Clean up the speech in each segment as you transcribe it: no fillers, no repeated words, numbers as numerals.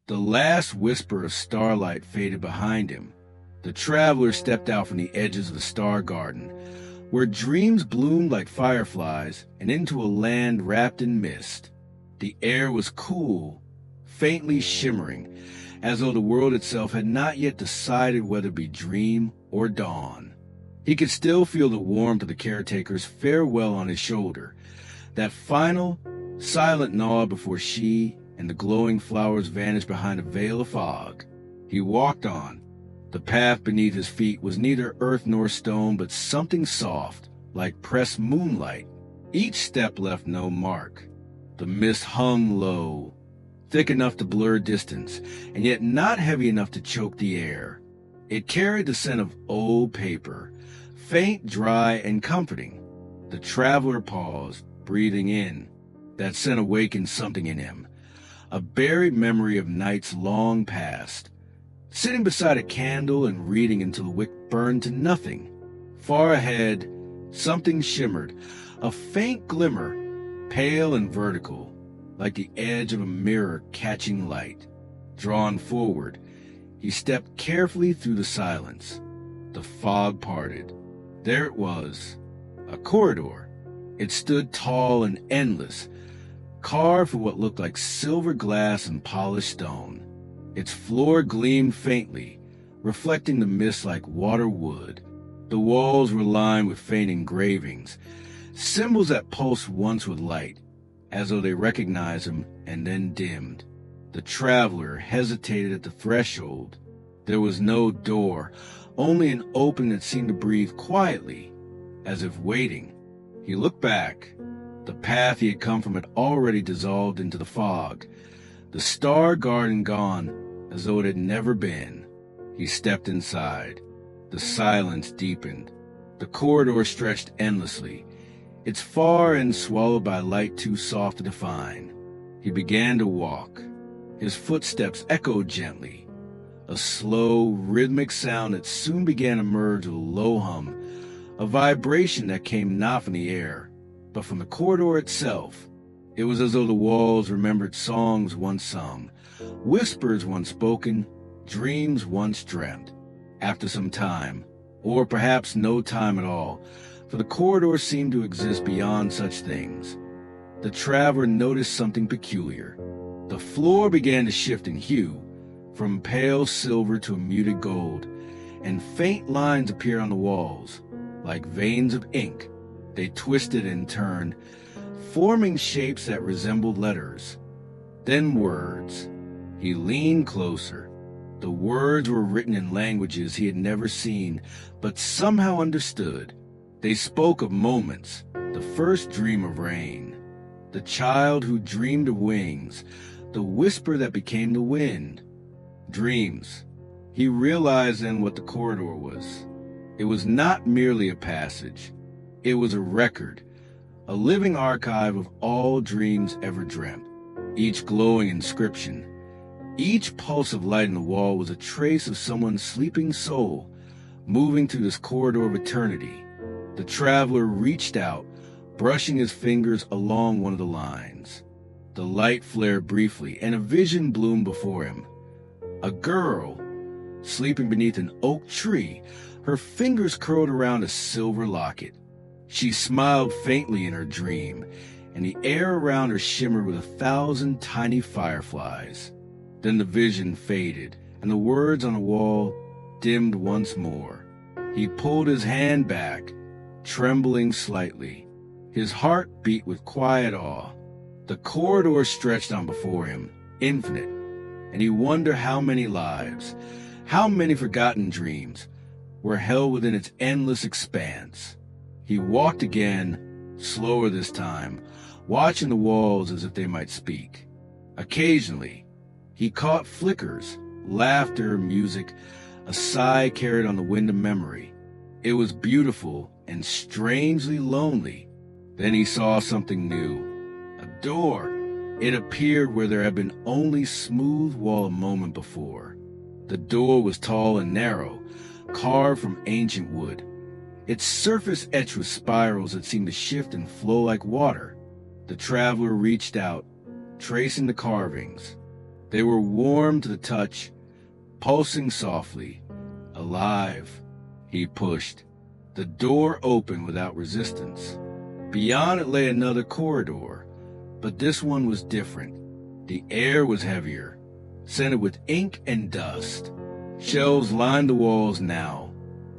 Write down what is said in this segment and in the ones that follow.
The last whisper of starlight faded behind him. The traveler stepped out from the edges of the star garden, where dreams bloomed like fireflies, and into a land wrapped in mist. The air was cool, faintly shimmering, as though the world itself had not yet decided whether to be dream or dawn. He could still feel the warmth of the caretaker's farewell on his shoulder, that final, silent nod before she and the glowing flowers vanished behind a veil of fog. He walked on. The path beneath his feet was neither earth nor stone, but something soft, like pressed moonlight. Each step left no mark. The mist hung low, thick enough to blur distance, and yet not heavy enough to choke the air. It carried the scent of old paper, faint, dry, and comforting. The traveler paused, breathing in. That scent awakened something in him, a buried memory of nights long past. Sitting beside a candle and reading until the wick burned to nothing. Far ahead, something shimmered, a faint glimmer, pale and vertical, like the edge of a mirror catching light. Drawn forward, he stepped carefully through the silence. The fog parted. There it was, a corridor. It stood tall and endless, carved with what looked like silver glass and polished stone. Its floor gleamed faintly, reflecting the mist like water would. The walls were lined with faint engravings, symbols that pulsed once with light, as though they recognized him and then dimmed. The traveler hesitated at the threshold. There was no door, only an opening that seemed to breathe quietly, as if waiting. He looked back. The path he had come from had already dissolved into the fog, the star garden gone, as though it had never been. He stepped inside. The silence deepened. The corridor stretched endlessly, its far end swallowed by light too soft to define. He began to walk. His footsteps echoed gently, a slow, rhythmic sound that soon began to merge with a low hum, a vibration that came not from the air, but from the corridor itself. It was as though the walls remembered songs once sung, whispers once spoken, dreams once dreamt. After some time, or perhaps no time at all, for the corridor seemed to exist beyond such things, the traveler noticed something peculiar. The floor began to shift in hue, from pale silver to a muted gold, and faint lines appeared on the walls, like veins of ink. They twisted and turned, forming shapes that resembled letters. Then words. He leaned closer. The words were written in languages he had never seen, but somehow understood. They spoke of moments, the first dream of rain, the child who dreamed of wings, the whisper that became the wind. Dreams. He realized then what the corridor was. It was not merely a passage. It was a record, a living archive of all dreams ever dreamt. Each glowing inscription, each pulse of light in the wall was a trace of someone's sleeping soul, moving through this corridor of eternity. The traveler reached out, brushing his fingers along one of the lines. The light flared briefly, and a vision bloomed before him. A girl, sleeping beneath an oak tree, her fingers curled around a silver locket. She smiled faintly in her dream, and the air around her shimmered with 1,000 tiny fireflies. Then the vision faded, and the words on the wall dimmed once more. He pulled his hand back, trembling slightly. His heart beat with quiet awe. The corridor stretched on before him, infinite, and he wondered how many lives, how many forgotten dreams, were held within its endless expanse. He walked again, slower this time, watching the walls as if they might speak. Occasionally, he caught flickers, laughter, music, a sigh carried on the wind of memory. It was beautiful and strangely lonely. Then he saw something new. A door. It appeared where there had been only smooth wall a moment before. The door was tall and narrow, carved from ancient wood, its surface etched with spirals that seemed to shift and flow like water. The traveler reached out, tracing the carvings. They were warm to the touch, pulsing softly. Alive. He pushed. The door opened without resistance. Beyond it lay another corridor, but this one was different. The air was heavier, scented with ink and dust. Shelves lined the walls now,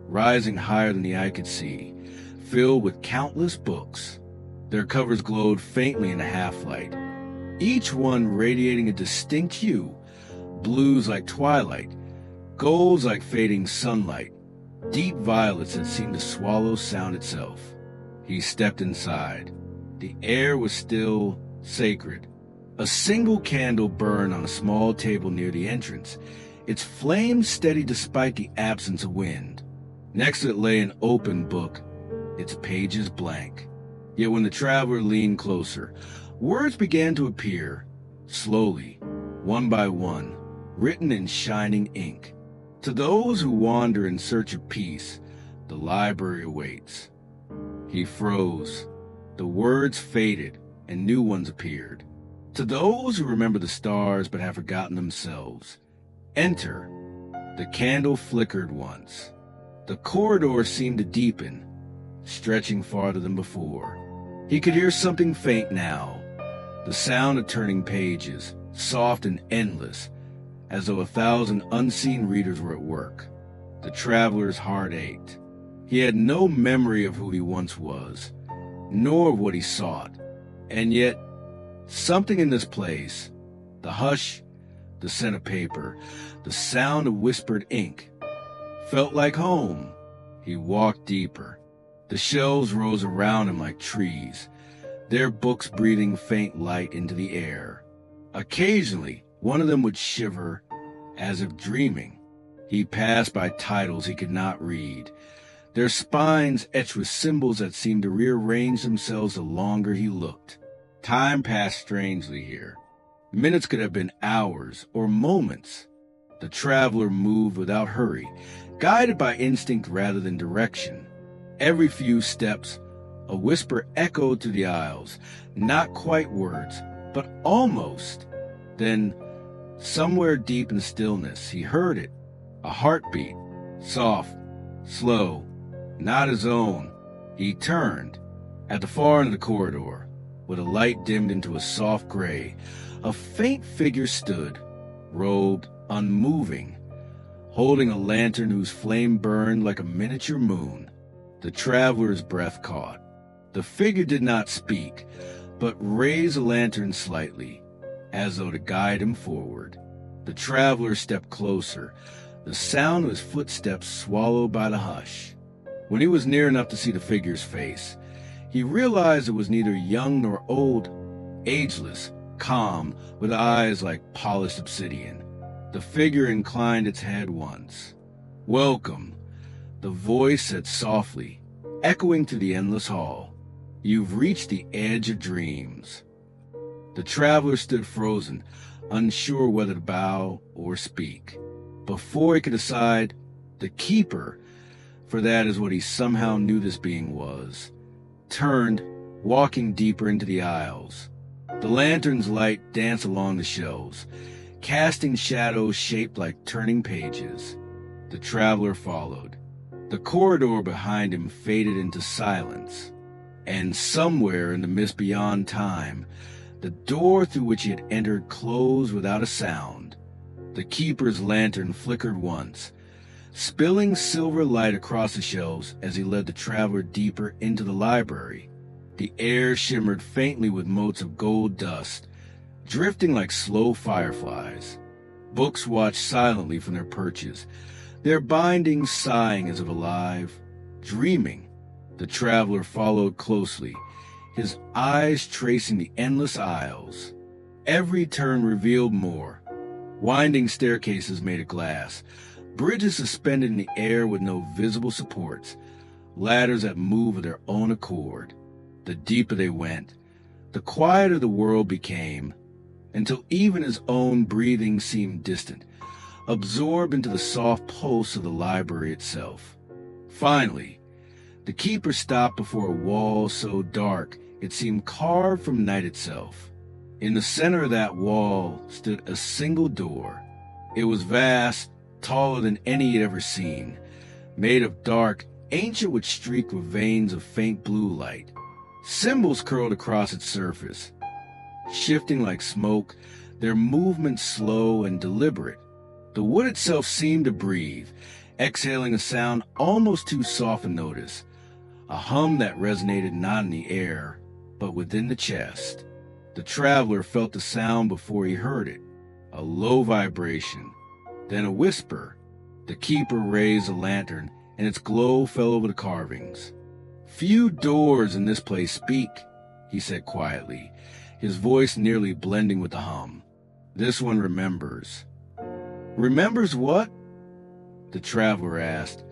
rising higher than the eye could see, filled with countless books. Their covers glowed faintly in the half-light, each one radiating a distinct hue, blues like twilight, golds like fading sunlight, deep violets that seemed to swallow sound itself. He stepped inside. The air was still, sacred. A single candle burned on a small table near the entrance, its flame steady despite the absence of wind. Next to it lay an open book, its pages blank. Yet when the traveler leaned closer, words began to appear, slowly, one by one, written in shining ink. To those who wander in search of peace, the library awaits. He froze. The words faded, and new ones appeared. To those who remember the stars but have forgotten themselves, enter. The candle flickered once. The corridor seemed to deepen, stretching farther than before. He could hear something faint now, the sound of turning pages, soft and endless, as though 1,000 unseen readers were at work. The traveler's heart ached. He had no memory of who he once was, nor of what he sought. And yet, something in this place, the hush, the scent of paper, the sound of whispered ink, felt like home. He walked deeper. The shelves rose around him like trees, their books breathing faint light into the air. Occasionally, one of them would shiver, as if dreaming. He passed by titles he could not read, their spines etched with symbols that seemed to rearrange themselves the longer he looked. Time passed strangely here. Minutes could have been hours or moments. The traveler moved without hurry, guided by instinct rather than direction. Every few steps, a whisper echoed through the aisles, not quite words, but almost. Then, somewhere deep in stillness, he heard it, a heartbeat, soft, slow, not his own. He turned. At the far end of the corridor, with a light dimmed into a soft gray, a faint figure stood, robed, unmoving, holding a lantern whose flame burned like a miniature moon. The traveler's breath caught. The figure did not speak, but raised the lantern slightly, as though to guide him forward. The traveler stepped closer, the sound of his footsteps swallowed by the hush. When he was near enough to see the figure's face, he realized it was neither young nor old, ageless, calm, with eyes like polished obsidian. The figure inclined its head once. "Welcome," the voice said softly, echoing through the endless hall. "You've reached the edge of dreams." The traveler stood frozen, unsure whether to bow or speak. Before he could decide, the keeper, for that is what he somehow knew this being was, turned, walking deeper into the aisles. The lantern's light danced along the shelves, casting shadows shaped like turning pages. The traveler followed. The corridor behind him faded into silence, and somewhere in the mist beyond time, the door through which he had entered closed without a sound. The keeper's lantern flickered once, spilling silver light across the shelves as he led the traveler deeper into the library. The air shimmered faintly with motes of gold dust, drifting like slow fireflies. Books watched silently from their perches, their bindings sighing as if alive, dreaming. The traveler followed closely, his eyes tracing the endless aisles. Every turn revealed more. Winding staircases made of glass, bridges suspended in the air with no visible supports, ladders that moved of their own accord. The deeper they went, the quieter the world became, until even his own breathing seemed distant, absorbed into the soft pulse of the library itself. Finally, the keeper stopped before a wall so dark it seemed carved from night itself. In the center of that wall stood a single door. It was vast, taller than any he'd ever seen, made of dark, ancient wood streaked with veins of faint blue light. Symbols curled across its surface, shifting like smoke, their movement slow and deliberate. The wood itself seemed to breathe, exhaling a sound almost too soft to notice, a hum that resonated not in the air, but within the chest. The traveler felt the sound before he heard it, a low vibration, then a whisper. The keeper raised a lantern, and its glow fell over the carvings. "Few doors in this place speak," he said quietly, his voice nearly blending with the hum. "This one remembers." "Remembers what?" the traveler asked,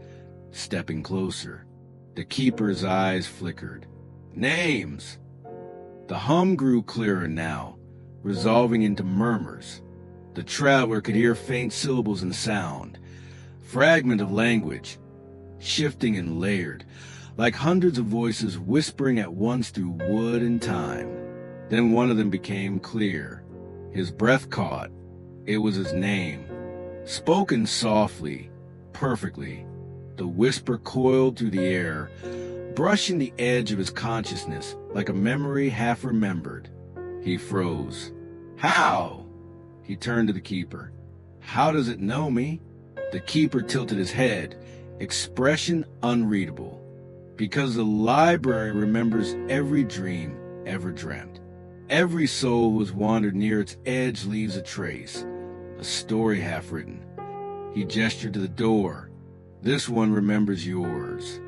stepping closer. The keeper's eyes flickered. "Names." The hum grew clearer now, resolving into murmurs. The traveler could hear faint syllables in sound, fragment of language, shifting and layered, like hundreds of voices whispering at once through wood and time. Then one of them became clear. His breath caught. It was his name, spoken softly, perfectly. The whisper coiled through the air, brushing the edge of his consciousness like a memory half remembered. He froze. "How?" He turned to the keeper. "How does it know me?" The keeper tilted his head, expression unreadable. "Because the library remembers every dream ever dreamt. Every soul who has wandered near its edge leaves a trace, a story half written." He gestured to the door. "This one remembers yours."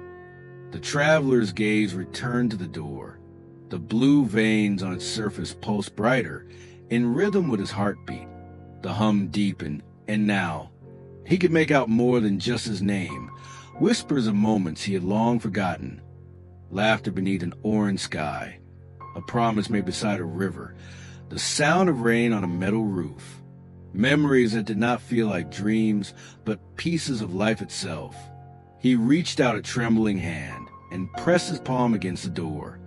The traveler's gaze returned to the door. The blue veins on its surface pulsed brighter, in rhythm with his heartbeat. The hum deepened, and now he could make out more than just his name, whispers of moments he had long forgotten. Laughter beneath an orange sky, a promise made beside a river, the sound of rain on a metal roof. Memories that did not feel like dreams, but pieces of life itself. He reached out a trembling hand and pressed his palm against the door.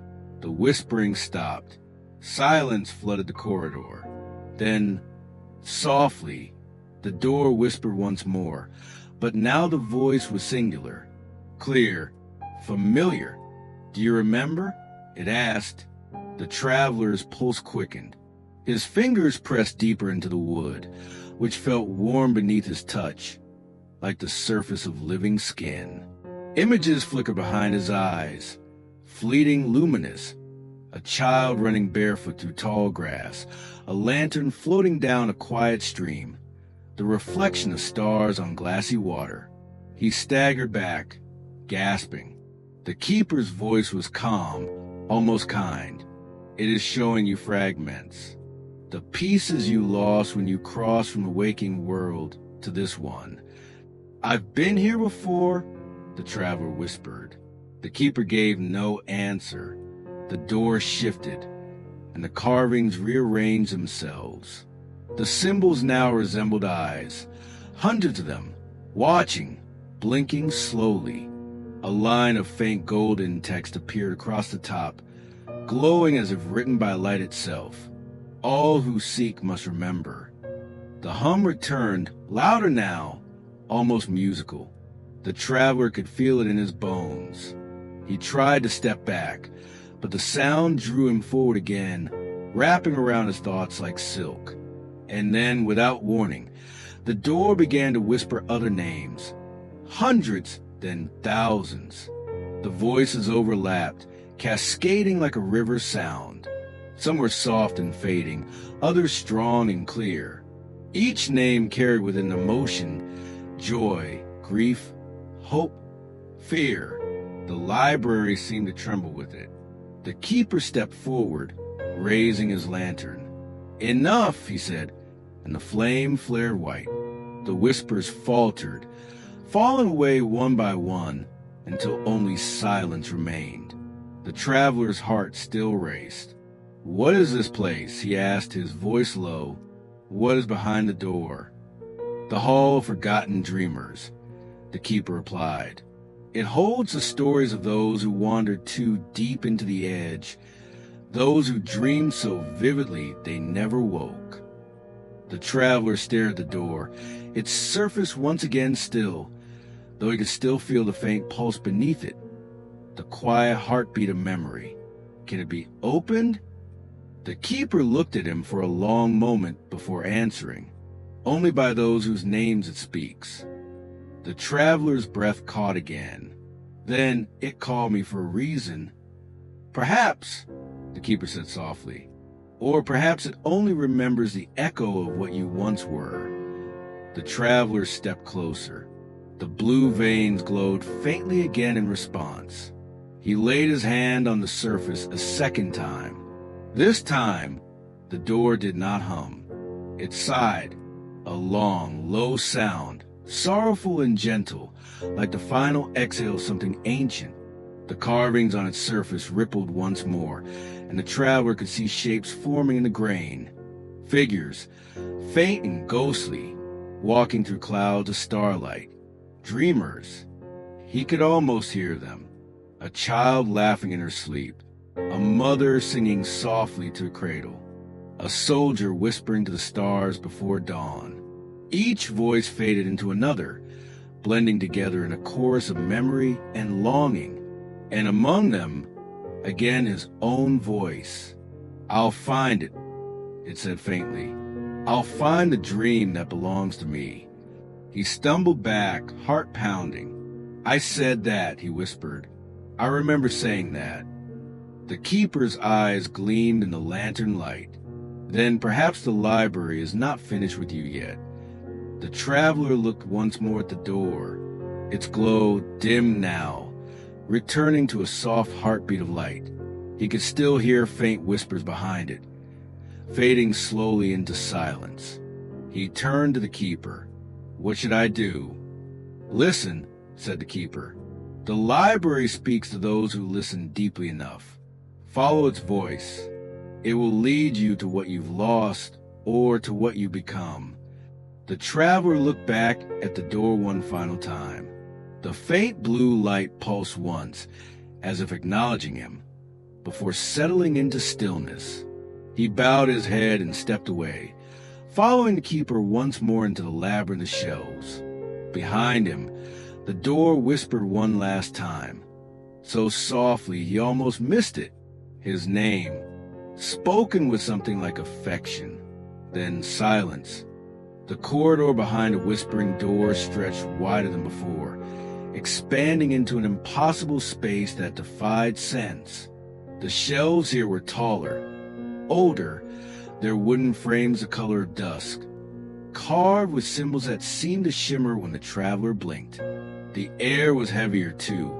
The whispering stopped. Silence flooded the corridor. Then, softly, the door whispered once more, but now the voice was singular, clear, familiar. "Do you remember?" it asked. The traveler's pulse quickened. His fingers pressed deeper into the wood, which felt warm beneath his touch, like the surface of living skin. Images flickered behind his eyes, fleeting, luminous. A child running barefoot through tall grass, a lantern floating down a quiet stream, the reflection of stars on glassy water. He staggered back, gasping. The keeper's voice was calm, almost kind. "It is showing you fragments, the pieces you lost when you crossed from the waking world to this one." "I've been here before," the traveler whispered. The keeper gave no answer. The door shifted, and the carvings rearranged themselves. The symbols now resembled eyes, hundreds of them, watching, blinking slowly. A line of faint golden text appeared across the top, glowing as if written by light itself. "All who seek must remember." The hum returned, louder now, almost musical. The traveler could feel it in his bones. He tried to step back, but the sound drew him forward again, wrapping around his thoughts like silk. And then, without warning, the door began to whisper other names. Hundreds, then thousands. The voices overlapped, cascading like a river's sound. Some were soft and fading, others strong and clear. Each name carried within emotion, joy, grief, hope, fear. The library seemed to tremble with it. The keeper stepped forward, raising his lantern. "Enough," he said, and the flame flared white. The whispers faltered, falling away one by one until only silence remained. The traveler's heart still raced. "What is this place?" he asked, his voice low. "What is behind the door?" "The Hall of Forgotten Dreamers," the keeper replied. "It holds the stories of those who wandered too deep into the edge, those who dreamed so vividly they never woke. The traveler stared at the door, its surface once again still, though he could still feel the faint pulse beneath it, the quiet heartbeat of memory. Can it be opened? The keeper looked at him for a long moment before answering, only by those whose names it speaks. The traveler's breath caught again. Then it called me for a reason. Perhaps, the keeper said softly, or perhaps it only remembers the echo of what you once were. The traveler stepped closer. The blue veins glowed faintly again in response. He laid his hand on the surface a second time. This time, the door did not hum. It sighed, a long, low sound, sorrowful and gentle, like the final exhale of something ancient. The carvings on its surface rippled once more, and the traveler could see shapes forming in the grain. Figures, faint and ghostly, walking through clouds of starlight. Dreamers. He could almost hear them. A child laughing in her sleep. A mother singing softly to a cradle. A soldier whispering to the stars before dawn. Each voice faded into another, blending together in a chorus of memory and longing. And among them, again his own voice. "I'll find it," it said faintly. "I'll find the dream that belongs to me." He stumbled back, heart pounding. "I said that," he whispered. "I remember saying that." The keeper's eyes gleamed in the lantern light. "Then perhaps the library is not finished with you yet." The traveler looked once more at the door, its glow dim now, returning to a soft heartbeat of light. He could still hear faint whispers behind it, fading slowly into silence. He turned to the keeper. "What should I do?" "Listen," said the keeper. "The library speaks to those who listen deeply enough. Follow its voice. It will lead you to what you've lost or to what you become." The traveler looked back at the door one final time. The faint blue light pulsed once, as if acknowledging him, before settling into stillness. He bowed his head and stepped away, following the keeper once more into the labyrinth of shelves. Behind him, the door whispered one last time, so softly he almost missed it. His name, spoken with something like affection. Then silence. The corridor behind a whispering door stretched wider than before, expanding into an impossible space that defied sense. The shelves here were taller, older, their wooden frames the color of dusk, carved with symbols that seemed to shimmer when the traveler blinked. The air was heavier too,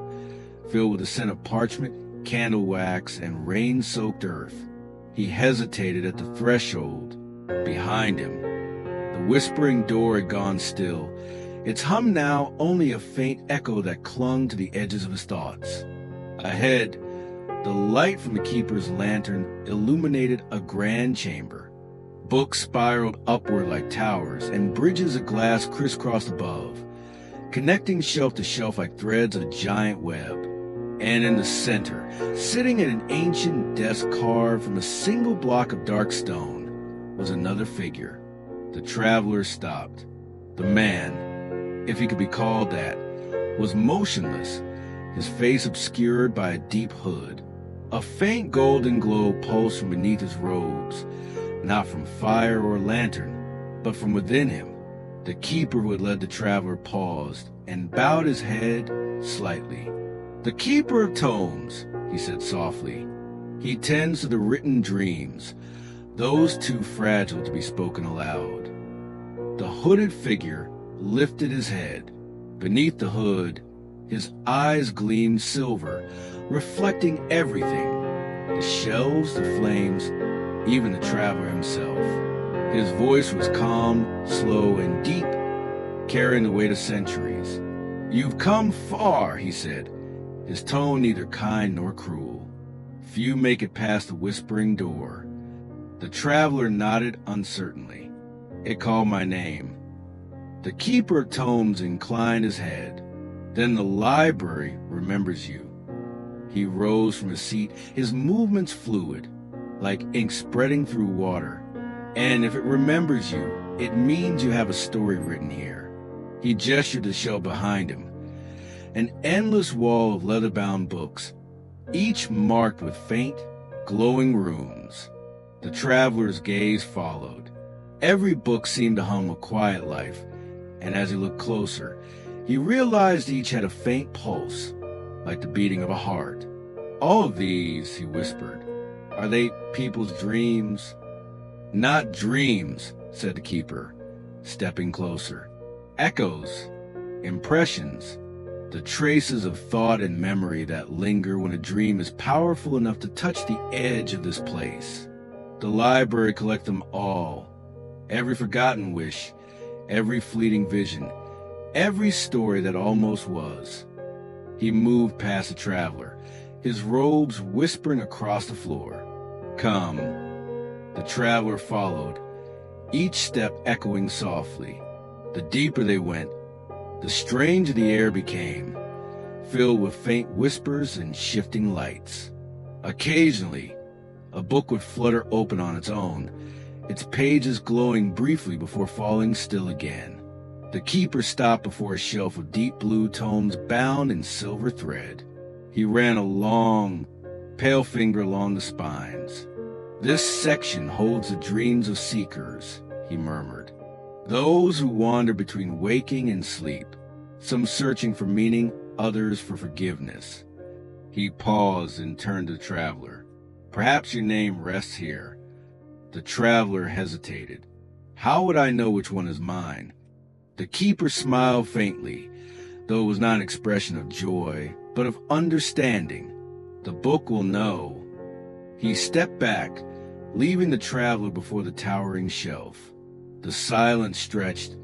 filled with the scent of parchment, candle wax, and rain-soaked earth. He hesitated at the threshold. Behind him, the whispering door had gone still, its hum now only a faint echo that clung to the edges of his thoughts. Ahead, the light from the keeper's lantern illuminated a grand chamber. Books spiraled upward like towers, and bridges of glass crisscrossed above, connecting shelf to shelf like threads of a giant web. And in the center, sitting at an ancient desk carved from a single block of dark stone, was another figure. The traveler stopped. The man, if he could be called that, was motionless, his face obscured by a deep hood. A faint golden glow pulsed from beneath his robes, not from fire or lantern, but from within him. The keeper who had led the traveler paused and bowed his head slightly. "The keeper of tomes," he said softly. "He tends to the written dreams, those too fragile to be spoken aloud." The hooded figure lifted his head. Beneath the hood, his eyes gleamed silver, reflecting everything: the shelves, the flames, even the traveler himself. His voice was calm, slow, and deep, carrying the weight of centuries. "You've come far," he said, his tone neither kind nor cruel. "Few make it past the whispering door." The traveler nodded uncertainly. "It called my name." The keeper of tomes inclined his head. "Then the library remembers you." He rose from his seat, his movements fluid. like ink spreading through water. And if it remembers you, it means you have a story written here. He gestured to the shelf behind him. An endless wall of leather-bound books, each marked with faint, glowing runes. The traveler's gaze followed. Every book seemed to hum a quiet life, and as he looked closer, he realized each had a faint pulse, like the beating of a heart. All of these, he whispered, are they people's dreams? Not dreams, said the keeper, stepping closer. Echoes, impressions, the traces of thought and memory that linger when a dream is powerful enough to touch the edge of this place. The library collects them all, every forgotten wish, every fleeting vision, every story that almost was. He moved past the traveler, his robes whispering across the floor. Come. The traveler followed, each step echoing softly. The deeper they went, the stranger the air became, filled with faint whispers and shifting lights. Occasionally, a book would flutter open on its own, its pages glowing briefly before falling still again. The keeper stopped before a shelf of deep blue tomes bound in silver thread. He ran a long, pale finger along the spines. This section holds the dreams of seekers, he murmured. Those who wander between waking and sleep, some searching for meaning, others for forgiveness. He paused and turned to the traveler. Perhaps your name rests here. The traveler hesitated. How would I know which one is mine? The keeper smiled faintly, though it was not an expression of joy, but of understanding. The book will know. He stepped back, leaving the traveler before the towering shelf. The silence stretched,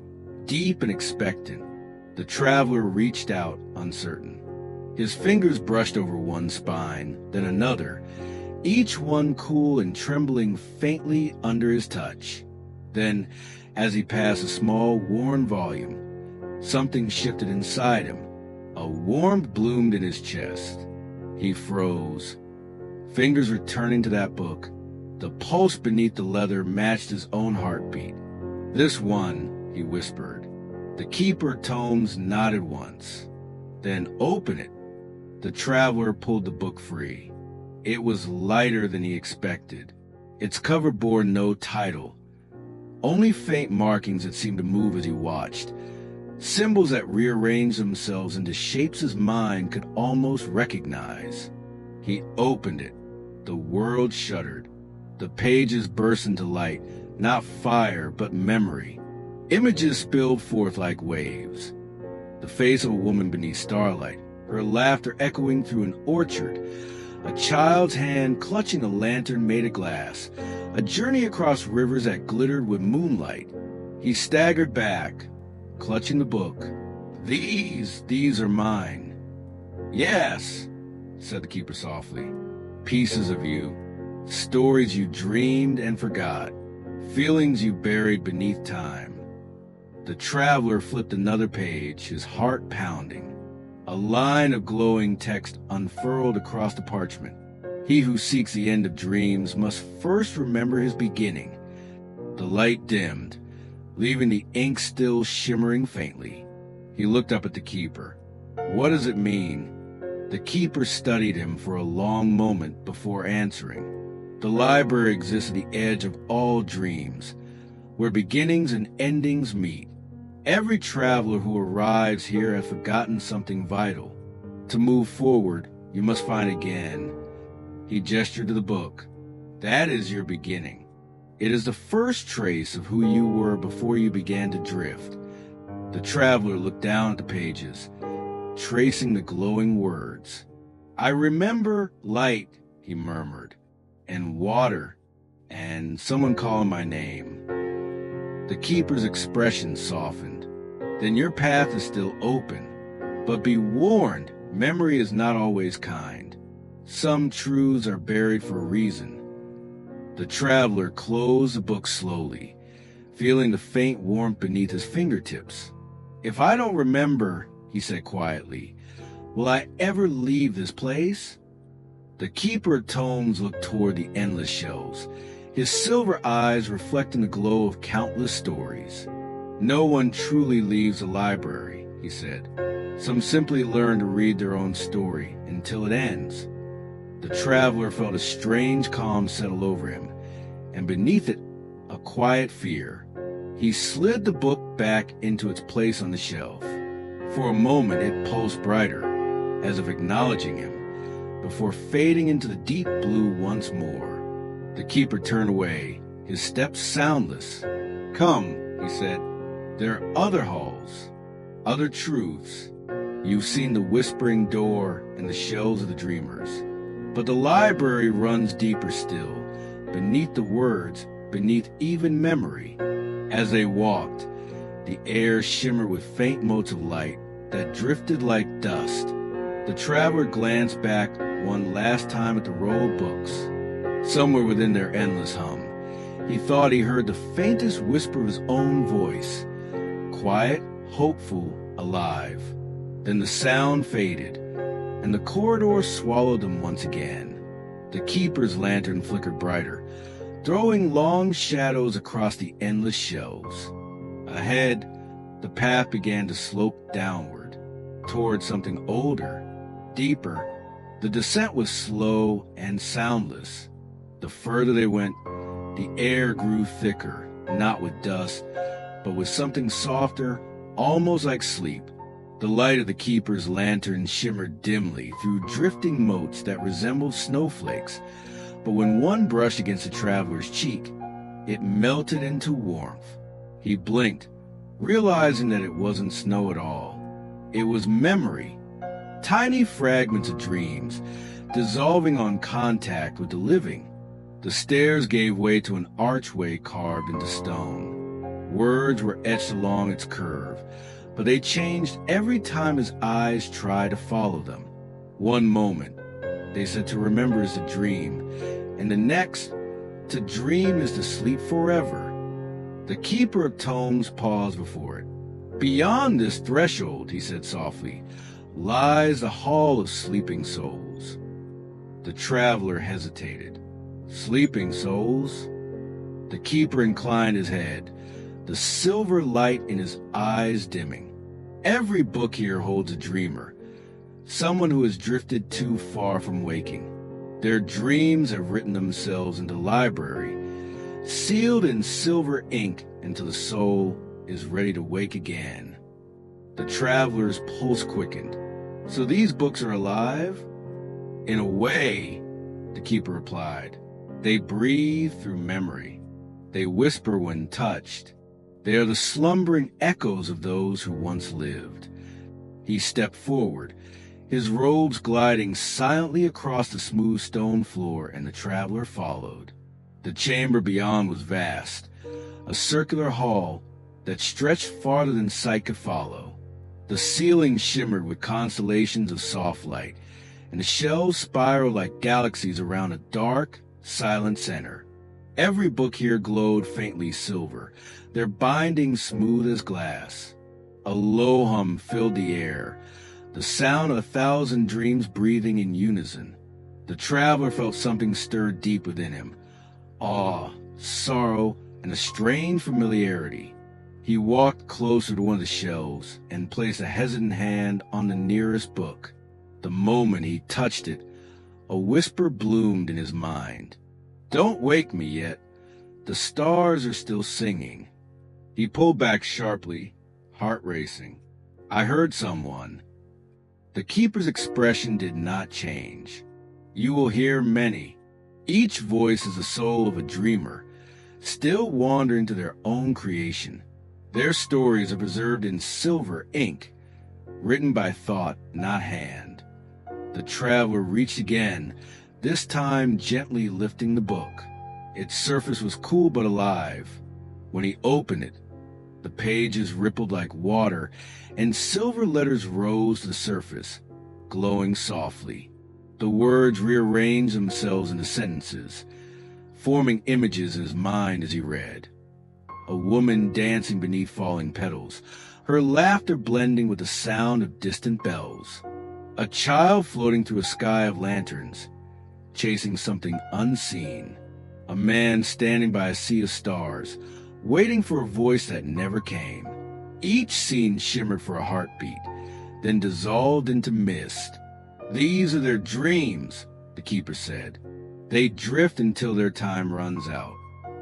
deep and expectant. The traveler reached out, uncertain. His fingers brushed over one spine, then another, each one cool and trembling faintly under his touch. Then, as he passed a small, worn volume, something shifted inside him. A warmth bloomed in his chest. He froze, fingers returning to that book. The pulse beneath the leather matched his own heartbeat. This one, he whispered. The keeper tomes nodded once. Then open it. The traveler pulled the book free. It was lighter than he expected. Its cover bore no title, only faint markings that seemed to move as he watched, symbols that rearranged themselves into shapes his mind could almost recognize. He opened it. The world shuddered. The pages burst into light, not fire, but memory. Images spilled forth like waves. The face of a woman beneath starlight, her laughter echoing through an orchard, a child's hand clutching a lantern made of glass, a journey across rivers that glittered with moonlight. He staggered back, clutching the book. These are mine. Yes, said the keeper softly. Pieces of you, stories you dreamed and forgot, feelings you buried beneath time. The traveler flipped another page, his heart pounding. A line of glowing text unfurled across the parchment. He who seeks the end of dreams must first remember his beginning. The light dimmed, leaving the ink still shimmering faintly. He looked up at the keeper. What does it mean? The keeper studied him for a long moment before answering. The library exists at the edge of all dreams, where beginnings and endings meet. Every traveler who arrives here has forgotten something vital. To move forward, you must find again. He gestured to the book. That is your beginning. It is the first trace of who you were before you began to drift. The traveler looked down at the pages, tracing the glowing words. I remember light, he murmured, and water, and someone calling my name. The keeper's expression softened. Then your path is still open. But be warned, memory is not always kind. Some truths are buried for a reason. The traveler closed the book slowly, feeling the faint warmth beneath his fingertips. If I don't remember, he said quietly, will I ever leave this place? The The keeper of tomes looked toward the endless shelves, his silver eyes reflecting the glow of countless stories. "No one truly leaves a library," he said. "Some simply learn to read their own story until it ends." The traveler felt a strange calm settle over him, and beneath it, a quiet fear. He slid the book back into its place on the shelf. For a moment it pulsed brighter, as if acknowledging him, before fading into the deep blue once more. The keeper turned away, his steps soundless. "Come," he said. "There are other halls, other truths. You've seen the whispering door and the shelves of the dreamers. But the library runs deeper still, beneath the words, beneath even memory." As they walked, the air shimmered with faint motes of light that drifted like dust. The traveler glanced back one last time at the row of books. Somewhere within their endless hum, he thought he heard the faintest whisper of his own voice, quiet, hopeful, alive. Then the sound faded, and the corridor swallowed them once again. The keeper's lantern flickered brighter, throwing long shadows across the endless shelves. Ahead, the path began to slope downward, toward something older, deeper. The descent was slow and soundless. The further they went, the air grew thicker, not with dust, but with something softer, almost like sleep. The light of the keeper's lantern shimmered dimly through drifting motes that resembled snowflakes, but when one brushed against the traveler's cheek, it melted into warmth. He blinked, realizing that it wasn't snow at all. It was memory, tiny fragments of dreams, dissolving on contact with the living. The stairs gave way to an archway carved into stone. Words were etched along its curve, but they changed every time his eyes tried to follow them. One moment, they said to remember is to dream, and the next, to dream is to sleep forever. The keeper of tomes paused before it. "Beyond this threshold," he said softly, "lies the hall of sleeping souls." The traveler hesitated. "Sleeping souls?" The keeper inclined his head, the silver light in his eyes dimming. "Every book here holds a dreamer, someone who has drifted too far from waking. Their dreams have written themselves into the library, sealed in silver ink until the soul is ready to wake again." The traveler's pulse quickened. "So these books are alive?" "In a way," the keeper replied. "They breathe through memory. They whisper when touched. They are the slumbering echoes of those who once lived." He stepped forward, his robes gliding silently across the smooth stone floor, and the traveler followed. The chamber beyond was vast, a circular hall that stretched farther than sight could follow. The ceiling shimmered with constellations of soft light, and the shelves spiraled like galaxies around a dark, silent center. Every book here glowed faintly silver, their bindings smooth as glass. A low hum filled the air, the sound of 1,000 dreams breathing in unison. The traveler felt something stir deep within him, awe, sorrow, and a strange familiarity. He walked closer to one of the shelves and placed a hesitant hand on the nearest book. The moment he touched it, a whisper bloomed in his mind. "Don't wake me yet. The stars are still singing." He pulled back sharply, heart racing. "I heard someone." The keeper's expression did not change. "You will hear many. Each voice is the soul of a dreamer, still wandering to their own creation. Their stories are preserved in silver ink, written by thought, not hand." The traveler reached again, this time gently lifting the book. Its surface was cool but alive. When he opened it, the pages rippled like water, and silver letters rose to the surface, glowing softly. The words rearranged themselves into sentences, forming images in his mind as he read. A woman dancing beneath falling petals, her laughter blending with the sound of distant bells. A child floating through a sky of lanterns, chasing something unseen. A man standing by a sea of stars, waiting for a voice that never came. Each scene shimmered for a heartbeat, then dissolved into mist. "These are their dreams," the keeper said. "They drift until their time runs out.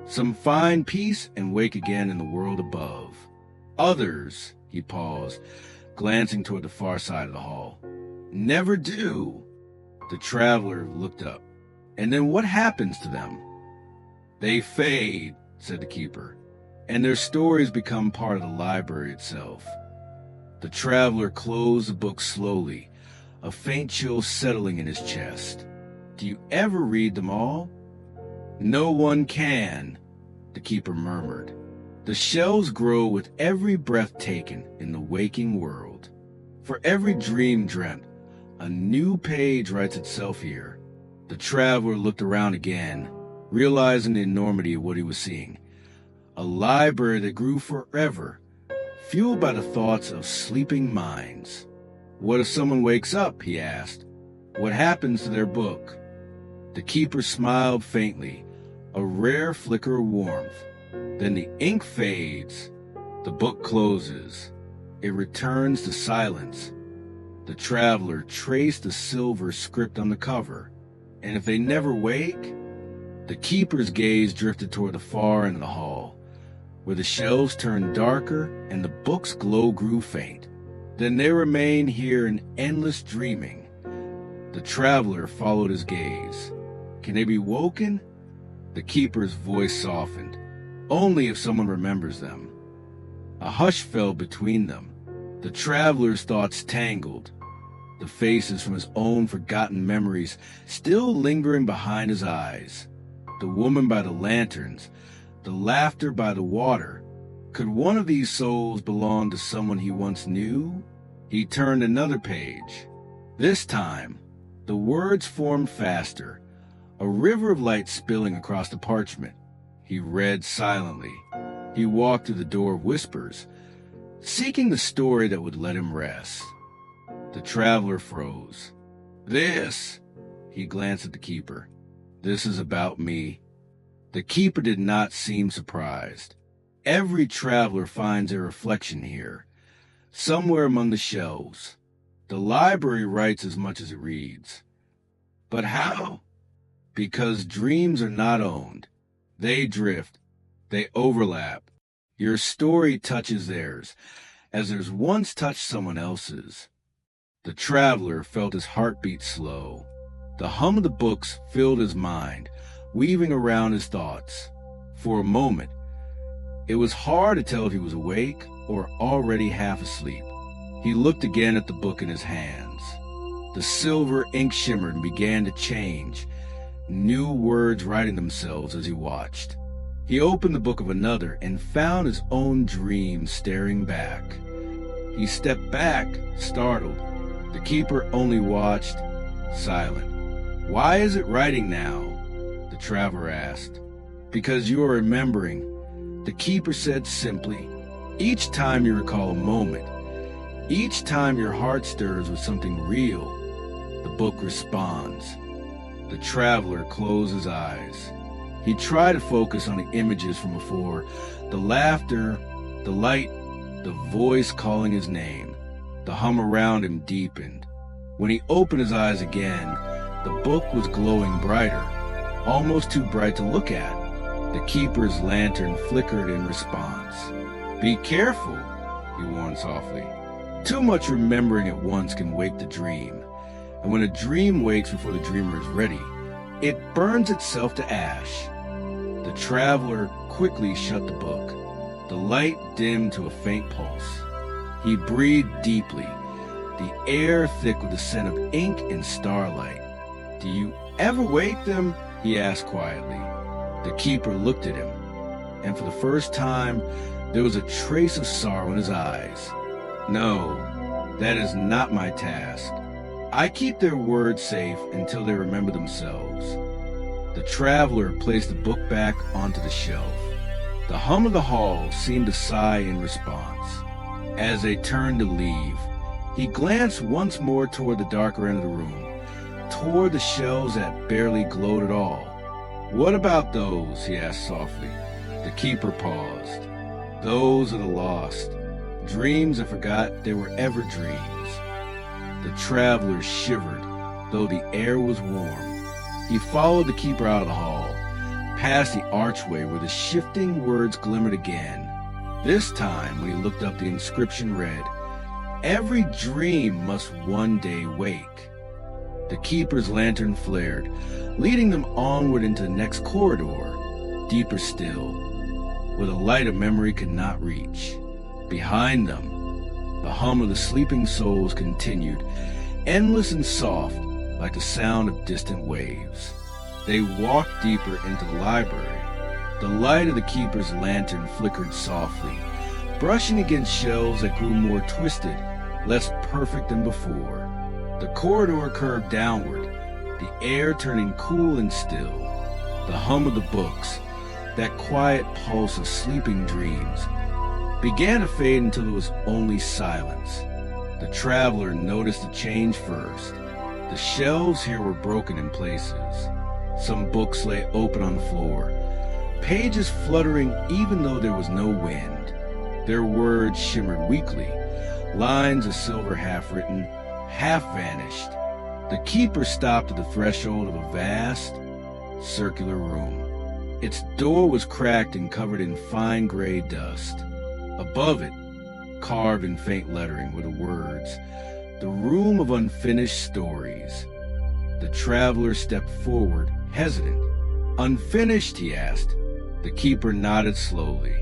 Some find peace and wake again in the world above. Others," he paused, glancing toward the far side of the hall, "never do." The traveler looked up. "And then what happens to them?" "They fade," said the keeper, "and their stories become part of the library itself." The traveler closed the book slowly, a faint chill settling in his chest. "Do you ever read them all?" "No one can," the keeper murmured. "The shells grow with every breath taken in the waking world. For every dream dreamt, a new page writes itself here." The traveler looked around again, realizing the enormity of what he was seeing. A library that grew forever, fueled by the thoughts of sleeping minds. "What if someone wakes up?" he asked. "What happens to their book?" The keeper smiled faintly, a rare flicker of warmth. Then the ink fades. The book closes. It returns to silence. The traveler traced the silver script on the cover. "And if they never wake?" The keeper's gaze drifted toward the far end of the hall, where the shelves turned darker and the book's glow grew faint. "Then they remain here in endless dreaming." The traveler followed his gaze. "Can they be woken?" The keeper's voice softened. "Only if someone remembers them." A hush fell between them. The traveler's thoughts tangled, the faces from his own forgotten memories still lingering behind his eyes. The woman by the lanterns, the laughter by the water. Could one of these souls belong to someone he once knew? He turned another page. This time, the words formed faster, a river of light spilling across the parchment. He read silently. He walked through the door of whispers, seeking the story that would let him rest. The traveler froze. "This," he glanced at the keeper. "This is about me." The keeper did not seem surprised. Every traveler finds a reflection here, somewhere among the shelves. The library writes as much as it reads. But how? Because dreams are not owned. They drift. They overlap. Your story touches theirs, as theirs once touched someone else's. The traveler felt his heartbeat slow. The hum of the books filled his mind, weaving around his thoughts. For a moment, it was hard to tell if he was awake or already half asleep. He looked again at the book in his hands. The silver ink shimmered and began to change, new words writing themselves as he watched. He opened the book of another and found his own dream staring back. He stepped back, startled. The keeper only watched, silent. "Why is it writing now?" the traveler asked. "Because you are remembering," the keeper said simply. "Each time you recall a moment, each time your heart stirs with something real, the book responds." The traveler closed his eyes. He tried to focus on the images from before, the laughter, the light, the voice calling his name. The hum around him deepened. When he opened his eyes again, the book was glowing brighter, almost too bright to look at. The keeper's lantern flickered in response. "Be careful," he warned softly. "Too much remembering at once can wake the dream. And when a dream wakes before the dreamer is ready, it burns itself to ash." The traveler quickly shut the book. The light dimmed to a faint pulse. He breathed deeply, the air thick with the scent of ink and starlight. "Do you ever wake them?" he asked quietly. The keeper looked at him, and for the first time, there was a trace of sorrow in his eyes. "No, that is not my task. I keep their words safe until they remember themselves." The traveler placed the book back onto the shelf. The hum of the hall seemed to sigh in response. As they turned to leave, he glanced once more toward the darker end of the room, toward the shelves that barely glowed at all. "What about those?" he asked softly. The keeper paused. "Those are the lost. Dreams that forgot they were ever dreams." The traveler shivered, though the air was warm. He followed the keeper out of the hall, past the archway where the shifting words glimmered again. This time, when he looked up, the inscription read, "Every dream must one day wake." The keeper's lantern flared, leading them onward into the next corridor, deeper still, where the light of memory could not reach. Behind them, the hum of the sleeping souls continued, endless and soft, like the sound of distant waves. They walked deeper into the library. The light of the keeper's lantern flickered softly, brushing against shelves that grew more twisted, less perfect than before. The corridor curved downward, the air turning cool and still. The hum of the books, that quiet pulse of sleeping dreams, began to fade until there was only silence. The traveler noticed the change first. The shelves here were broken in places. Some books lay open on the floor, pages fluttering even though there was no wind. Their words shimmered weakly, lines of silver half-written, half-vanished. The keeper stopped at the threshold of a vast, circular room. Its door was cracked and covered in fine gray dust. Above it, carved in faint lettering, were the words, "The Room of Unfinished Stories." The traveler stepped forward, hesitant. "Unfinished?" he asked. The keeper nodded slowly.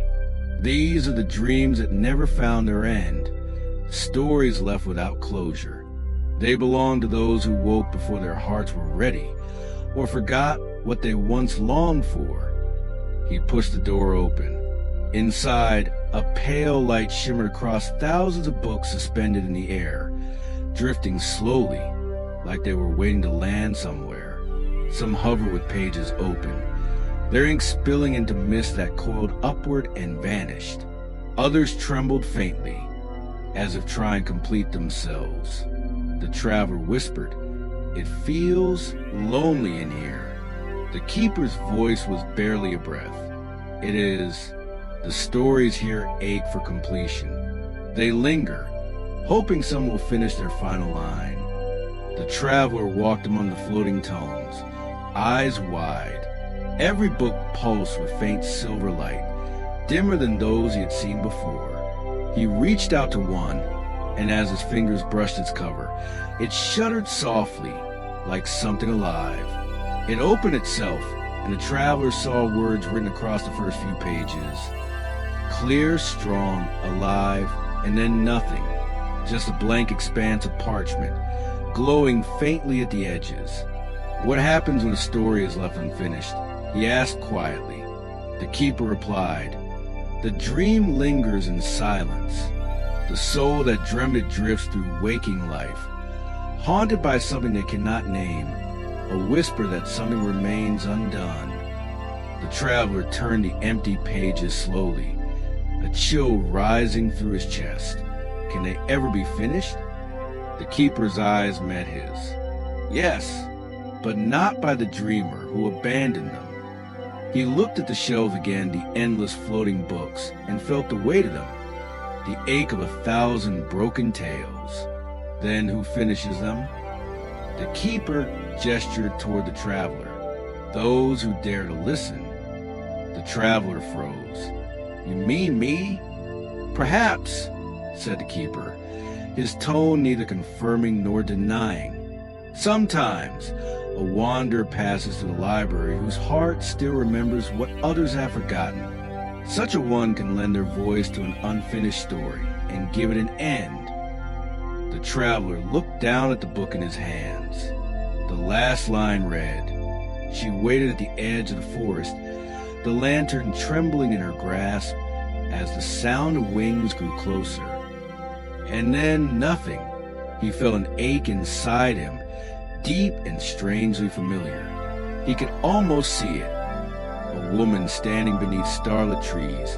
"These are the dreams that never found their end, stories left without closure. They belong to those who woke before their hearts were ready, or forgot what they once longed for." He pushed the door open. Inside, a pale light shimmered across thousands of books suspended in the air, drifting slowly, like they were waiting to land somewhere. Some hovered with pages open, their ink spilling into mist that coiled upward and vanished. Others trembled faintly, as if trying to complete themselves. The traveler whispered, "It feels lonely in here." The keeper's voice was barely a breath. "It is. The stories here ache for completion. They linger, hoping someone will finish their final line." The traveler walked among the floating tomes, eyes wide. Every book pulsed with faint silver light, dimmer than those he had seen before. He reached out to one, and as his fingers brushed its cover, it shuddered softly, like something alive. It opened itself, and the traveler saw words written across the first few pages. Clear, strong, alive, and then nothing. Just a blank expanse of parchment, glowing faintly at the edges. "What happens when a story is left unfinished?" he asked quietly. The keeper replied, "The dream lingers in silence. The soul that dreamt it drifts through waking life, haunted by something they cannot name, a whisper that something remains undone." The traveler turned the empty pages slowly, a chill rising through his chest. "Can they ever be finished?" The keeper's eyes met his. "Yes, but not by the dreamer who abandoned them." He looked at the shelves again, the endless floating books, and felt the weight of them, the ache of 1,000 broken tales. "Then who finishes them?" The keeper gestured toward the traveler. "Those who dare to listen." The traveler froze. "You mean me?" "Perhaps," said the keeper, his tone neither confirming nor denying. "Sometimes a wanderer passes through the library whose heart still remembers what others have forgotten. Such a one can lend their voice to an unfinished story and give it an end." The traveler looked down at the book in his hands. The last line read, "She waited at the edge of the forest, the lantern trembling in her grasp as the sound of wings grew closer." And then nothing. He felt an ache inside him, deep and strangely familiar. He could almost see it. A woman standing beneath starlit trees,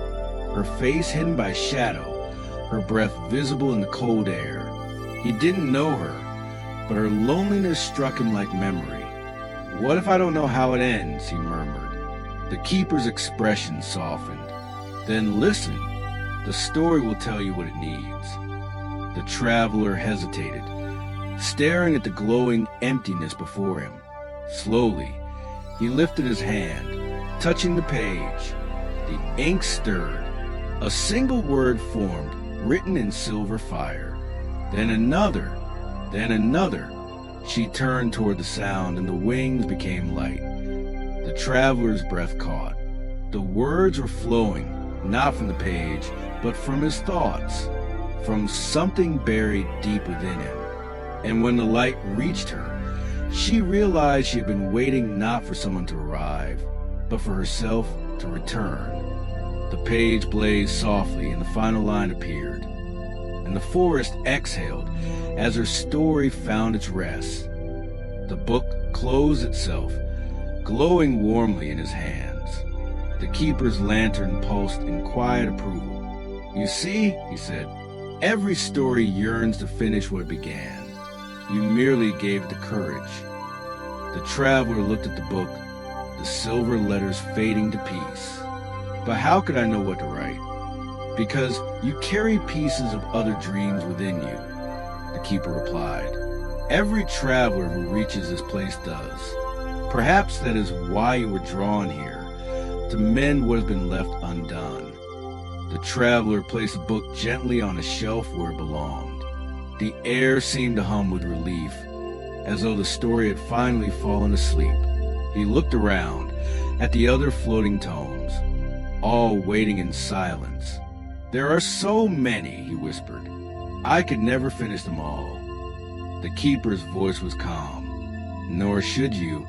her face hidden by shadow, her breath visible in the cold air. He didn't know her, but her loneliness struck him like memory. "What if I don't know how it ends?" he murmured. The keeper's expression softened. "Then listen. The story will tell you what it needs." The traveler hesitated, staring at the glowing emptiness before him. Slowly, he lifted his hand, touching the page. The ink stirred. A single word formed, written in silver fire. Then another, then another. She turned toward the sound, and the wings became light. The traveler's breath caught. The words were flowing, not from the page, but from his thoughts, from something buried deep within him. And when the light reached her, she realized she had been waiting not for someone to arrive, but for herself to return. The page blazed softly, and the final line appeared. And the forest exhaled as her story found its rest. The book closed itself, glowing warmly in his hands. The keeper's lantern pulsed in quiet approval. "You see," he said, "every story yearns to finish what it began. You merely gave it the courage." The traveler looked at the book, the silver letters fading to peace. "But how could I know what to write?" "Because you carry pieces of other dreams within you," the keeper replied. "Every traveler who reaches this place does. Perhaps that is why you were drawn here, to mend what has been left undone." The traveler placed the book gently on a shelf where it belonged. The air seemed to hum with relief, as though the story had finally fallen asleep. He looked around at the other floating tomes, all waiting in silence. "There are so many," he whispered. "I could never finish them all." The keeper's voice was calm. "Nor should you.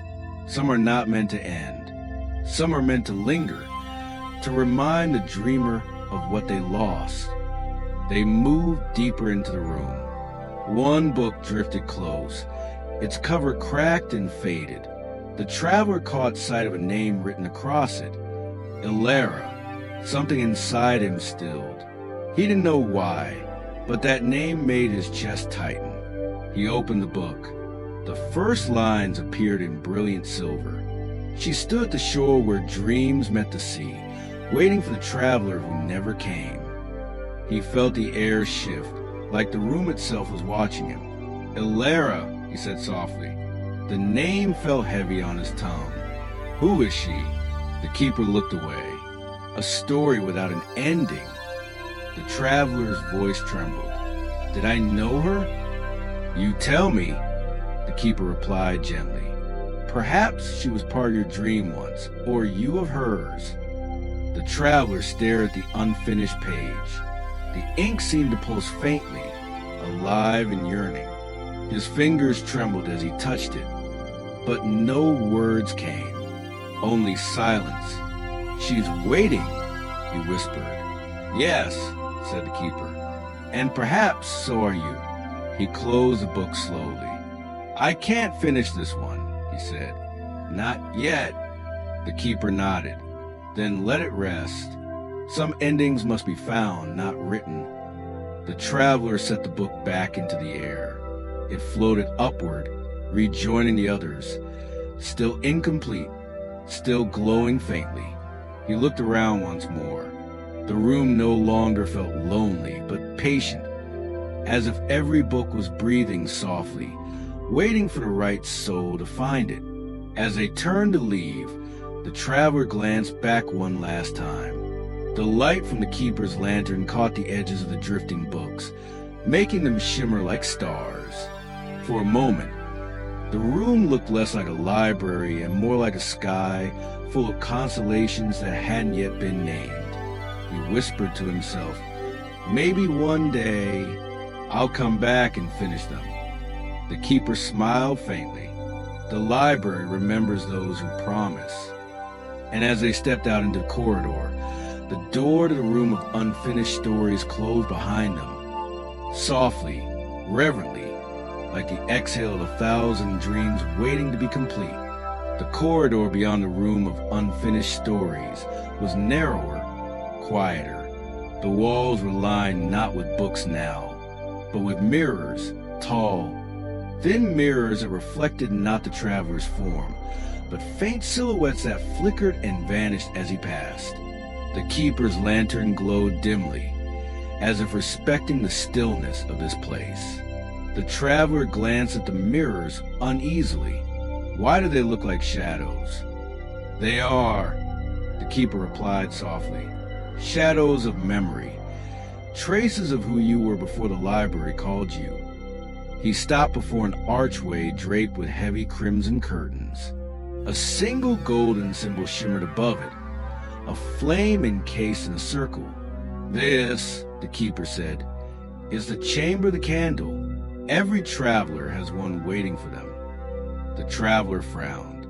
Some are not meant to end. Some are meant to linger, to remind the dreamer of what they lost." They moved deeper into the room. One book drifted close, its cover cracked and faded. The traveler caught sight of a name written across it. Ilara. Something inside him stilled. He didn't know why, but that name made his chest tighten. He opened the book. The first lines appeared in brilliant silver. She stood at the shore where dreams met the sea, waiting for the traveler who never came. He felt the air shift, like the room itself was watching him. "Ilara," he said softly. The name fell heavy on his tongue. "Who is she?" The keeper looked away. "A story without an ending." The traveler's voice trembled. "Did I know her?" "You tell me," the keeper replied gently. "Perhaps she was part of your dream once, or you of hers." The traveler stared at the unfinished page. The ink seemed to pulse faintly, alive and yearning. His fingers trembled as he touched it, but no words came, only silence. "She's waiting," he whispered. "Yes," said the keeper, "and perhaps so are you." He closed the book slowly. "I can't finish this one," he said. "Not yet." The keeper nodded. "Then let it rest. Some endings must be found, not written." The traveler set the book back into the air. It floated upward, rejoining the others, still incomplete, still glowing faintly. He looked around once more. The room no longer felt lonely, but patient, as if every book was breathing softly, waiting for the right soul to find it. As they turned to leave, the traveler glanced back one last time. The light from the keeper's lantern caught the edges of the drifting books, making them shimmer like stars. For a moment, the room looked less like a library and more like a sky full of constellations that hadn't yet been named. He whispered to himself, "Maybe one day I'll come back and finish them." The keeper smiled faintly. The library remembers those who promise. And as they stepped out into the corridor, the door to the room of unfinished stories closed behind them. Softly, reverently, like the exhale of 1,000 dreams waiting to be complete. The corridor beyond the room of unfinished stories was narrower, quieter. The walls were lined not with books now, but with mirrors, tall, thin mirrors that reflected not the traveler's form, but faint silhouettes that flickered and vanished as he passed. The keeper's lantern glowed dimly, as if respecting the stillness of this place. The traveler glanced at the mirrors uneasily. Why do they look like shadows? They are, the keeper replied softly. Shadows of memory. Traces of who you were before the library called you. He stopped before an archway draped with heavy crimson curtains. A single golden symbol shimmered above it, a flame encased in a circle. This, the keeper said, is the chamber of the candle. Every traveler has one waiting for them. The traveler frowned.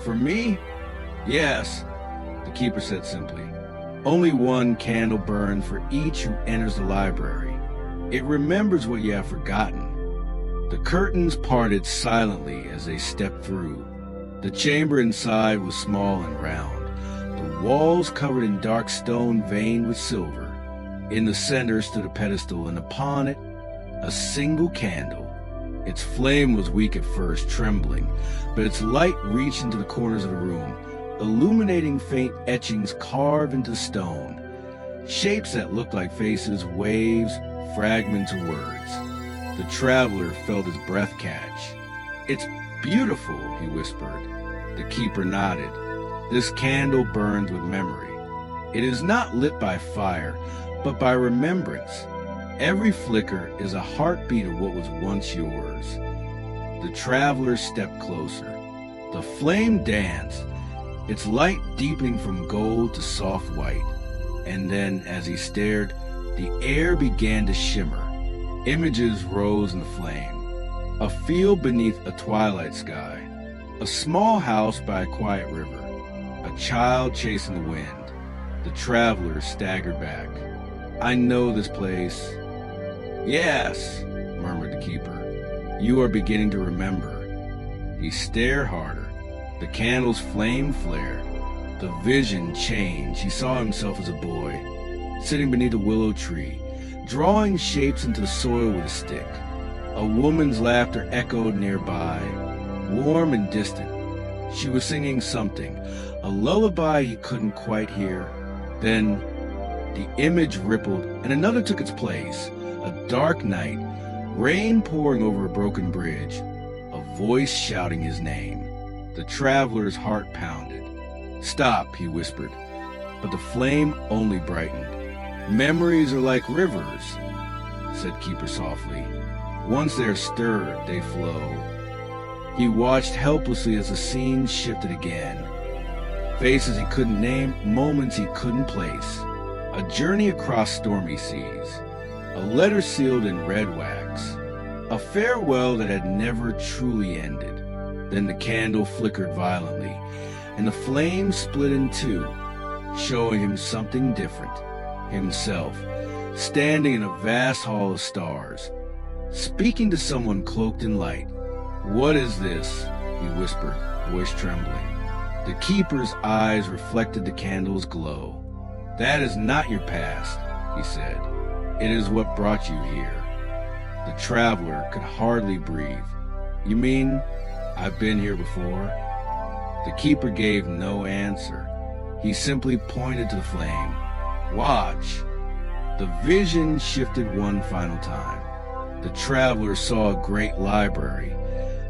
For me? Yes, the keeper said simply. Only one candle burns for each who enters the library. It remembers what you have forgotten. The curtains parted silently as they stepped through. The chamber inside was small and round, the walls covered in dark stone veined with silver. In the center stood a pedestal, and upon it, a single candle. Its flame was weak at first, trembling, but its light reached into the corners of the room, illuminating faint etchings carved into stone, shapes that looked like faces, waves, fragments of words. The traveler felt his breath catch. It's beautiful, he whispered. The keeper nodded. This candle burns with memory. It is not lit by fire, but by remembrance. Every flicker is a heartbeat of what was once yours. The traveler stepped closer. The flame danced, its light deepening from gold to soft white. And then, as he stared, the air began to shimmer. Images rose in the flame. A field beneath a twilight sky. A small house by a quiet river. A child chasing the wind. The traveler staggered back. I know this place. Yes, murmured the keeper. You are beginning to remember. He stared harder. The candle's flame flared. The vision changed. He saw himself as a boy, sitting beneath a willow tree, drawing shapes into the soil with a stick. A woman's laughter echoed nearby, warm and distant. She was singing something, a lullaby he couldn't quite hear. Then the image rippled, and another took its place. A dark night, rain pouring over a broken bridge, a voice shouting his name. The traveler's heart pounded. Stop, he whispered, but the flame only brightened. Memories are like rivers, said Keeper softly. Once they're stirred, they flow. He watched helplessly as the scene shifted again. Faces he couldn't name, moments he couldn't place. A journey across stormy seas. A letter sealed in red wax. A farewell that had never truly ended. Then the candle flickered violently, and the flame split in two, showing him something different. Himself, standing in a vast hall of stars, speaking to someone cloaked in light. What is this? He whispered, voice trembling. The keeper's eyes reflected the candle's glow. That is not your past, he said. It is what brought you here. The traveler could hardly breathe. You mean I've been here before? The keeper gave no answer. He simply pointed to the flame. Watch. The vision shifted one final time. The traveler saw a great library,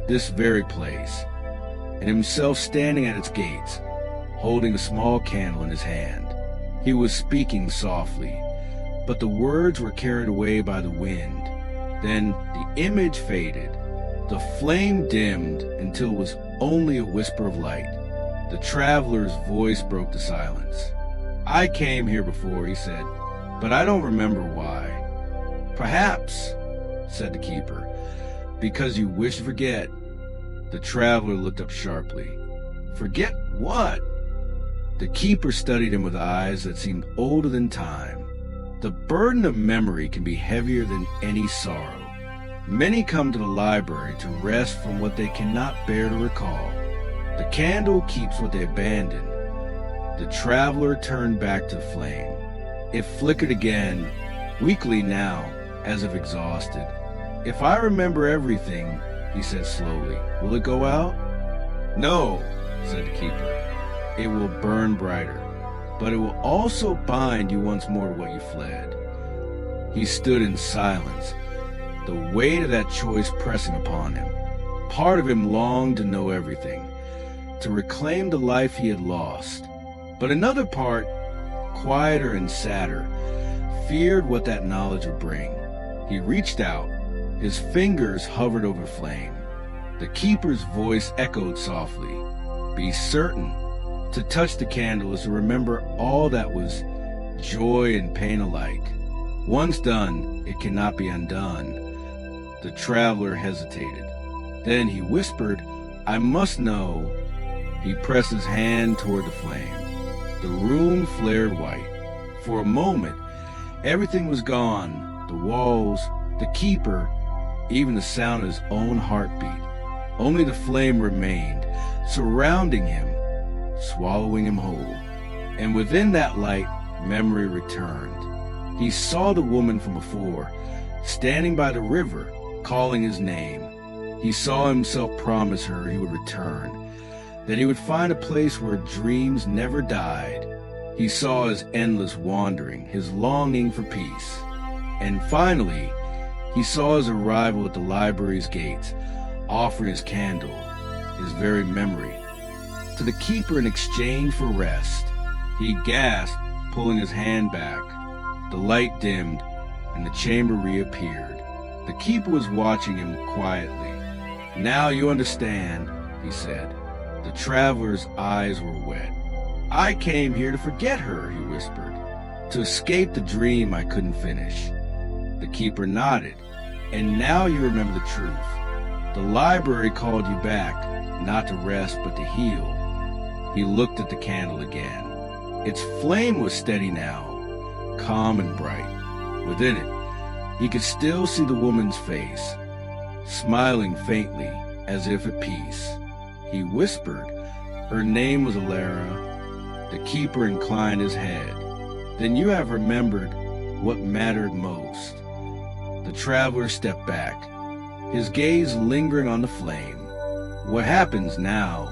this very place, and himself standing at its gates, holding a small candle in his hand. He was speaking softly, but the words were carried away by the wind. Then the image faded. The flame dimmed until it was only a whisper of light. The traveler's voice broke the silence. I came here before, he said, but I don't remember why. Perhaps, said the keeper, because you wish to forget. The traveler looked up sharply. Forget what? The keeper studied him with eyes that seemed older than time. The burden of memory can be heavier than any sorrow. Many come to the library to rest from what they cannot bear to recall. The candle keeps what they abandoned. The traveler turned back to the flame. It flickered again, weakly now, as if exhausted. If I remember everything, he said slowly. "Will it go out?" "No," said the keeper. "It will burn brighter, but it will also bind you once more to what you fled." He stood in silence, the weight of that choice pressing upon him. Part of him longed to know everything, to reclaim the life he had lost. But another part, quieter and sadder, feared what that knowledge would bring. He reached out. His fingers hovered over flame. The keeper's voice echoed softly. "Be certain. To touch the candle is to remember all that was joy and pain alike. Once done, it cannot be undone." The traveler hesitated. Then he whispered, "I must know." He pressed his hand toward the flame. The room flared white. For a moment, everything was gone. The walls, the keeper, even the sound of his own heartbeat. Only the flame remained, surrounding him, swallowing him whole. And within that light, memory returned. He saw the woman from before, standing by the river, calling his name. He saw himself promise her he would return, that he would find a place where dreams never died. He saw his endless wandering, his longing for peace. And finally, he saw his arrival at the library's gates, offering his candle, his very memory, to the keeper in exchange for rest. He gasped, pulling his hand back. The light dimmed, and the chamber reappeared. The keeper was watching him quietly. "Now you understand," he said. The traveler's eyes were wet. "I came here to forget her," he whispered, "to escape the dream I couldn't finish." The keeper nodded. "And now you remember the truth. The library called you back, not to rest, but to heal." He looked at the candle again. Its flame was steady now, calm and bright. Within it, he could still see the woman's face, smiling faintly, as if at peace. He whispered, "Her name was Alara." The keeper inclined his head. "Then you have remembered what mattered most." The traveler stepped back, his gaze lingering on the flame. "What happens now?"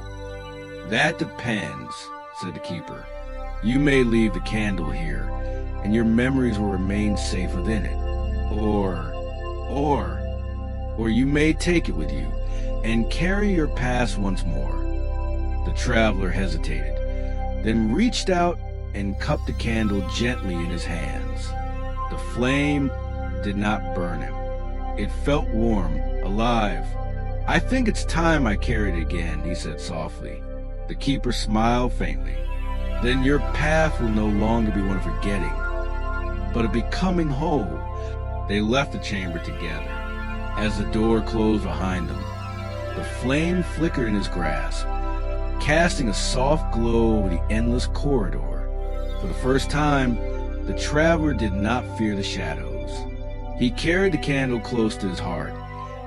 "That depends," said the keeper. "You may leave the candle here, and your memories will remain safe within it. Or you may take it with you and carry your past once more." The traveler hesitated, then reached out and cupped the candle gently in his hands. The flame did not burn him. It felt warm, alive. "I think it's time I carried it again," he said softly. The keeper smiled faintly. "Then your path will no longer be one of forgetting, but of becoming whole." They left the chamber together. As the door closed behind them, the flame flickered in his grasp, casting a soft glow over the endless corridor. For the first time, the traveler did not fear the shadows. He carried the candle close to his heart,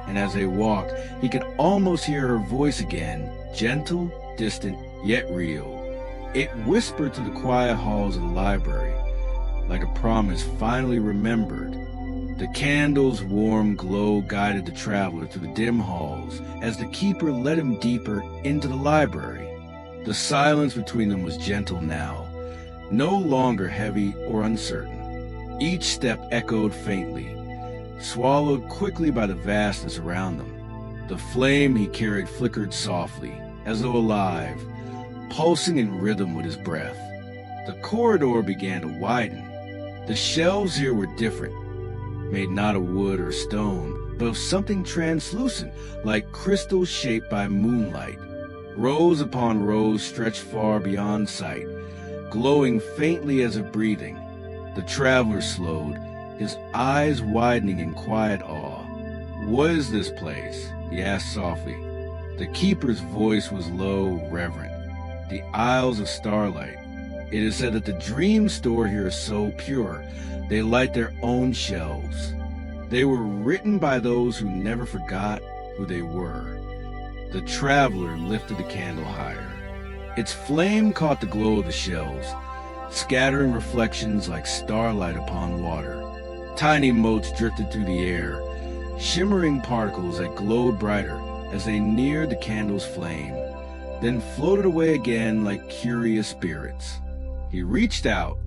and as they walked, he could almost hear her voice again, gentle, distant, yet real. It whispered to the quiet halls of the library, like a promise finally remembered. The candle's warm glow guided the traveler through the dim halls as the keeper led him deeper into the library. The silence between them was gentle now, no longer heavy or uncertain. Each step echoed faintly, swallowed quickly by the vastness around them. The flame he carried flickered softly, as though alive, pulsing in rhythm with his breath. The corridor began to widen. The shelves here were different, made not of wood or stone, but of something translucent, like crystal shaped by moonlight. Rows upon rows stretched far beyond sight, glowing faintly as if breathing. The traveler slowed, his eyes widening in quiet awe. "What is this place?" he asked softly. The keeper's voice was low, reverent. "The Aisles of Starlight. It is said that the dream store here is so pure, they light their own shelves. They were written by those who never forgot who they were." The traveler lifted the candle higher. Its flame caught the glow of the shelves, scattering reflections like starlight upon water. Tiny motes drifted through the air, shimmering particles that glowed brighter as they neared the candle's flame, then floated away again like curious spirits. He reached out.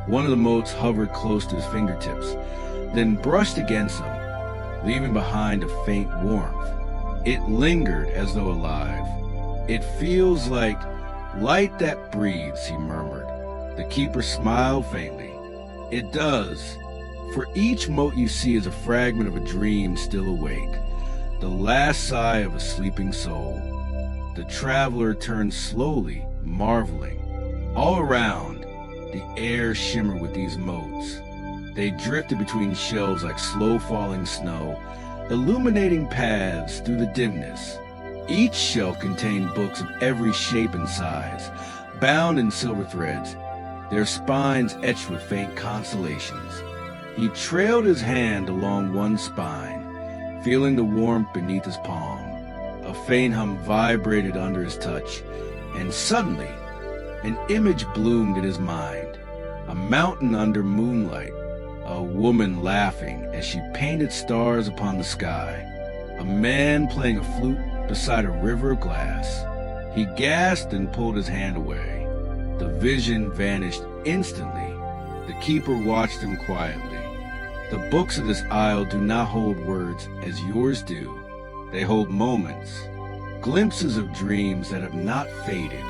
One of the motes hovered close to his fingertips, then brushed against them, leaving behind a faint warmth. It lingered as though alive. "It feels like light that breathes," he murmured. The keeper smiled faintly. "It does. For each mote you see is a fragment of a dream still awake, the last sigh of a sleeping soul." The traveler turned slowly, marveling. All around, the air shimmered with these motes. They drifted between shelves like slow-falling snow, illuminating paths through the dimness. Each shelf contained books of every shape and size, bound in silver threads, their spines etched with faint constellations. He trailed his hand along one spine, feeling the warmth beneath his palm. A faint hum vibrated under his touch, and suddenly, an image bloomed in his mind. A mountain under moonlight, a woman laughing as she painted stars upon the sky, a man playing a flute beside a river of glass. He gasped and pulled his hand away. The vision vanished instantly. The keeper watched him quietly. "The books of this isle do not hold words as yours do. They hold moments, glimpses of dreams that have not faded."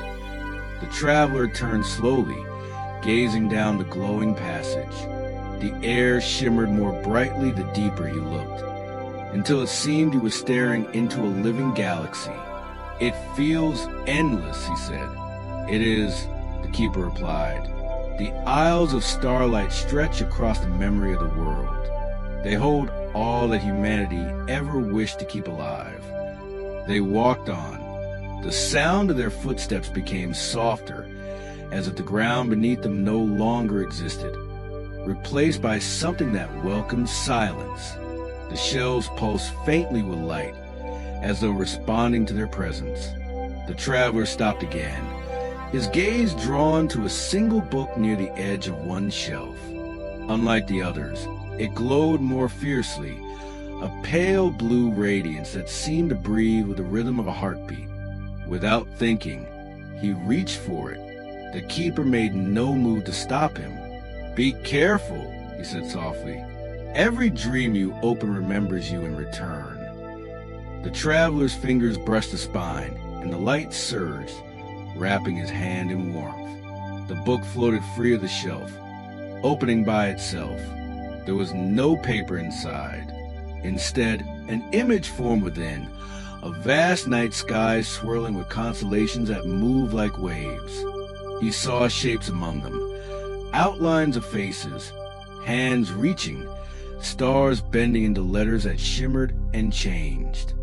The traveler turned slowly, gazing down the glowing passage. The air shimmered more brightly the deeper he looked, until it seemed he was staring into a living galaxy. "It feels endless," he said. "It is," the keeper replied. "The Aisles of Starlight stretch across the memory of the world. They hold all that humanity ever wished to keep alive." They walked on. The sound of their footsteps became softer, as if the ground beneath them no longer existed, replaced by something that welcomed silence. The shelves pulsed faintly with light, as though responding to their presence. The traveler stopped again, his gaze drawn to a single book near the edge of one shelf. Unlike the others, it glowed more fiercely, a pale blue radiance that seemed to breathe with the rhythm of a heartbeat. Without thinking, he reached for it. The keeper made no move to stop him. "Be careful," he said softly. "Every dream you open remembers you in return." The traveler's fingers brushed the spine, and the light surged, wrapping his hand in warmth. The book floated free of the shelf, opening by itself. There was no paper inside. Instead, an image formed within, a vast night sky swirling with constellations that moved like waves. He saw shapes among them, outlines of faces, hands reaching, stars bending into letters that shimmered and changed.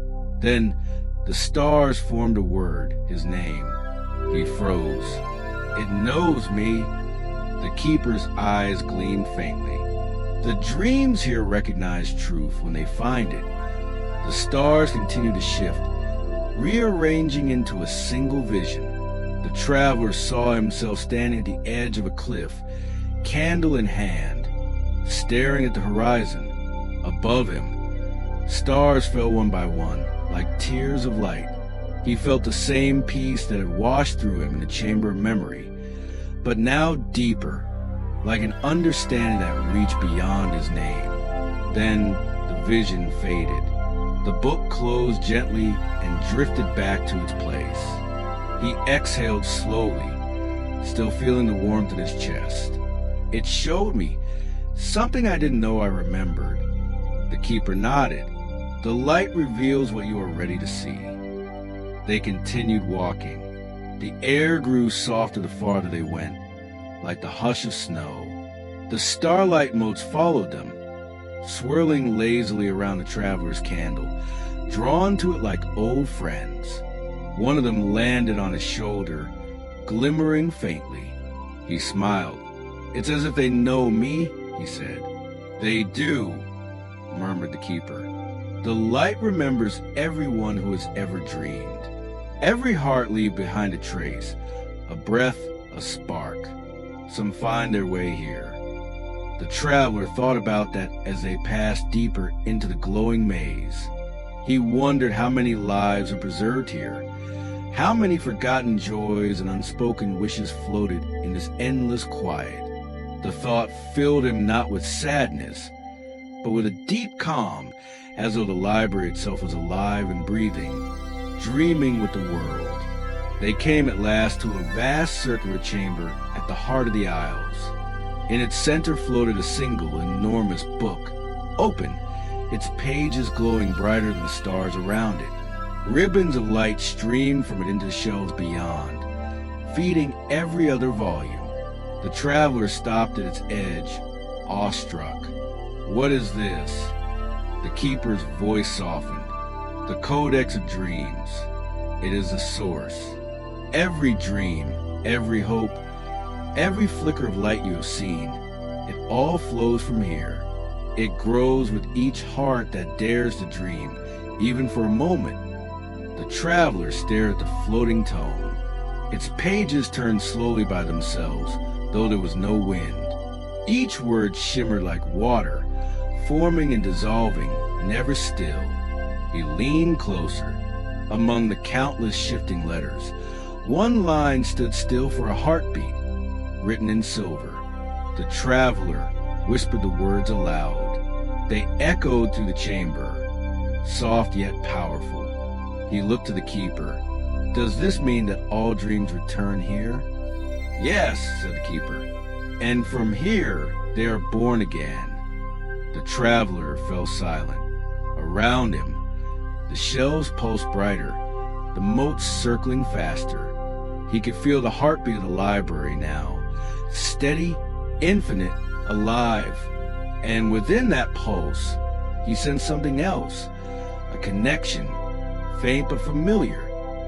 Then the stars formed a word, his name. He froze. "It knows me." The keeper's eyes gleamed faintly. "The dreams here recognize truth when they find it." The stars continued to shift, rearranging into a single vision. The traveler saw himself standing at the edge of a cliff, candle in hand, staring at the horizon. Above him, stars fell one by one, like tears of light. He felt the same peace that had washed through him in the chamber of memory, but now deeper, like an understanding that reached beyond his name. Then the vision faded. The book closed gently and drifted back to its place. He exhaled slowly, still feeling the warmth in his chest. "It showed me something I didn't know I remembered." The keeper nodded. "The light reveals what you are ready to see." They continued walking. The air grew softer the farther they went, like the hush of snow. The starlight motes followed them, swirling lazily around the traveler's candle, drawn to it like old friends. One of them landed on his shoulder, glimmering faintly. He smiled. "It's as if they know me," he said. "They do," murmured the keeper. "The light remembers everyone who has ever dreamed. Every heart leaves behind a trace, a breath, a spark. Some find their way here." The traveler thought about that as they passed deeper into the glowing maze. He wondered how many lives were preserved here, how many forgotten joys and unspoken wishes floated in this endless quiet. The thought filled him not with sadness, but with a deep calm, as though the library itself was alive and breathing, dreaming with the world. They came at last to a vast circular chamber at the heart of the Isles. In its center floated a single, enormous book, open, its pages glowing brighter than the stars around it. Ribbons of light streamed from it into the shelves beyond, feeding every other volume. The traveler stopped at its edge, awestruck. "What is this?" The keeper's voice softened. "The Codex of Dreams. It is the source. Every dream, every hope, every flicker of light you have seen, it all flows from here. It grows with each heart that dares to dream, even for a moment." The traveler stared at the floating tome. Its pages turned slowly by themselves, though there was no wind. Each word shimmered like water, forming and dissolving, never still. He leaned closer. Among the countless shifting letters, one line stood still for a heartbeat, written in silver. The traveler whispered the words aloud. They echoed through the chamber, soft yet powerful. He looked to the keeper. "Does this mean that all dreams return here?" "Yes," said the keeper. "And from here they are born again." The traveler fell silent. Around him, the shelves pulsed brighter, the moats circling faster. He could feel the heartbeat of the library now, steady, infinite, alive. And within that pulse, he sensed something else, a connection, faint but familiar,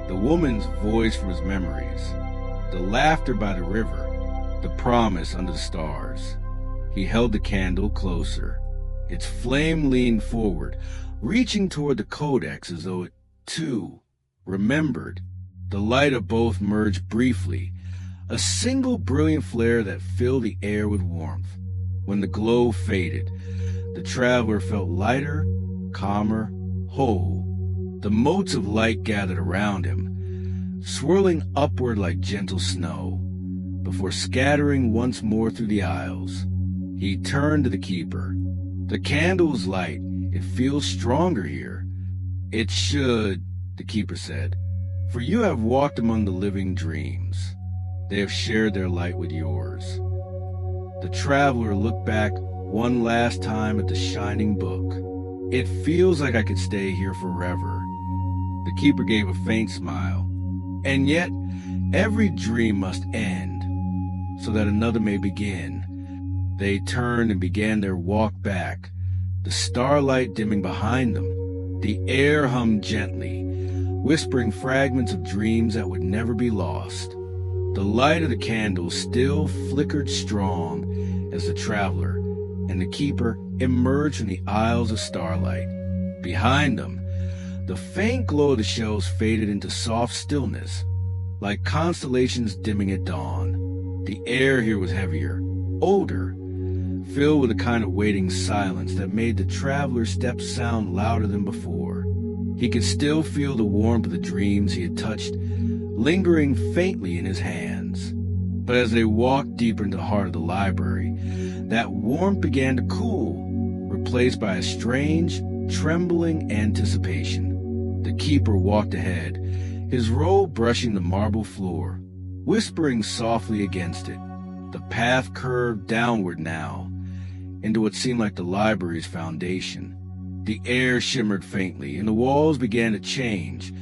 the woman's voice from his memories, the laughter by the river, the promise under the stars. He held the candle closer. Its flame leaned forward, reaching toward the codex as though it, too, remembered. The light of both merged briefly, a single brilliant flare that filled the air with warmth. When the glow faded, the traveler felt lighter, calmer, whole. The motes of light gathered around him, swirling upward like gentle snow, before scattering once more through the aisles. He turned to the keeper. "The candle's light. It feels stronger here." "It should," the keeper said, "for you have walked among the living dreams. They have shared their light with yours." The traveler looked back one last time at the shining book. "It feels like I could stay here forever." The keeper gave a faint smile. "And yet, every dream must end, so that another may begin." They turned and began their walk back, the starlight dimming behind them. The air hummed gently, whispering fragments of dreams that would never be lost. The light of the candle still flickered strong as the traveler and the keeper emerged from the Aisles of Starlight. Behind them, the faint glow of the shells faded into soft stillness, like constellations dimming at dawn. The air here was heavier, older, filled with a kind of waiting silence that made the traveler's steps sound louder than before. He could still feel the warmth of the dreams he had touched, lingering faintly in his hands. But as they walked deeper into the heart of the library, that warmth began to cool, replaced by a strange, trembling anticipation. The keeper walked ahead, his robe brushing the marble floor, whispering softly against it. The path curved downward now, into what seemed like the library's foundation. The air shimmered faintly, and the walls began to change,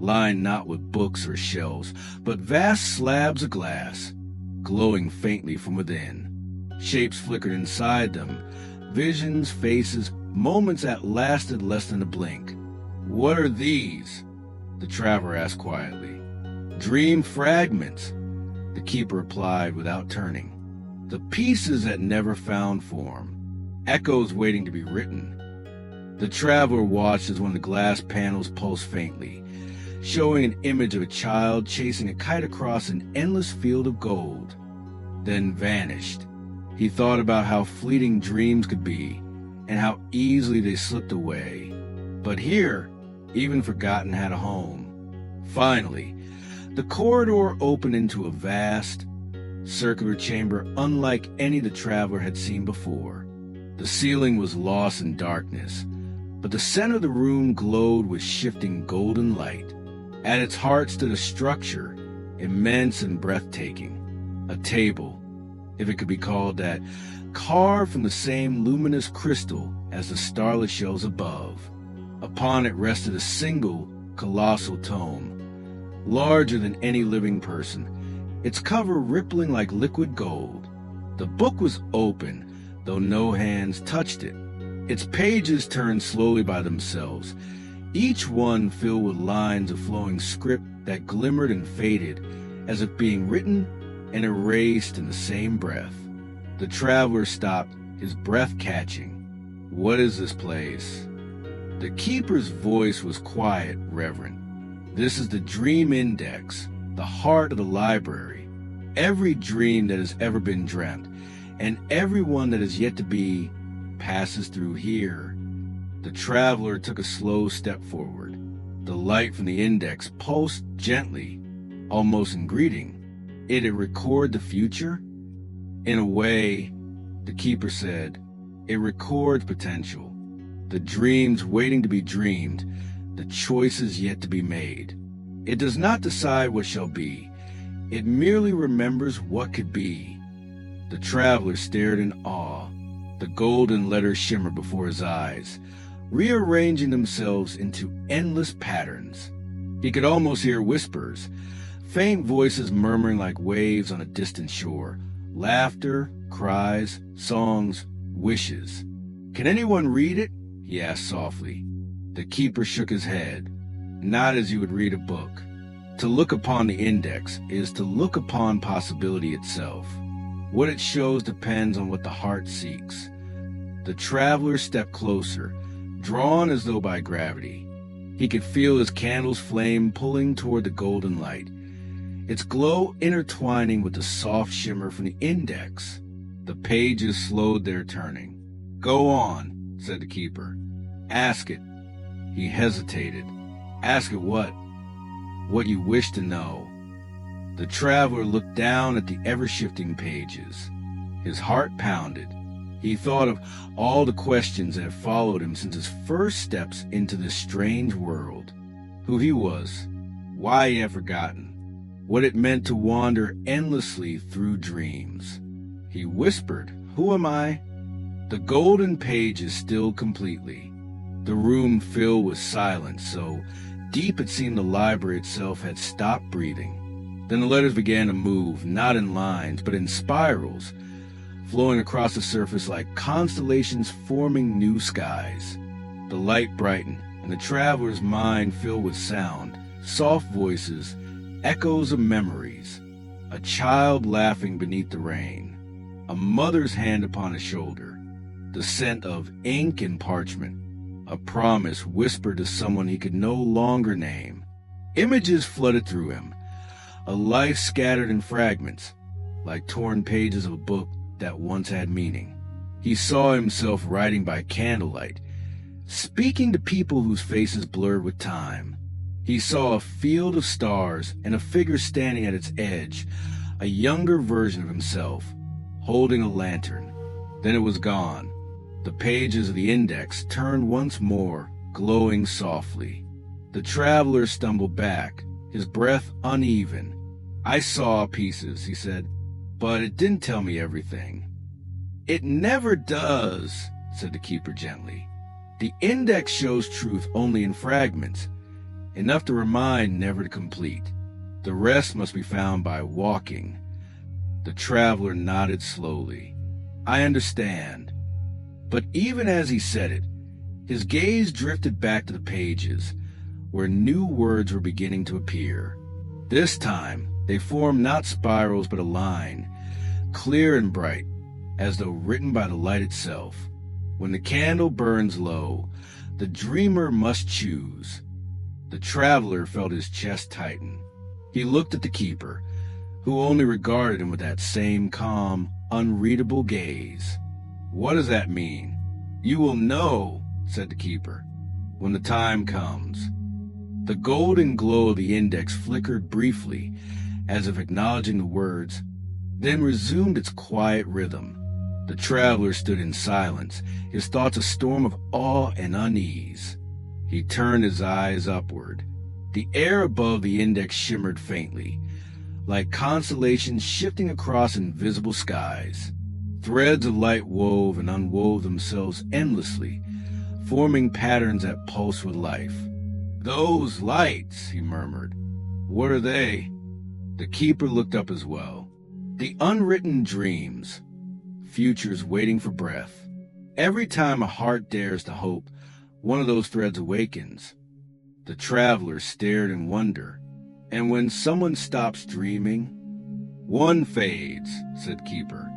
lined not with books or shelves, but vast slabs of glass, glowing faintly from within. Shapes flickered inside them, visions, faces, moments that lasted less than a blink. "What are these?" the traveler asked quietly. "Dream fragments," the keeper replied without turning. "The pieces that never found form, echoes waiting to be written." The traveler watched as one of the glass panels pulsed faintly, showing an image of a child chasing a kite across an endless field of gold, then vanished. He thought about how fleeting dreams could be and how easily they slipped away. But here, even forgotten had a home. Finally, the corridor opened into a vast, circular chamber unlike any the traveler had seen before. The ceiling was lost in darkness, but the center of the room glowed with shifting golden light. At its heart stood a structure, immense and breathtaking, a table, if it could be called that, carved from the same luminous crystal as the starlit shells above. Upon it rested a single, colossal tome, larger than any living person, its cover rippling like liquid gold. The book was open, though no hands touched it. Its pages turned slowly by themselves, each one filled with lines of flowing script that glimmered and faded, as if being written and erased in the same breath. The traveler stopped, his breath catching. "What is this place?" The keeper's voice was quiet, reverent. "This is the Dream Index, the heart of the library. Every dream that has ever been dreamt, and every one that is yet to be, passes through here." The traveler took a slow step forward. The light from the index pulsed gently, almost in greeting. Did it record the future? "In a way," the keeper said, "it records potential. The dreams waiting to be dreamed, the choices yet to be made. It does not decide what shall be. It merely remembers what could be." The traveler stared in awe. The golden letters shimmered before his eyes, rearranging themselves into endless patterns. He could almost hear whispers, faint voices murmuring like waves on a distant shore, laughter, cries, songs, wishes. "Can anyone read it?" he asked softly. The keeper shook his head. "Not as you would read a book. To look upon the index is to look upon possibility itself. What it shows depends on what the heart seeks." The traveler stepped closer, drawn as though by gravity. He could feel his candle's flame pulling toward the golden light, its glow intertwining with the soft shimmer from the index. The pages slowed their turning. "Go on," said the keeper. "Ask it." He hesitated. "Ask it what?" "What you wish to know." The traveler looked down at the ever-shifting pages. His heart pounded. He thought of all the questions that had followed him since his first steps into this strange world. Who he was, why he had forgotten, what it meant to wander endlessly through dreams. He whispered, "Who am I?" The golden pages stilled completely. The room filled with silence, so deep it seemed the library itself had stopped breathing. Then the letters began to move, not in lines, but in spirals, flowing across the surface like constellations forming new skies. The light brightened, and the traveler's mind filled with sound, soft voices, echoes of memories. A child laughing beneath the rain, a mother's hand upon his shoulder, the scent of ink and parchment, a promise whispered to someone he could no longer name. Images flooded through him, a life scattered in fragments, like torn pages of a book that once had meaning. He saw himself writing by candlelight, speaking to people whose faces blurred with time. He saw a field of stars and a figure standing at its edge, a younger version of himself, holding a lantern. Then it was gone. The pages of the index turned once more, glowing softly. The traveler stumbled back, his breath uneven. "I saw pieces," he said, "but it didn't tell me everything." "It never does," said the keeper gently. "The index shows truth only in fragments, enough to remind, never to complete. The rest must be found by walking." The traveler nodded slowly. "I understand." But even as he said it, his gaze drifted back to the pages, where new words were beginning to appear. This time, they formed not spirals but a line, clear and bright, as though written by the light itself. "When the candle burns low, the dreamer must choose." The traveler felt his chest tighten. He looked at the keeper, who only regarded him with that same calm, unreadable gaze. "What does that mean?" "You will know," said the keeper, "when the time comes." The golden glow of the index flickered briefly, as if acknowledging the words, then resumed its quiet rhythm. The traveler stood in silence, his thoughts a storm of awe and unease. He turned his eyes upward. The air above the index shimmered faintly, like constellations shifting across invisible skies. Threads of light wove and unwove themselves endlessly, forming patterns that pulsed with life. "Those lights," he murmured. "What are they?" The keeper looked up as well. "The unwritten dreams, futures waiting for breath. Every time a heart dares to hope, one of those threads awakens." The traveler stared in wonder. "And when someone stops dreaming?" "One fades," said Keeper,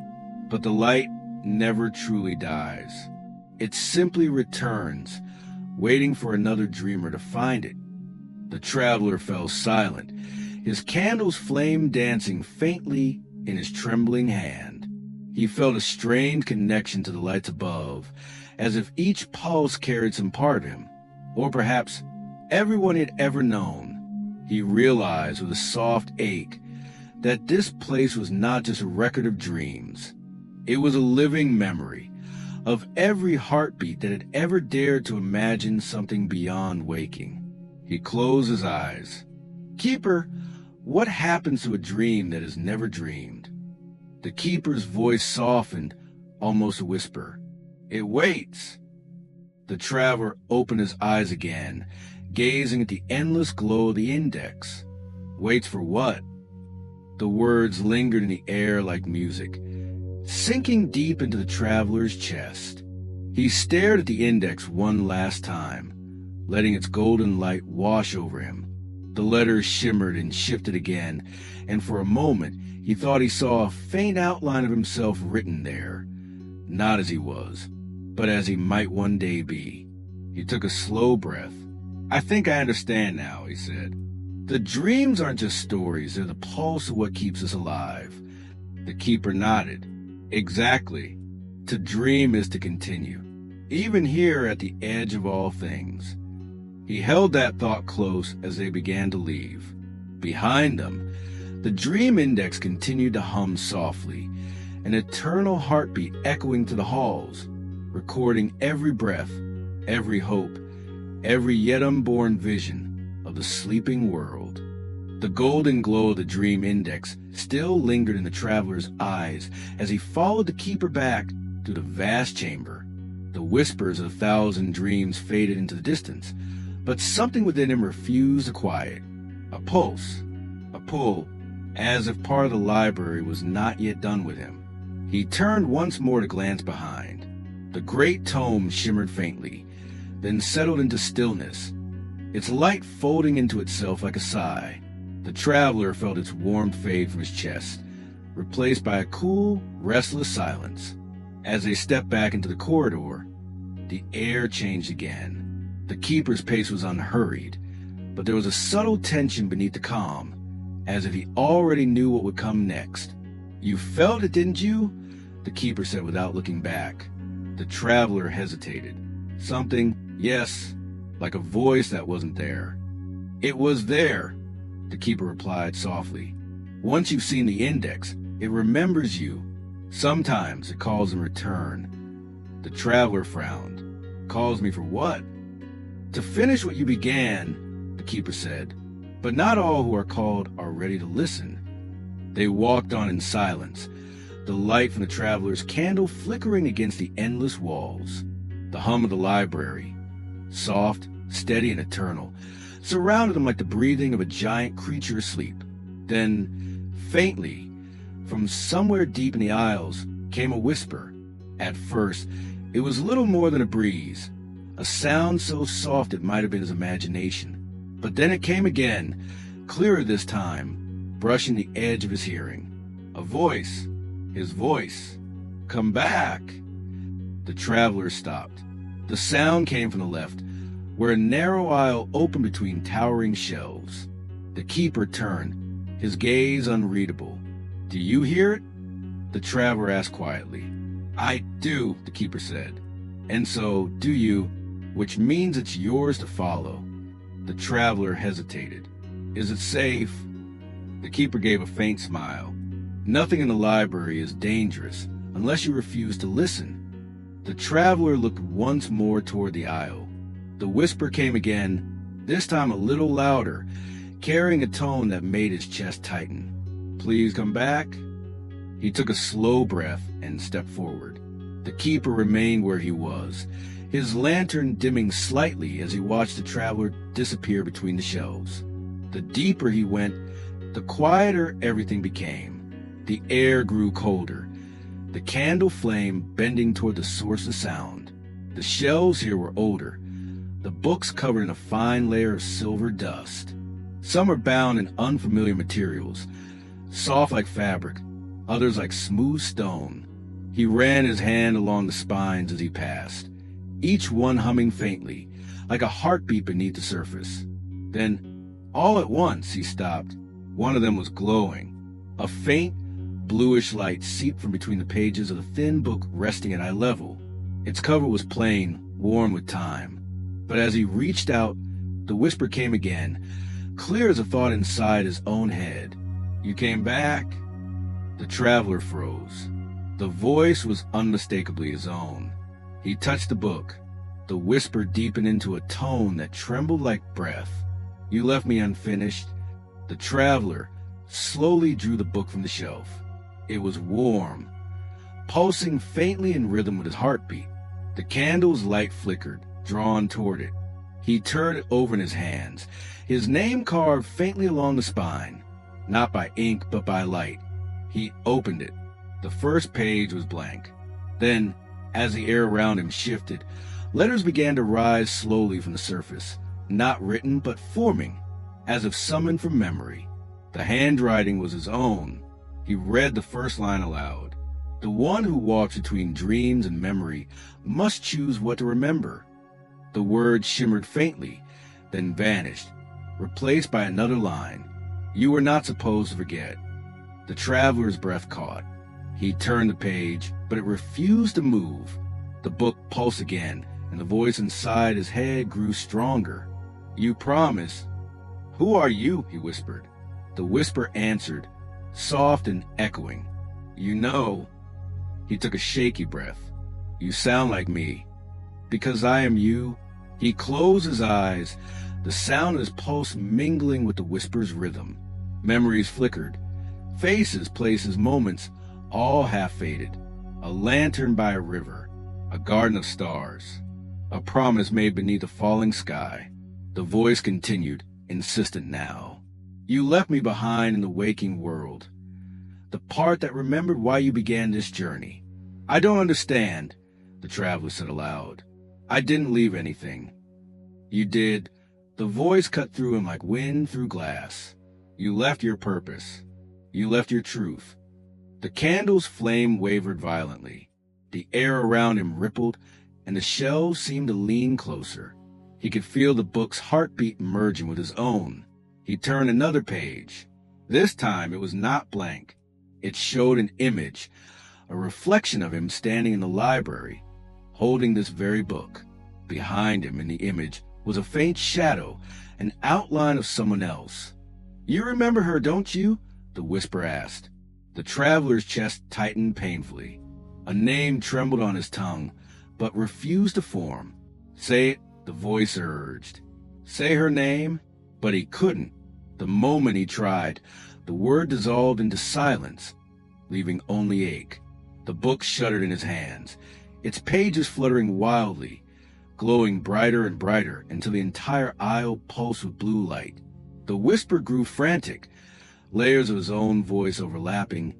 "but the light never truly dies. It simply returns, waiting for another dreamer to find it." The traveler fell silent, his candle's flame dancing faintly in his trembling hand. He felt a strange connection to the lights above, as if each pulse carried some part of him, or perhaps everyone he had ever known. He realized with a soft ache that this place was not just a record of dreams. It was a living memory of every heartbeat that had ever dared to imagine something beyond waking. He closed his eyes. "Keeper, what happens to a dream that is never dreamed?" The keeper's voice softened, almost a whisper. "It waits." The traveler opened his eyes again, gazing at the endless glow of the index. "Waits for what?" The words lingered in the air like music, sinking deep into the traveler's chest. He stared at the index one last time, letting its golden light wash over him. The letters shimmered and shifted again, and for a moment he thought he saw a faint outline of himself written there, not as he was, but as he might one day be. He took a slow breath. "I think I understand now," he said. "The dreams aren't just stories, they're the pulse of what keeps us alive." The keeper nodded. "Exactly. To dream is to continue, even here at the edge of all things." He held that thought close as they began to leave. Behind them, the dream index continued to hum softly, an eternal heartbeat echoing through the halls, recording every breath, every hope, every yet unborn vision of the sleeping world. The golden glow of the dream index still lingered in the traveler's eyes as he followed the keeper back through the vast chamber. The whispers of 1,000 dreams faded into the distance, but something within him refused to quiet. A pulse, a pull, as if part of the library was not yet done with him. He turned once more to glance behind. The great tome shimmered faintly, then settled into stillness, its light folding into itself like a sigh. The traveler felt its warmth fade from his chest, replaced by a cool, restless silence. As they stepped back into the corridor, the air changed again. The keeper's pace was unhurried, but there was a subtle tension beneath the calm, as if he already knew what would come next. "You felt it, didn't you?" the keeper said without looking back. The traveler hesitated. Something, yes, like a voice that wasn't there. "It was there," the keeper replied softly. "Once you've seen the index, it remembers you. Sometimes it calls in return." The traveler frowned. "Calls me for what?" "To finish what you began," the keeper said. "But not all who are called are ready to listen." They walked on in silence, the light from the traveler's candle flickering against the endless walls. The hum of the library, soft, steady, and eternal, surrounded them like the breathing of a giant creature asleep. Then, faintly, from somewhere deep in the aisles, came a whisper. At first, it was little more than a breeze, a sound so soft it might have been his imagination. But then it came again, clearer this time, brushing the edge of his hearing. A voice, his voice. "Come back!" The traveler stopped. The sound came from the left, where a narrow aisle opened between towering shelves. The keeper turned, his gaze unreadable. "Do you hear it?" The traveler asked quietly. I do, the keeper said. And so do you, which means it's yours to follow. The traveler hesitated. Is it safe? The keeper gave a faint smile. Nothing in the library is dangerous unless you refuse to listen. The traveler looked once more toward the aisle. The whisper came again, this time a little louder, carrying a tone that made his chest tighten. Please come back. He took a slow breath and stepped forward. The keeper remained where he was, his lantern dimming slightly as he watched the traveler disappear between the shelves. The deeper he went, the quieter everything became. The air grew colder, the candle flame bending toward the source of sound. The shelves here were older, the books covered in a fine layer of silver dust. Some were bound in unfamiliar materials, soft like fabric, others like smooth stone. He ran his hand along the spines as he passed, each one humming faintly, like a heartbeat beneath the surface. Then, all at once, he stopped. One of them was glowing. A faint, bluish light seeped from between the pages of the thin book resting at eye level. Its cover was plain, worn with time. But as he reached out, the whisper came again, clear as a thought inside his own head. You came back? The traveler froze. The voice was unmistakably his own. He touched the book. The whisper deepened into a tone that trembled like breath. You left me unfinished. The traveler slowly drew the book from the shelf. It was warm, pulsing faintly in rhythm with his heartbeat. The candle's light flickered, drawn toward it. He turned it over in his hands, his name carved faintly along the spine, not by ink but by light. He opened it. The first page was blank. Then, as the air around him shifted, letters began to rise slowly from the surface, not written but forming, as if summoned from memory. The handwriting was his own. He read the first line aloud. The one who walks between dreams and memory must choose what to remember. The word shimmered faintly, then vanished, replaced by another line. You were not supposed to forget. The traveler's breath caught. He turned the page, but it refused to move. The book pulsed again, and the voice inside his head grew stronger. You promise. Who are you? He whispered. The whisper answered, soft and echoing. You know. He took a shaky breath. You sound like me. Because I am you. He closed his eyes, the sound of his pulse mingling with the whisper's rhythm. Memories flickered. Faces, places, moments, all half faded. A lantern by a river, a garden of stars, a promise made beneath a falling sky. The voice continued, insistent now. You left me behind in the waking world, the part that remembered why you began this journey. I don't understand, the traveler said aloud. I didn't leave anything. You did. The voice cut through him like wind through glass. You left your purpose. You left your truth. The candle's flame wavered violently. The air around him rippled, and the shelves seemed to lean closer. He could feel the book's heartbeat merging with his own. He turned another page. This time it was not blank. It showed an image, a reflection of him standing in the library, holding this very book. Behind him in the image was a faint shadow, an outline of someone else. You remember her, don't you? The whisper asked. The traveler's chest tightened painfully. A name trembled on his tongue, but refused to form. Say it, the voice urged. Say her name? But he couldn't. The moment he tried, the word dissolved into silence, leaving only ache. The book shuddered in his hands, its pages fluttering wildly, glowing brighter and brighter until the entire aisle pulsed with blue light. The whisper grew frantic, layers of his own voice overlapping,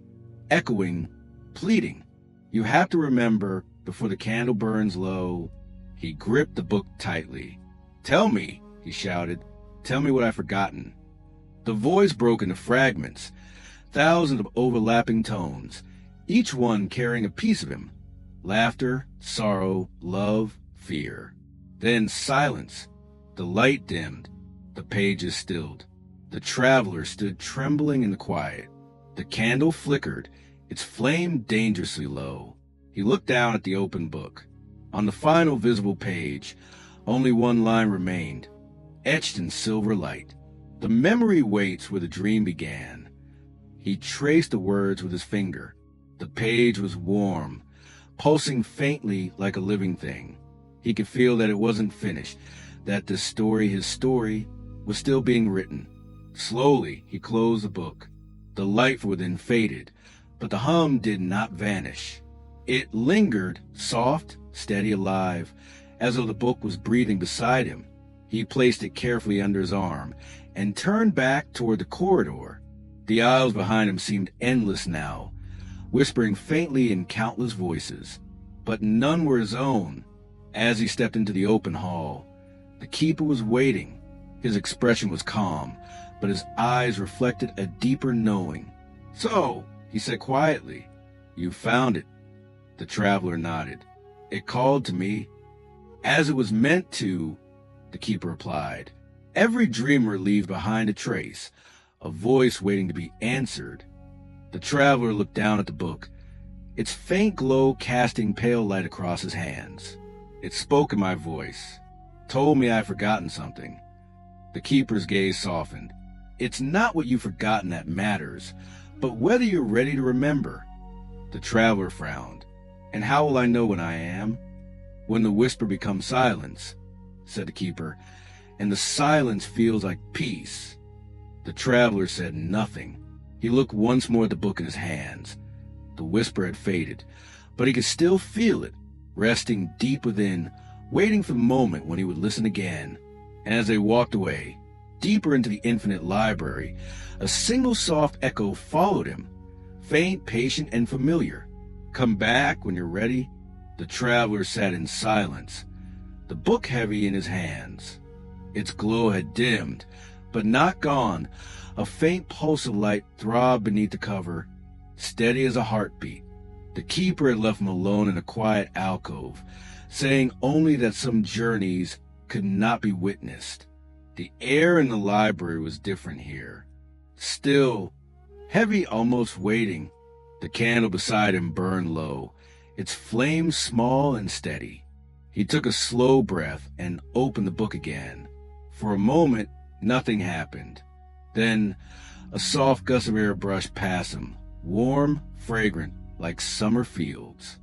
echoing, pleading. You have to remember before the candle burns low. He gripped the book tightly. Tell me, he shouted. Tell me what I've forgotten. The voice broke into fragments, thousands of overlapping tones, each one carrying a piece of him. Laughter, sorrow, love, fear. Then silence. The light dimmed. The pages stilled. The traveler stood trembling in the quiet. The candle flickered, Its flame dangerously low. He looked down at the open book. On the final visible page, only one line remained, etched in silver light. The memory waits where the dream began. He traced the words with his finger. The page was warm, pulsing faintly like a living thing. He could feel that it wasn't finished, that this story, his story, was still being written. Slowly, he closed the book. The light within faded, but the hum did not vanish. It lingered, soft, steady, alive, as though the book was breathing beside him. He placed it carefully under his arm and turned back toward the corridor. The aisles behind him seemed endless now, whispering faintly in countless voices, but none were his own. As he stepped into the open hall, the keeper was waiting. His expression was calm, but his eyes reflected a deeper knowing. "So," he said quietly, "you found it." The traveler nodded. "It called to me, as it was meant to," the keeper replied. "Every dreamer leaves behind a trace, a voice waiting to be answered." The traveler looked down at the book, its faint glow casting pale light across his hands. "It spoke in my voice, told me I'd forgotten something." The keeper's gaze softened. "It's not what you've forgotten that matters, but whether you're ready to remember." The traveler frowned. "And how will I know when I am?" "When the whisper becomes silence," said the keeper, "and the silence feels like peace." The traveler said nothing. He looked once more at the book in his hands. The whisper had faded, but he could still feel it, resting deep within, waiting for the moment when he would listen again. And as they walked away, deeper into the infinite library, a single soft echo followed him, faint, patient, and familiar. "Come back when you're ready." The traveler sat in silence, the book heavy in his hands. Its glow had dimmed, but not gone. A faint pulse of light throbbed beneath the cover, steady as a heartbeat. The keeper had left him alone in a quiet alcove, saying only that some journeys could not be witnessed. The air in the library was different here. Still, heavy, almost waiting. The candle beside him burned low, its flame small and steady. He took a slow breath and opened the book again. For a moment, nothing happened. Then, a soft gust of air brushed past him, warm, fragrant, like summer fields.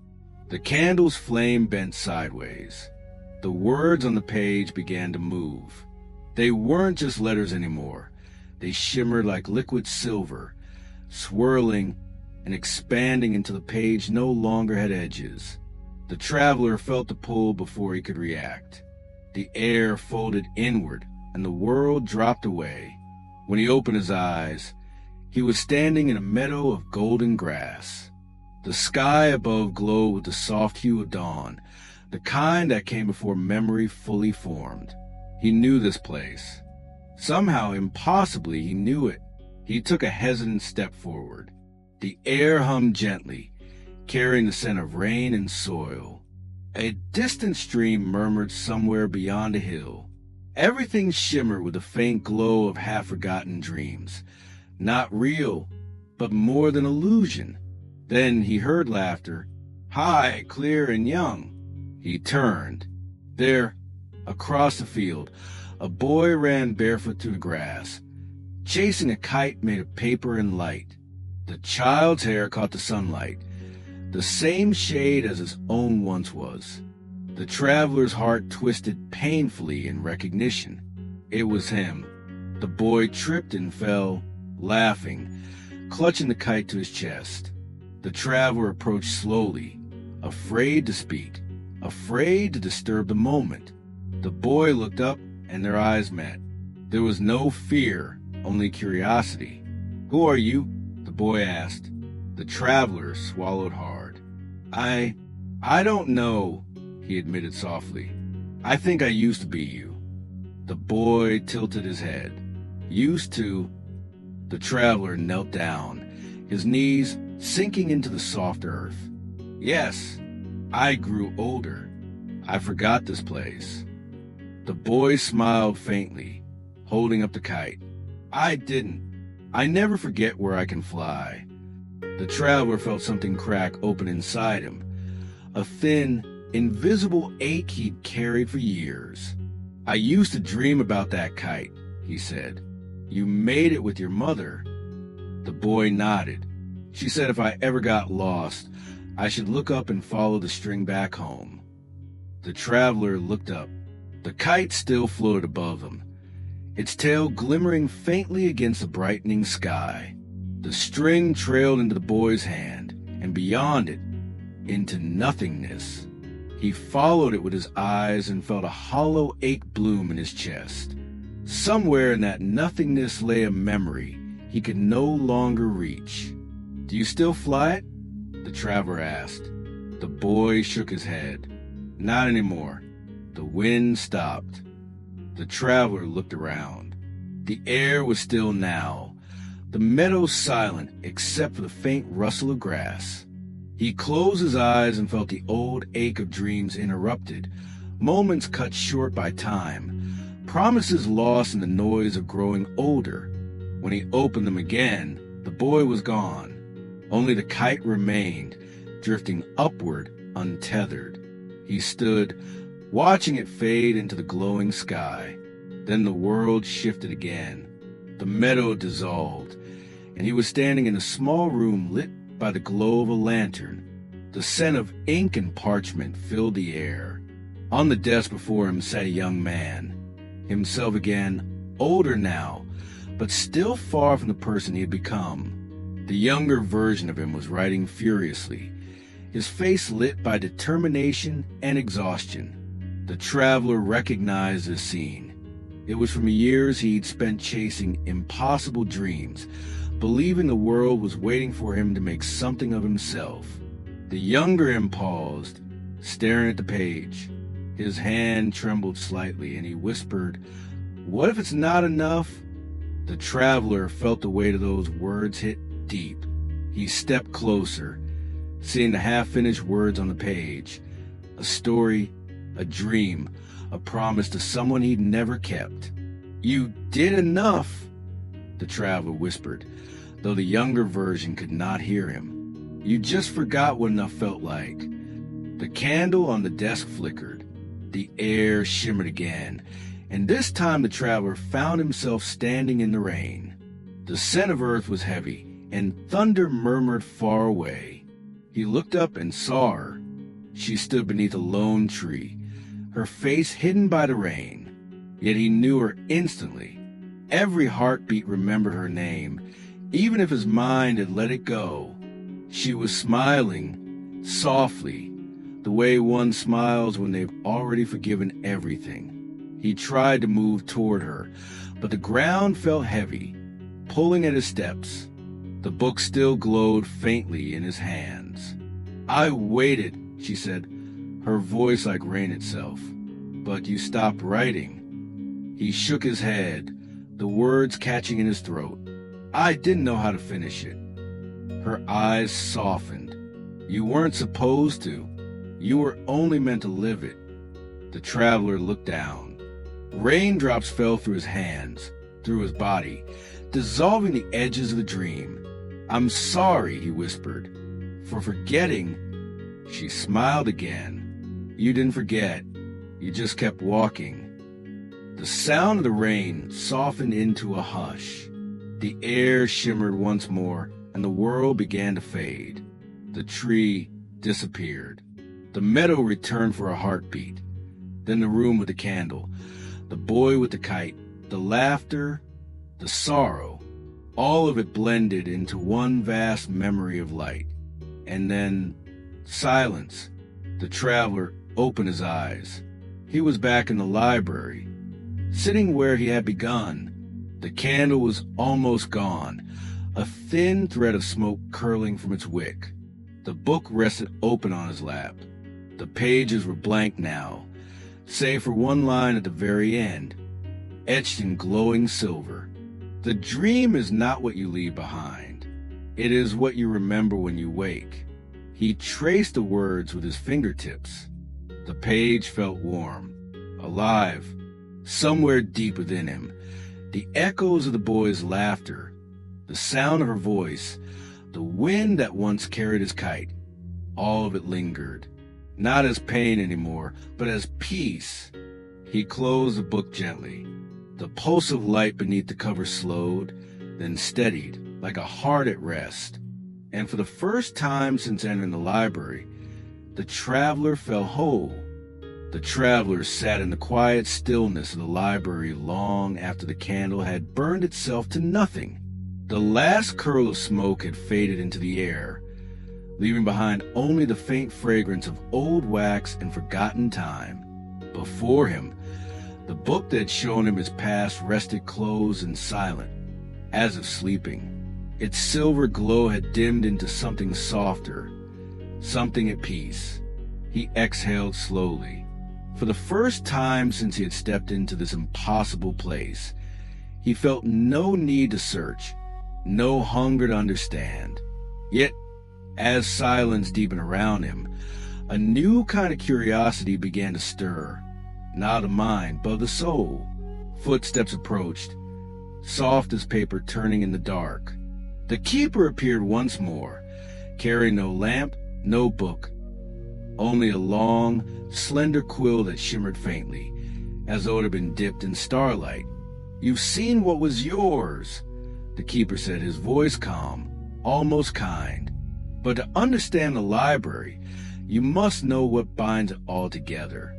The candle's flame bent sideways. The words on the page began to move. They weren't just letters anymore. They shimmered like liquid silver, swirling and expanding until the page no longer had edges. The traveler felt the pull before he could react. The air folded inward, and the world dropped away. When he opened his eyes, he was standing in a meadow of golden grass. The sky above glowed with the soft hue of dawn, the kind that came before memory fully formed. He knew this place. Somehow, impossibly, he knew it. He took a hesitant step forward. The air hummed gently, carrying the scent of rain and soil. A distant stream murmured somewhere beyond a hill. Everything shimmered with a faint glow of half-forgotten dreams. Not real, but more than illusion. Then he heard laughter, high, clear, and young. He turned. There, across the field, a boy ran barefoot through the grass, chasing a kite made of paper and light. The child's hair caught the sunlight, the same shade as his own once was. The traveler's heart twisted painfully in recognition. It was him. The boy tripped and fell, laughing, clutching the kite to his chest. The traveler approached slowly, afraid to speak, afraid to disturb the moment. The boy looked up, and their eyes met. There was no fear, only curiosity. "Who are you?" the boy asked. The traveler swallowed hard. I don't know," he admitted softly. "I think I used to be you." The boy tilted his head. "Used to?" The traveler knelt down, his knees sinking into the soft earth. "Yes, I grew older. I forgot this place." The boy smiled faintly, holding up the kite. "I didn't. I never forget where I can fly. The traveler felt something crack open inside him, a thin, invisible ache he'd carried for years. "I used to dream about that kite," he said. "You made it with your mother." The boy nodded. "She said if I ever got lost, I should look up and follow the string back home." The traveler looked up. The kite still floated above them, its tail glimmering faintly against the brightening sky. The string trailed into the boy's hand, and beyond it, into nothingness. He followed it with his eyes and felt a hollow ache bloom in his chest. Somewhere in that nothingness lay a memory he could no longer reach. "Do you still fly it?" the traveler asked. The boy shook his head. "Not anymore." The wind stopped. The traveler looked around. The air was still now, the meadow silent except for the faint rustle of grass. He closed his eyes and felt the old ache of dreams interrupted, moments cut short by time, promises lost in the noise of growing older. When he opened them again, the boy was gone. Only the kite remained, drifting upward, untethered. He stood, watching it fade into the glowing sky. Then the world shifted again. The meadow dissolved, and he was standing in a small room lit by the glow of a lantern. The scent of ink and parchment filled the air. On the desk before him sat a young man, himself again, older now, but still far from the person he had become. The younger version of him was writing furiously, his face lit by determination and exhaustion. The traveler recognized the scene. It was from years he'd spent chasing impossible dreams, believing the world was waiting for him to make something of himself. The younger him paused, staring at the page. His hand trembled slightly, and he whispered, "What if it's not enough?" The traveler felt the weight of those words hit deep. He stepped closer, seeing the half-finished words on the page. A story, a dream, a promise to someone he'd never kept. "You did enough," the traveler whispered, though the younger version could not hear him. "You just forgot what enough felt like." The candle on the desk flickered. The air shimmered again, and this time the traveler found himself standing in the rain. The scent of earth was heavy, and thunder murmured far away. He looked up and saw her. She stood beneath a lone tree, her face hidden by the rain. Yet he knew her instantly. Every heartbeat remembered her name, even if his mind had let it go. She was smiling, softly, the way one smiles when they've already forgiven everything. He tried to move toward her, but the ground felt heavy, pulling at his steps. The book still glowed faintly in his hands. "I waited," she said, her voice like rain itself. "But you stopped writing." He shook his head, the words catching in his throat. "I didn't know how to finish it." Her eyes softened. "You weren't supposed to. You were only meant to live it." The traveler looked down. Raindrops fell through his hands, through his body, dissolving the edges of the dream. "I'm sorry," he whispered, "for forgetting." She smiled again. "You didn't forget. You just kept walking." The sound of the rain softened into a hush. The air shimmered once more, and the world began to fade. The tree disappeared. The meadow returned for a heartbeat. Then the room with the candle, the boy with the kite, the laughter, the sorrow, all of it blended into one vast memory of light. And then silence. The traveler opened his eyes. He was back in the library, sitting where he had begun. The candle was almost gone, a thin thread of smoke curling from its wick. The book rested open on his lap. The pages were blank now, save for one line at the very end, etched in glowing silver. "The dream is not what you leave behind. It is what you remember when you wake." He traced the words with his fingertips. The page felt warm, alive, somewhere deep within him. The echoes of the boy's laughter, the sound of her voice, The wind that once carried his kite, all of it lingered, not as pain anymore, but as peace. He closed the book gently. The pulse of light beneath the cover slowed, then steadied, like a heart at rest. And for the first time since entering the library, the traveler felt whole. The traveler sat in the quiet stillness of the library long after the candle had burned itself to nothing. The last curl of smoke had faded into the air, leaving behind only the faint fragrance of old wax and forgotten time. Before him, the book that had shown him his past rested closed and silent, as if sleeping. Its silver glow had dimmed into something softer, something at peace. He exhaled slowly. For the first time since he had stepped into this impossible place, he felt no need to search, no hunger to understand. Yet, as silence deepened around him, a new kind of curiosity began to stir, not the mind, but the soul. Footsteps approached, soft as paper turning in the dark. The keeper appeared once more, carrying no lamp, no book, only a long, slender quill that shimmered faintly, as though it had been dipped in starlight. "You've seen what was yours," the keeper said, his voice calm, almost kind. "But to understand the library, you must know what binds it all together."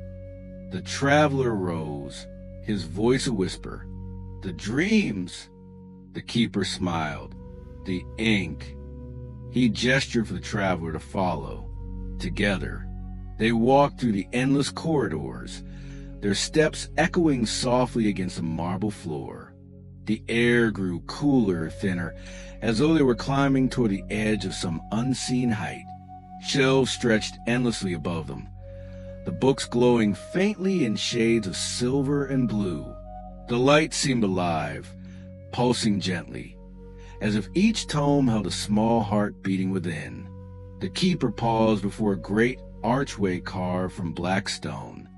The traveler rose, his voice a whisper. "The dreams." The keeper smiled. "The ink." He gestured for the traveler to follow. Together, they walked through the endless corridors, their steps echoing softly against the marble floor. The air grew cooler, thinner, as though they were climbing toward the edge of some unseen height. Shelves stretched endlessly above them, the books glowing faintly in shades of silver and blue. The light seemed alive, pulsing gently, as if each tome held a small heart beating within. The keeper paused before a great archway carved from black stone.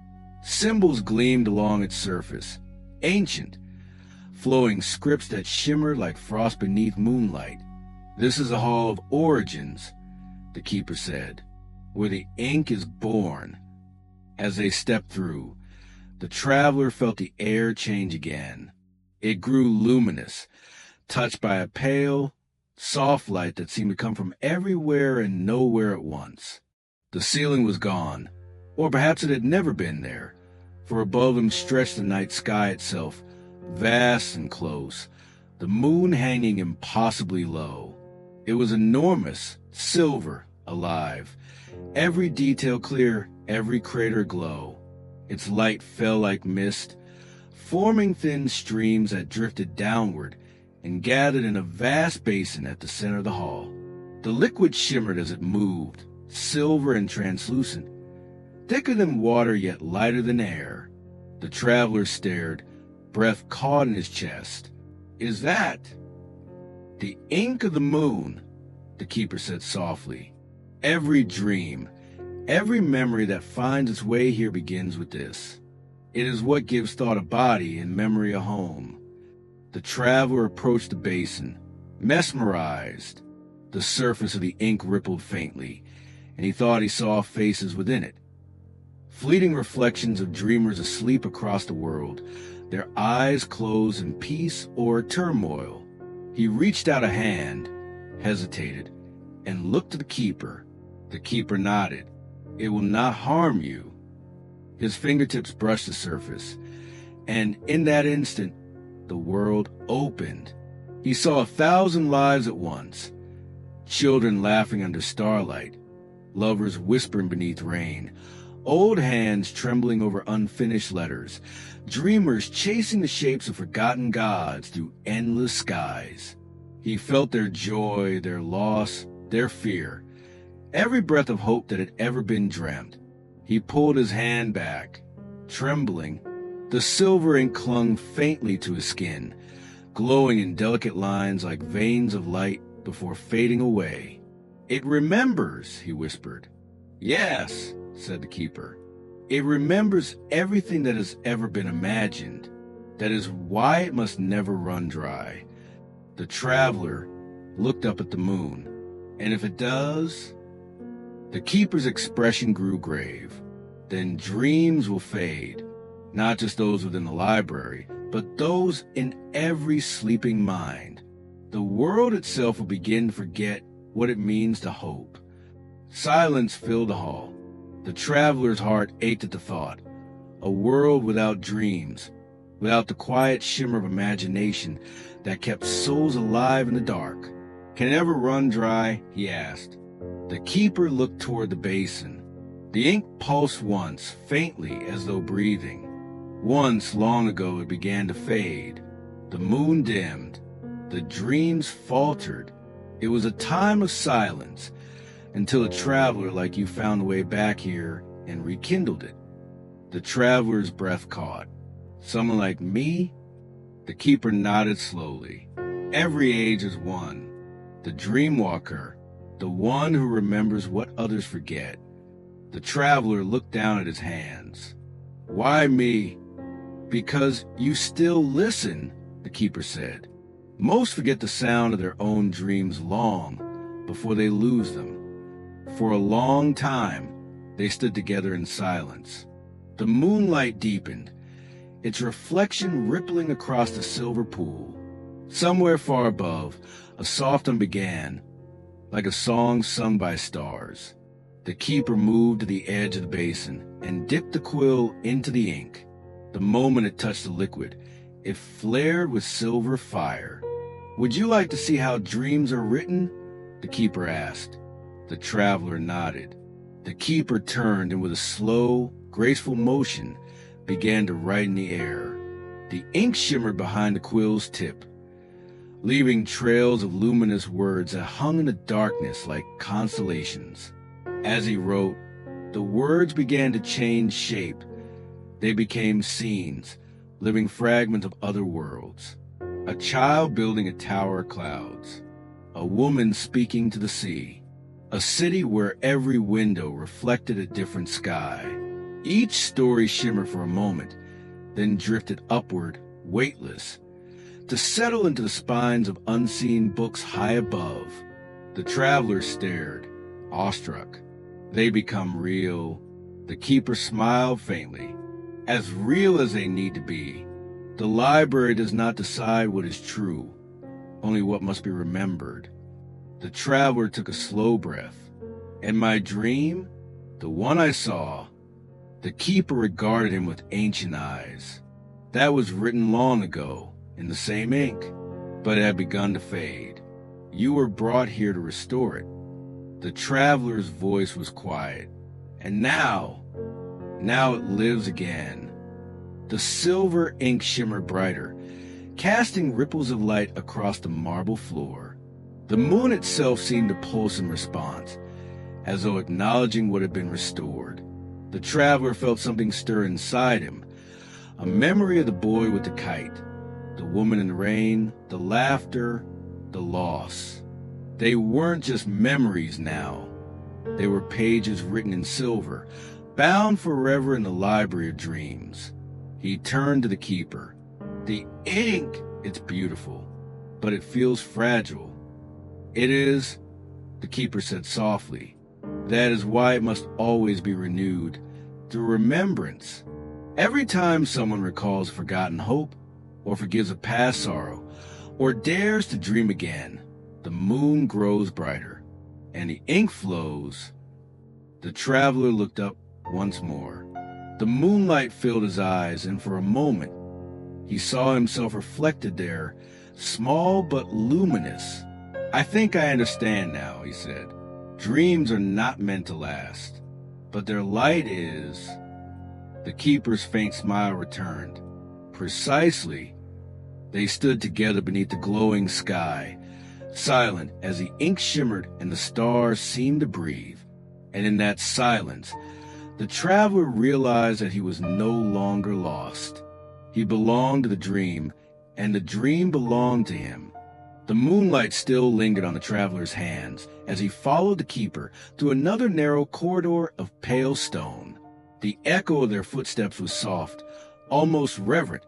Symbols gleamed along its surface, ancient, flowing scripts that shimmered like frost beneath moonlight. "This is the Hall of Origins," the keeper said, "where the ink is born." As they stepped through, the traveler felt the air change again. It grew luminous, touched by a pale, soft light that seemed to come from everywhere and nowhere at once. The ceiling was gone, or perhaps it had never been there, for above them stretched the night sky itself, vast and close, the moon hanging impossibly low. It was enormous, silver, alive, every detail clear, every crater aglow. Its light fell like mist, forming thin streams that drifted downward and gathered in a vast basin at the center of the hall. The liquid shimmered as it moved, silver and translucent, thicker than water yet lighter than air. The traveler stared, breath caught in his chest. "Is that?" "The ink of the moon," the keeper said softly. "Every dream, every memory that finds its way here begins with this. It is what gives thought a body and memory a home." The traveler approached the basin, mesmerized. The surface of the ink rippled faintly, and he thought he saw faces within it. Fleeting reflections of dreamers asleep across the world, their eyes closed in peace or turmoil. He reached out a hand, hesitated, and looked at the keeper. The keeper nodded. "It will not harm you." His fingertips brushed the surface, and in that instant, the world opened. He saw 1,000 lives at once. Children laughing under starlight, lovers whispering beneath rain, old hands trembling over unfinished letters, dreamers chasing the shapes of forgotten gods through endless skies. He felt their joy, their loss, their fear, every breath of hope that had ever been dreamt. He pulled his hand back, trembling. The silver ink clung faintly to his skin, glowing in delicate lines like veins of light before fading away. "It remembers," he whispered. "Yes," said the keeper. "It remembers everything that has ever been imagined. That is why it must never run dry." The traveler looked up at the moon. And if it does? The keeper's expression grew grave. Then dreams will fade, not just those within the library, but those in every sleeping mind. The world itself will begin to forget what it means to hope. Silence filled the hall. The traveler's heart ached at the thought. A world without dreams, without the quiet shimmer of imagination that kept souls alive in the dark. Can it ever run dry? He asked. The keeper looked toward the basin. The ink pulsed once, faintly as though breathing. Once, long ago, it began to fade. The moon dimmed. The dreams faltered. It was a time of silence, until a traveler like you found a way back here and rekindled it. The traveler's breath caught. Someone like me? The keeper nodded slowly. Every age is one. The dream walker, the one who remembers what others forget. The traveler looked down at his hands. Why me? Because you still listen, the keeper said. Most forget the sound of their own dreams long before they lose them. For a long time, they stood together in silence. The moonlight deepened, its reflection rippling across the silver pool. Somewhere far above, a soft hum began, like a song sung by stars. The keeper moved to the edge of the basin and dipped the quill into the ink. The moment it touched the liquid, it flared with silver fire. Would you like to see how dreams are written? The keeper asked. The traveler nodded. The keeper turned and with a slow, graceful motion began to write in the air. The ink shimmered behind the quill's tip, leaving trails of luminous words that hung in the darkness like constellations. As he wrote, the words began to change shape. They became scenes, living fragments of other worlds. A child building a tower of clouds. A woman speaking to the sea. A city where every window reflected a different sky. Each story shimmered for a moment, then drifted upward, weightless, to settle into the spines of unseen books high above. The traveler stared, awestruck. They become real. The keeper smiled faintly. As real as they need to be. The library does not decide what is true, only what must be remembered. The traveler took a slow breath. And my dream, the one I saw, the keeper regarded him with ancient eyes. That was written long ago, in the same ink, but it had begun to fade. You were brought here to restore it. The traveler's voice was quiet. And now it lives again. The silver ink shimmered brighter, casting ripples of light across the marble floor. The moon itself seemed to pulse in response, as though acknowledging what had been restored. The traveler felt something stir inside him, a memory of the boy with the kite, the woman in the rain, the laughter, the loss. They weren't just memories now. They were pages written in silver, bound forever in the library of dreams. He turned to the keeper. The ink, it's beautiful, but it feels fragile. It is, the keeper said softly. That is why it must always be renewed, through remembrance. Every time someone recalls a forgotten hope, or forgives a past sorrow, or dares to dream again, the moon grows brighter, and the ink flows. The traveler looked up once more. The moonlight filled his eyes, and for a moment, he saw himself reflected there, small but luminous. I think I understand now, he said. Dreams are not meant to last, but their light is. The keeper's faint smile returned. Precisely. They stood together beneath the glowing sky, silent as the ink shimmered and the stars seemed to breathe. And in that silence, the traveler realized that he was no longer lost. He belonged to the dream, and the dream belonged to him. The moonlight still lingered on the traveler's hands as he followed the keeper through another narrow corridor of pale stone. The echo of their footsteps was soft, almost reverent,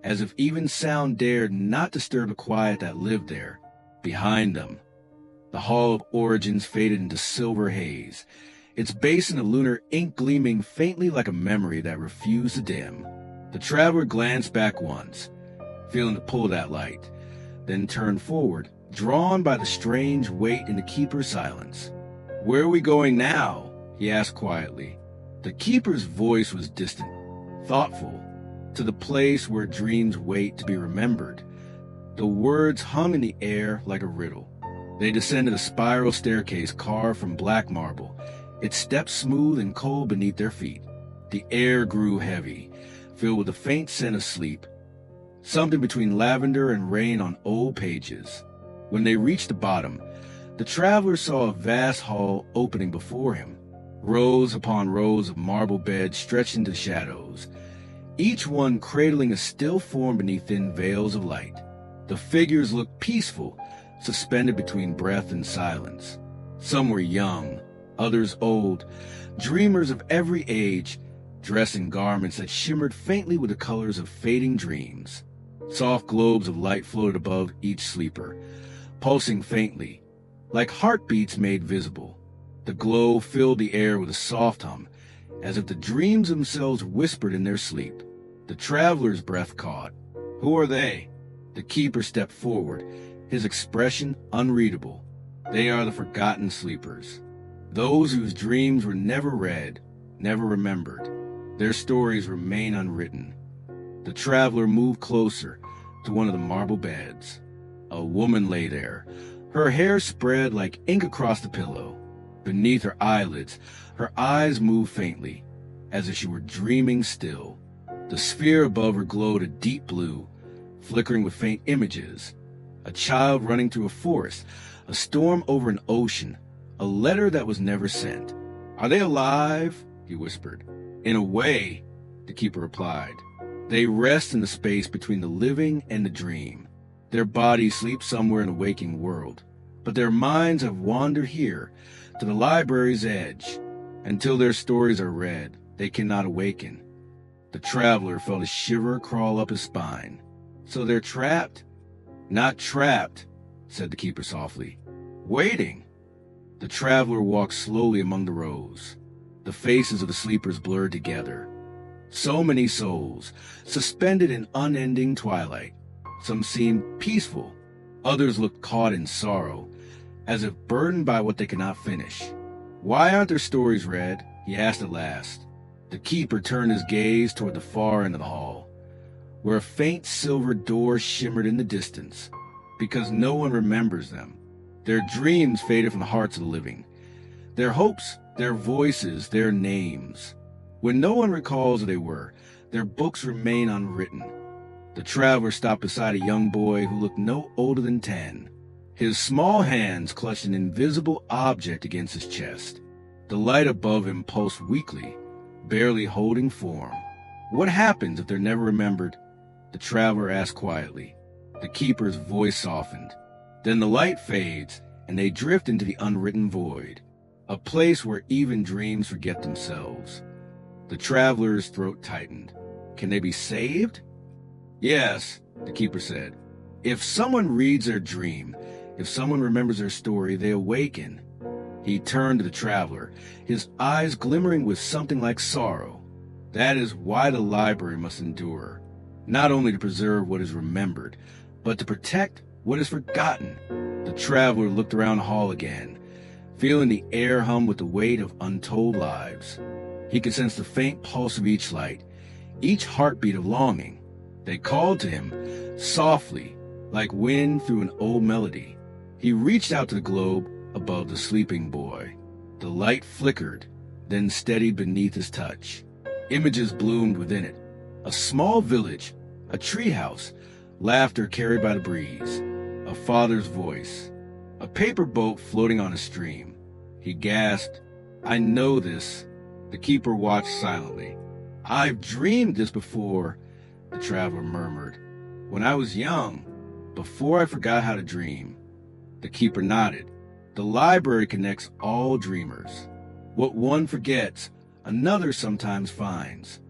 as if even sound dared not disturb the quiet that lived there, behind them. The Hall of Origins faded into silver haze, its basin of lunar ink gleaming faintly like a memory that refused to dim. The traveler glanced back once, feeling the pull of that light, then turned forward, drawn by the strange weight in the keeper's silence. "Where are we going now?" he asked quietly. The keeper's voice was distant, thoughtful, to the place where dreams wait to be remembered. The words hung in the air like a riddle. They descended a spiral staircase carved from black marble, its steps smooth and cold beneath their feet. The air grew heavy, filled with a faint scent of sleep, something between lavender and rain on old pages. When they reached the bottom, the traveler saw a vast hall opening before him, rows upon rows of marble beds stretched into the shadows, each one cradling a still form beneath thin veils of light. The figures looked peaceful, suspended between breath and silence. Some were young, others old, dreamers of every age, dressed in garments that shimmered faintly with the colors of fading dreams. Soft globes of light floated above each sleeper, pulsing faintly, like heartbeats made visible. The glow filled the air with a soft hum, as if the dreams themselves whispered in their sleep. The traveler's breath caught. "Who are they?" The keeper stepped forward, his expression unreadable. "They are the forgotten sleepers, those whose dreams were never read, never remembered. Their stories remain unwritten." The traveler moved closer to one of the marble beds. A woman lay there, her hair spread like ink across the pillow. Beneath her eyelids, her eyes moved faintly, as if she were dreaming still. The sphere above her glowed a deep blue, flickering with faint images. A child running through a forest, a storm over an ocean, a letter that was never sent. "Are they alive?" he whispered. "In a way," the keeper replied. "They rest in the space between the living and the dream. Their bodies sleep somewhere in the waking world, but their minds have wandered here, to the library's edge. Until their stories are read, they cannot awaken." The traveler felt a shiver crawl up his spine. "So they're trapped?" "Not trapped," said the keeper softly. "Waiting." The traveler walked slowly among the rows. The faces of the sleepers blurred together. So many souls, suspended in unending twilight. Some seemed peaceful, others looked caught in sorrow, as if burdened by what they could not finish. "Why aren't their stories read?" he asked at last. The keeper turned his gaze toward the far end of the hall, where a faint silver door shimmered in the distance. "Because no one remembers them. Their dreams faded from the hearts of the living. Their hopes, their voices, their names. When no one recalls who they were, their books remain unwritten." The traveler stopped beside a young boy who looked no older than 10. His small hands clutched an invisible object against his chest. The light above him pulsed weakly, barely holding form. "What happens if they're never remembered?" the traveler asked quietly. The keeper's voice softened. "Then the light fades, and they drift into the unwritten void, a place where even dreams forget themselves." The traveler's throat tightened. "Can they be saved?" "Yes," the keeper said. "If someone reads their dream, if someone remembers their story, they awaken." He turned to the traveler, his eyes glimmering with something like sorrow. "That is why the library must endure, not only to preserve what is remembered, but to protect what is forgotten." The traveler looked around the hall again, feeling the air hum with the weight of untold lives. He could sense the faint pulse of each light, each heartbeat of longing. They called to him, softly, like wind through an old melody. He reached out to the globe above the sleeping boy. The light flickered, then steadied beneath his touch. Images bloomed within it. A small village, a treehouse, laughter carried by the breeze, a father's voice, a paper boat floating on a stream. He gasped, "I know this." The keeper watched silently. "I've dreamed this before," the traveler murmured. "When I was young, before I forgot how to dream." The keeper nodded. "The library connects all dreamers. What one forgets, another sometimes finds."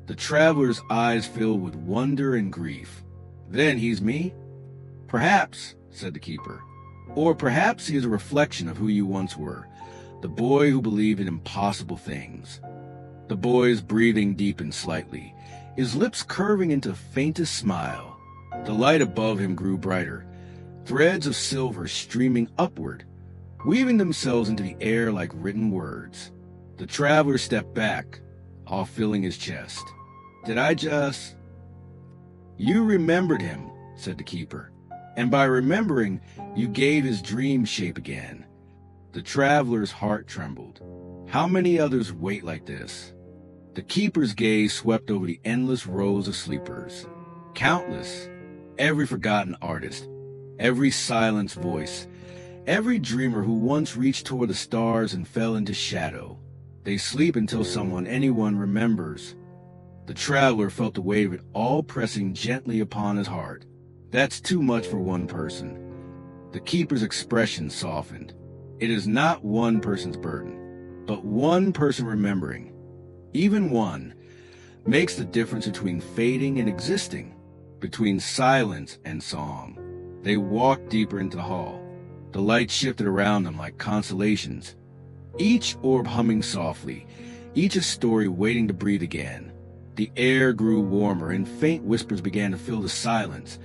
The traveler's eyes filled with wonder and grief. "Then he's me?" "Perhaps," said the keeper. Or perhaps he is a reflection of who you once were, the boy who believed in impossible things. The boy's breathing deepened slightly, his lips curving into the faintest smile. The light above him grew brighter, threads of silver streaming upward, weaving themselves into the air like written words. The traveler stepped back, all filling his chest. "Did I just—" "You remembered him," said the keeper, "and by remembering, you gave his dream shape again." The traveler's heart trembled. How many others wait like this? The keeper's gaze swept over the endless rows of sleepers. Countless, every forgotten artist, every silenced voice, every dreamer who once reached toward the stars and fell into shadow. They sleep until anyone remembers. The traveler felt the weight of it all pressing gently upon his heart. That's too much for one person. The keeper's expression softened. It is not one person's burden, but one person remembering. Even one makes the difference between fading and existing, between silence and song. They walked deeper into the hall. The light shifted around them like constellations, each orb humming softly, each a story waiting to breathe again. The air grew warmer and faint whispers began to fill the silence,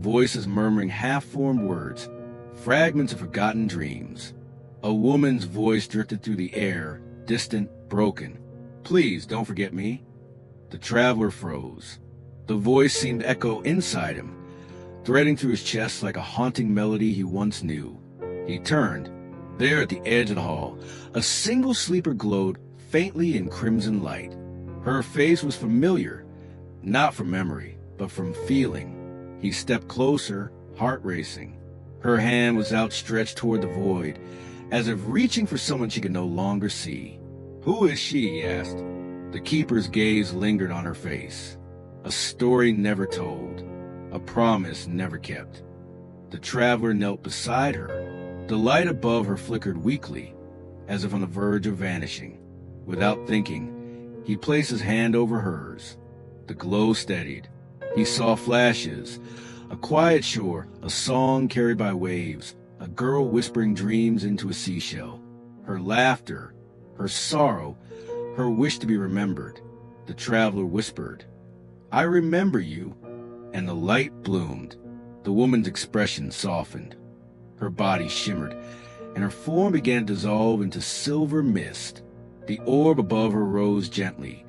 voices murmuring half-formed words, fragments of forgotten dreams. A woman's voice drifted through the air, distant, broken. "Please, don't forget me." The traveler froze. The voice seemed to echo inside him, threading through his chest like a haunting melody he once knew. He turned. There at the edge of the hall, a single sleeper glowed faintly in crimson light. Her face was familiar, not from memory, but from feeling. He stepped closer, heart racing. Her hand was outstretched toward the void, as if reaching for someone she could no longer see. "Who is she?" he asked. The keeper's gaze lingered on her face. A story never told, a promise never kept. The traveler knelt beside her. The light above her flickered weakly, as if on the verge of vanishing. Without thinking, he placed his hand over hers. The glow steadied. He saw flashes, a quiet shore, a song carried by waves, a girl whispering dreams into a seashell. Her laughter, her sorrow, her wish to be remembered. The traveler whispered, "I remember you," and the light bloomed. The woman's expression softened. Her body shimmered, and her form began to dissolve into silver mist. The orb above her rose gently,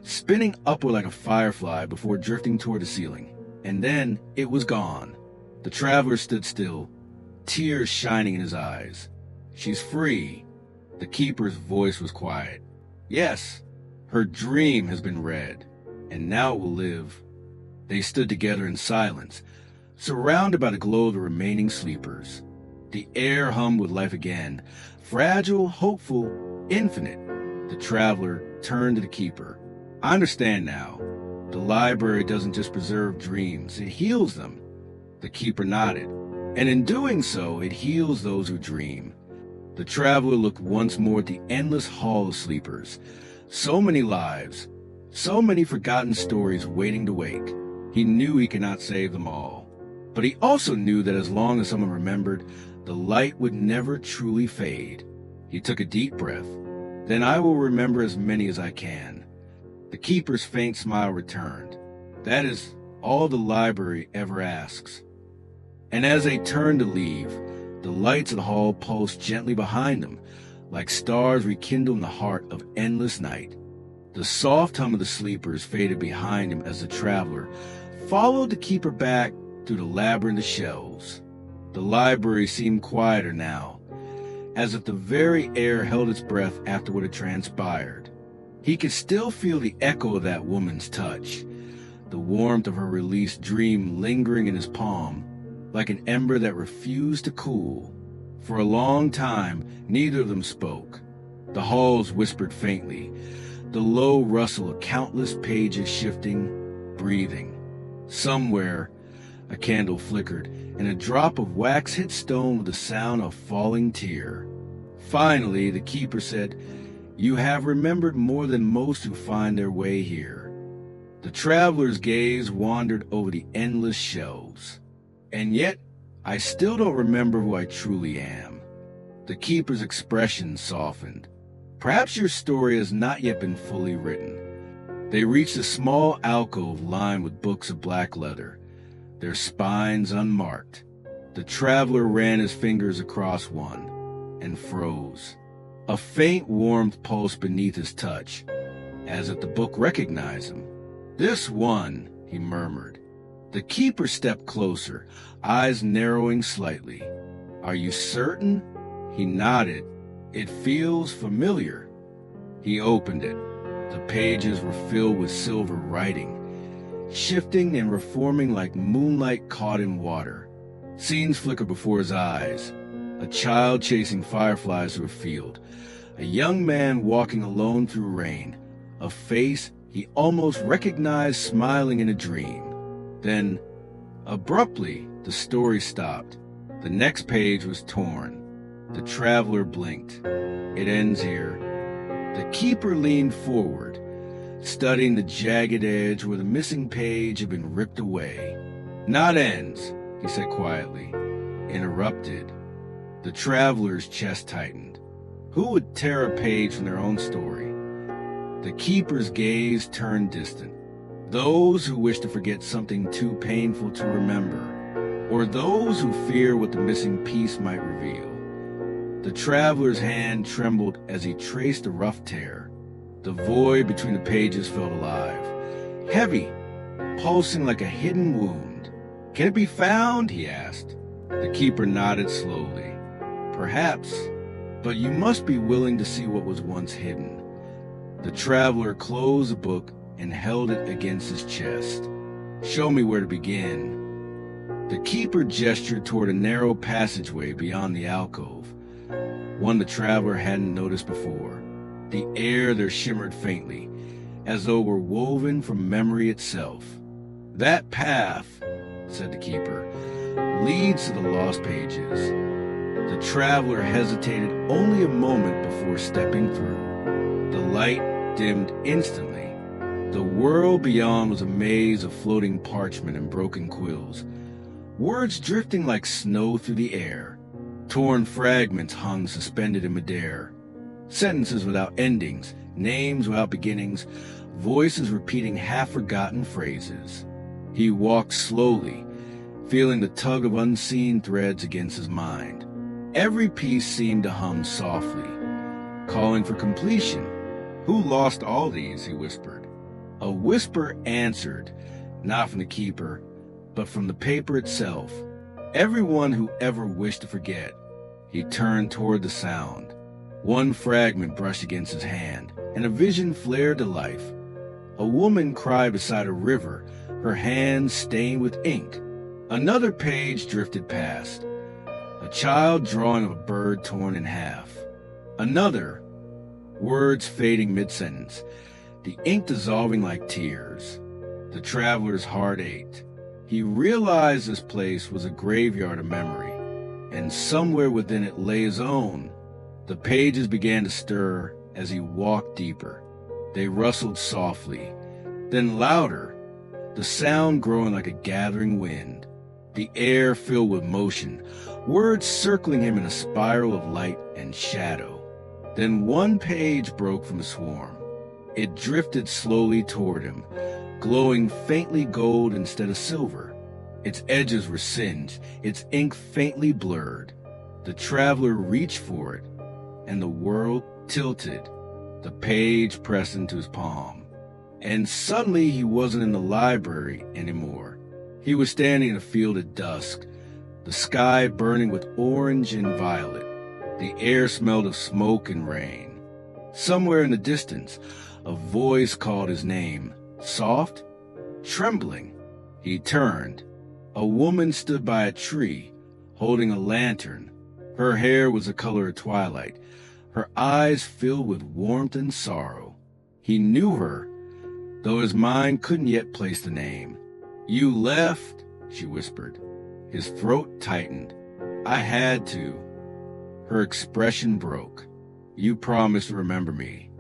spinning upward like a firefly before drifting toward the ceiling. And then it was gone. The traveler stood still, tears shining in his eyes. "She's free." The keeper's voice was quiet. "Yes, her dream has been read, and now it will live." They stood together in silence, surrounded by the glow of the remaining sleepers. The air hummed with life again, fragile, hopeful, infinite. The traveler turned to the keeper. "I understand now. The library doesn't just preserve dreams, it heals them." The keeper nodded. "And in doing so, it heals those who dream." The traveler looked once more at the endless hall of sleepers. So many lives, so many forgotten stories waiting to wake. He knew he could not save them all. But he also knew that as long as someone remembered, the light would never truly fade. He took a deep breath. "Then I will remember as many as I can." The keeper's faint smile returned. "That is all the library ever asks." And as they turned to leave, the lights of the hall pulsed gently behind them, like stars rekindled in the heart of endless night. The soft hum of the sleepers faded behind him as the traveler followed the keeper back through the labyrinth of shelves. The library seemed quieter now, as if the very air held its breath after what had transpired. He could still feel the echo of that woman's touch, the warmth of her released dream lingering in his palm, like an ember that refused to cool. For a long time, neither of them spoke. The halls whispered faintly, the low rustle of countless pages shifting, breathing. Somewhere, a candle flickered, and a drop of wax hit stone with the sound of falling tear. Finally, the keeper said, "You have remembered more than most who find their way here." The traveler's gaze wandered over the endless shelves. "And yet, I still don't remember who I truly am." The keeper's expression softened. "Perhaps your story has not yet been fully written." They reached a small alcove lined with books of black leather, their spines unmarked. The traveler ran his fingers across one and froze. A faint warmth pulsed beneath his touch, as if the book recognized him. "This one," he murmured. The keeper stepped closer, eyes narrowing slightly. "Are you certain?" He nodded. "It feels familiar." He opened it. The pages were filled with silver writing, shifting and reforming like moonlight caught in water. Scenes flickered before his eyes. A child chasing fireflies through a field. A young man walking alone through rain. A face he almost recognized smiling in a dream. Then, abruptly, the story stopped. The next page was torn. The traveler blinked. "It ends here." The keeper leaned forward, studying the jagged edge where the missing page had been ripped away. "Not ends," he said quietly. "Interrupted." The traveler's chest tightened. Who would tear a page from their own story? The keeper's gaze turned distant. Those who wish to forget something too painful to remember, or those who fear what the missing piece might reveal. The traveler's hand trembled as he traced a rough tear. The void between the pages felt alive, heavy, pulsing like a hidden wound. "Can it be found?" he asked. The keeper nodded slowly. "Perhaps, but you must be willing to see what was once hidden." The traveler closed the book and held it against his chest. "Show me where to begin." The keeper gestured toward a narrow passageway beyond the alcove, one the traveler hadn't noticed before. The air there shimmered faintly, as though it were woven from memory itself. "That path," said the keeper, "leads to the lost pages." The traveler hesitated only a moment before stepping through. The light dimmed instantly. The world beyond was a maze of floating parchment and broken quills, words drifting like snow through the air. Torn fragments hung suspended in midair. Sentences without endings, names without beginnings, voices repeating half-forgotten phrases. He walked slowly, feeling the tug of unseen threads against his mind. Every piece seemed to hum softly, calling for completion. "Who lost all these?" he whispered. A whisper answered, not from the keeper, but from the paper itself. "Everyone who ever wished to forget." He turned toward the sound. One fragment brushed against his hand, and a vision flared to life. A woman cried beside a river, her hands stained with ink. Another page drifted past, a child drawing of a bird torn in half. Another, words fading mid-sentence, the ink dissolving like tears. The traveler's heart ached. He realized this place was a graveyard of memory, and somewhere within it lay his own. The pages began to stir as he walked deeper. They rustled softly, then louder, the sound growing like a gathering wind. The air filled with motion, words circling him in a spiral of light and shadow. Then one page broke from the swarm. It drifted slowly toward him, glowing faintly gold instead of silver. Its edges were singed, its ink faintly blurred. The traveler reached for it, and the world tilted, the page pressed into his palm. And suddenly he wasn't in the library anymore. He was standing in a field at dusk, the sky burning with orange and violet. The air smelled of smoke and rain. Somewhere in the distance, a voice called his name, soft, trembling. He turned. A woman stood by a tree, holding a lantern. Her hair was the color of twilight, her eyes filled with warmth and sorrow. He knew her, though his mind couldn't yet place the name. "You left," she whispered. His throat tightened. "I had to." Her expression broke. "You promised to remember me."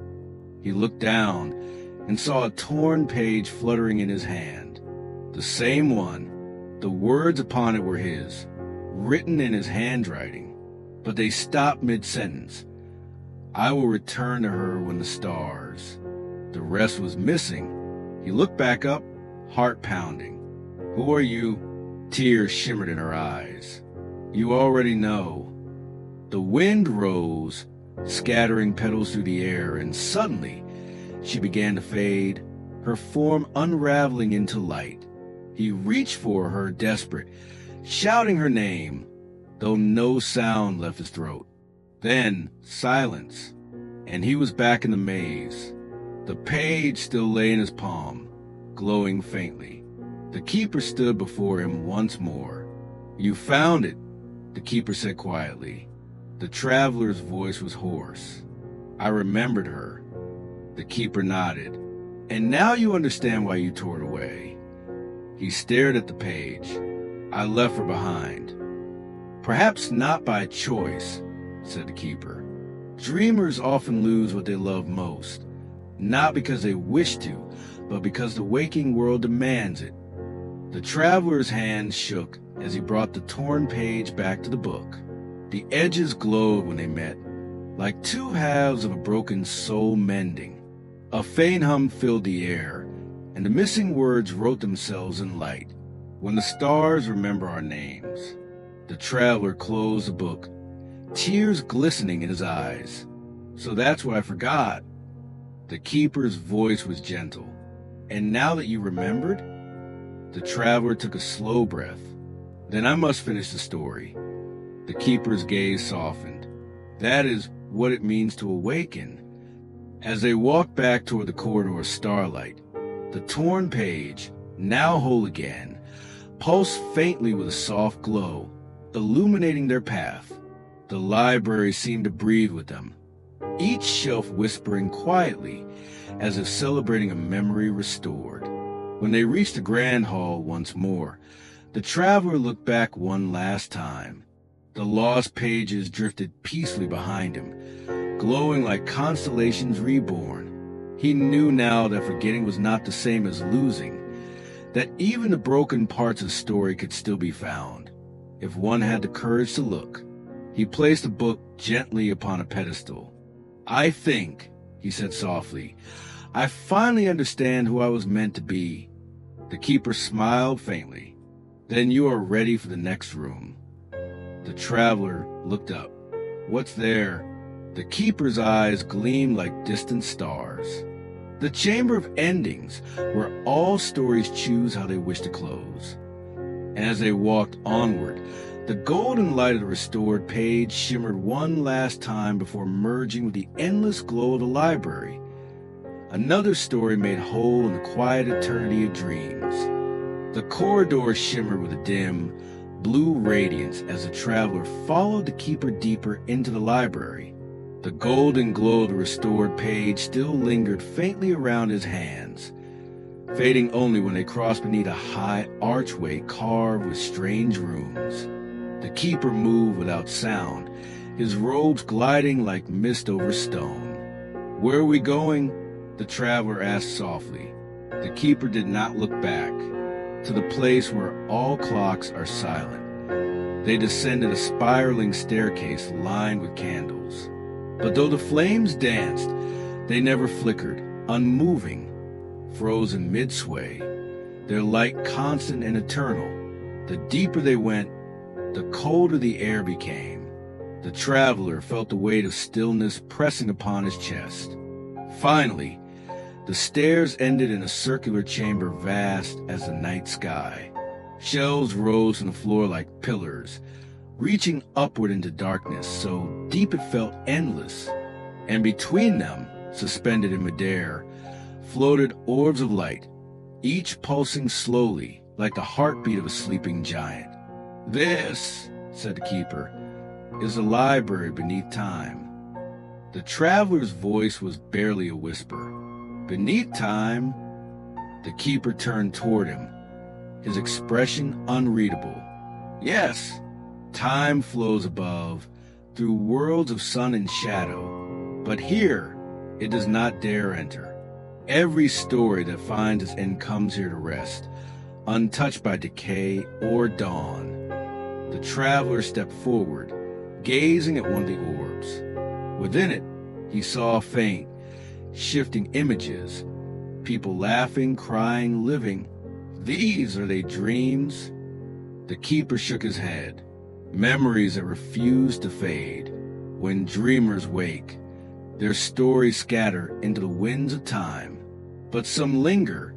He looked down and saw a torn page fluttering in his hand. The same one. The words upon it were his, written in his handwriting, but they stopped mid-sentence. I will return to her when the stars. The rest was missing. He looked back up, heart pounding. Who are you? Tears shimmered in her eyes. You already know. The wind rose, scattering petals through the air, and suddenly she began to fade, her form unraveling into light. He reached for her, desperate, shouting her name, though no sound left his throat. Then silence, and he was back in the maze. The page still lay in his palm, glowing faintly. The keeper stood before him once more. You found it, the keeper said quietly. The traveler's voice was hoarse. I remembered her. The keeper nodded. And now you understand why you tore it away. He stared at the page. I left her behind. Perhaps not by choice, said the keeper. Dreamers often lose what they love most, not because they wish to, but because the waking world demands it. The traveler's hand shook as he brought the torn page back to the book. The edges glowed when they met, like two halves of a broken soul mending. A faint hum filled the air, and the missing words wrote themselves in light. When the stars remember our names. The traveler closed the book, tears glistening in his eyes. So that's what I forgot. The keeper's voice was gentle. And now that you remembered? The traveler took a slow breath. Then I must finish the story. The keeper's gaze softened. That is what it means to awaken. As they walked back toward the corridor of starlight, the torn page, now whole again, pulsed faintly with a soft glow, illuminating their path. The library seemed to breathe with them, each shelf whispering quietly, as if celebrating a memory restored. When they reached the grand hall once more, the traveler looked back one last time. The lost pages drifted peacefully behind him, glowing like constellations reborn. He knew now that forgetting was not the same as losing, that even the broken parts of the story could still be found, if one had the courage to look. He placed the book gently upon a pedestal. I think, he said softly, I finally understand who I was meant to be. The keeper smiled faintly. Then you are ready for the next room. The traveler looked up. What's there? The keeper's eyes gleamed like distant stars. The chamber of endings, where all stories choose how they wish to close. And as they walked onward, the golden light of the restored page shimmered one last time before merging with the endless glow of the library. Another story made whole in the quiet eternity of dreams. The corridor shimmered with a dim, blue radiance as the traveler followed the keeper deeper into the library. The golden glow of the restored page still lingered faintly around his hands, fading only when they crossed beneath a high archway carved with strange runes. The keeper moved without sound, his robes gliding like mist over stone. Where are we going? The traveler asked softly. The keeper did not look back. To the place where all clocks are silent. They descended a spiraling staircase lined with candles. But though the flames danced, they never flickered, unmoving, frozen mid-sway, their light constant and eternal. The deeper they went, the colder the air became. The traveler felt the weight of stillness pressing upon his chest. Finally, the stairs ended in a circular chamber vast as the night sky. Shelves rose from the floor like pillars, reaching upward into darkness so deep it felt endless. And between them, suspended in midair, floated orbs of light, each pulsing slowly like the heartbeat of a sleeping giant. This, said the keeper, is a library beneath time. The traveler's voice was barely a whisper. Beneath time? The keeper turned toward him, his expression unreadable. Yes, time flows above, through worlds of sun and shadow, but here it does not dare enter. Every story that finds its end comes here to rest, untouched by decay or dawn. The traveler stepped forward, gazing at one of the orbs. Within it, he saw faint, shifting images, people laughing, crying, living. These are they dreams? The keeper shook his head. Memories that refuse to fade. When dreamers wake, their stories scatter into the winds of time. But some linger,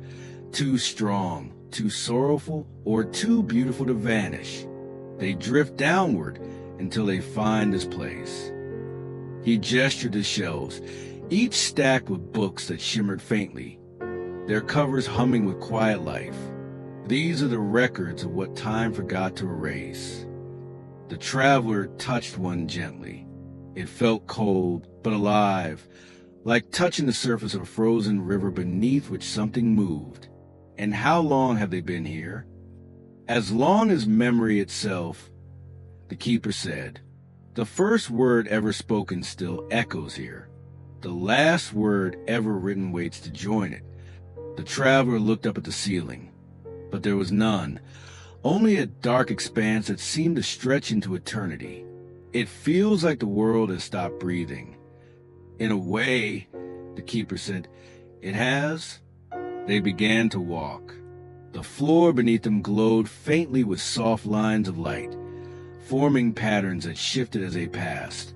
too strong, too sorrowful, or too beautiful to vanish. They drift downward until they find this place. He gestured to shelves, each stacked with books that shimmered faintly, their covers humming with quiet life. These are the records of what time forgot to erase. The traveler touched one gently. It felt cold, but alive, like touching the surface of a frozen river beneath which something moved. And how long have they been here? As long as memory itself, the keeper said. The first word ever spoken still echoes here. The last word ever written waits to join it. The traveler looked up at the ceiling, but there was none, only a dark expanse that seemed to stretch into eternity. It feels like the world has stopped breathing. In a way, the keeper said, it has. They began to walk. The floor beneath them glowed faintly with soft lines of light, forming patterns that shifted as they passed,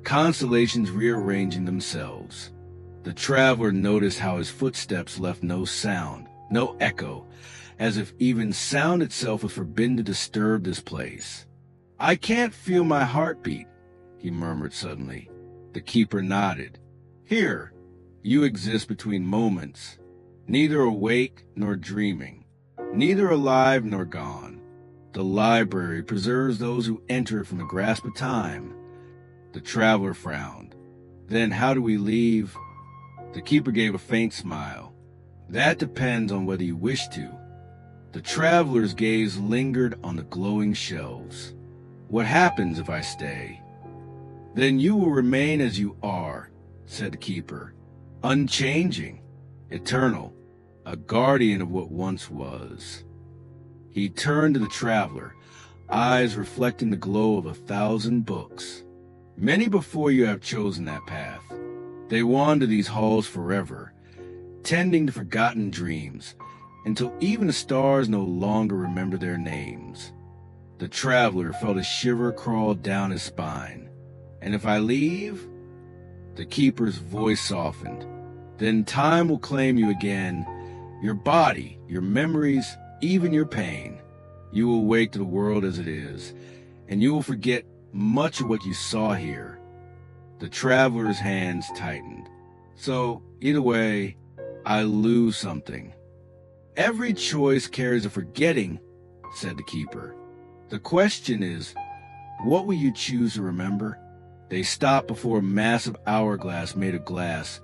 constellations rearranging themselves. The traveler noticed how his footsteps left no sound, no echo, as if even sound itself was forbidden to disturb this place. I can't feel my heartbeat, he murmured suddenly. The keeper nodded. Here, you exist between moments, neither awake nor dreaming, neither alive nor gone. The library preserves those who enter it from the grasp of time. The traveler frowned. Then how do we leave? The keeper gave a faint smile. That depends on whether you wish to. The traveler's gaze lingered on the glowing shelves. What happens if I stay? Then you will remain as you are, said the keeper, unchanging, eternal, a guardian of what once was. He turned to the traveler, eyes reflecting the glow of 1,000 books. Many before you have chosen that path. They wander these halls forever, tending to forgotten dreams, until even the stars no longer remember their names. The traveler felt a shiver crawl down his spine. And if I leave? The keeper's voice softened. Then time will claim you again, your body, your memories, even your pain. You will wake to the world as it is, and you will forget much of what you saw here. The traveler's hands tightened. So, either way, I lose something. Every choice carries a forgetting, said the keeper. The question is, what will you choose to remember? They stopped before a massive hourglass made of glass,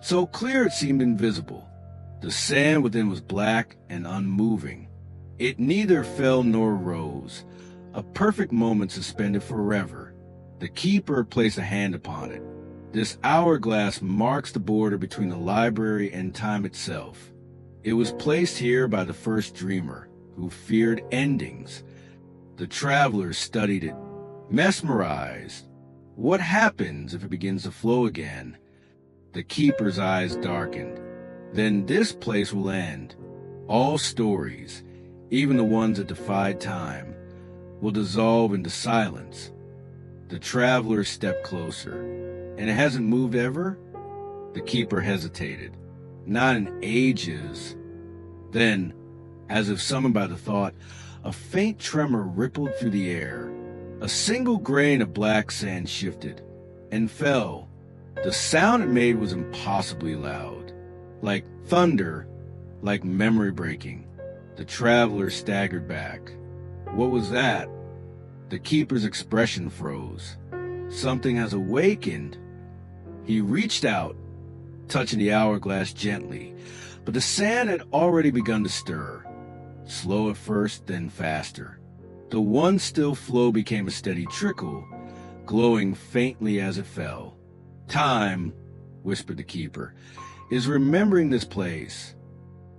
so clear it seemed invisible. The sand within was black and unmoving. It neither fell nor rose, a perfect moment suspended forever. The keeper placed a hand upon it. This hourglass marks the border between the library and time itself. It was placed here by the first dreamer, who feared endings. The traveler studied it, mesmerized. What happens if it begins to flow again? The keeper's eyes darkened. Then this place will end. All stories, even the ones that defied time, will dissolve into silence. The traveler stepped closer. And it hasn't moved ever? The keeper hesitated. Not in ages. Then, as if summoned by the thought, a faint tremor rippled through the air. A single grain of black sand shifted and fell. The sound it made was impossibly loud, like thunder, like memory breaking. The traveler staggered back. What was that? The keeper's expression froze. Something has awakened. He reached out, touching the hourglass gently, but the sand had already begun to stir, slow at first, then faster. The once still flow became a steady trickle, glowing faintly as it fell. Time, whispered the keeper, is remembering this place.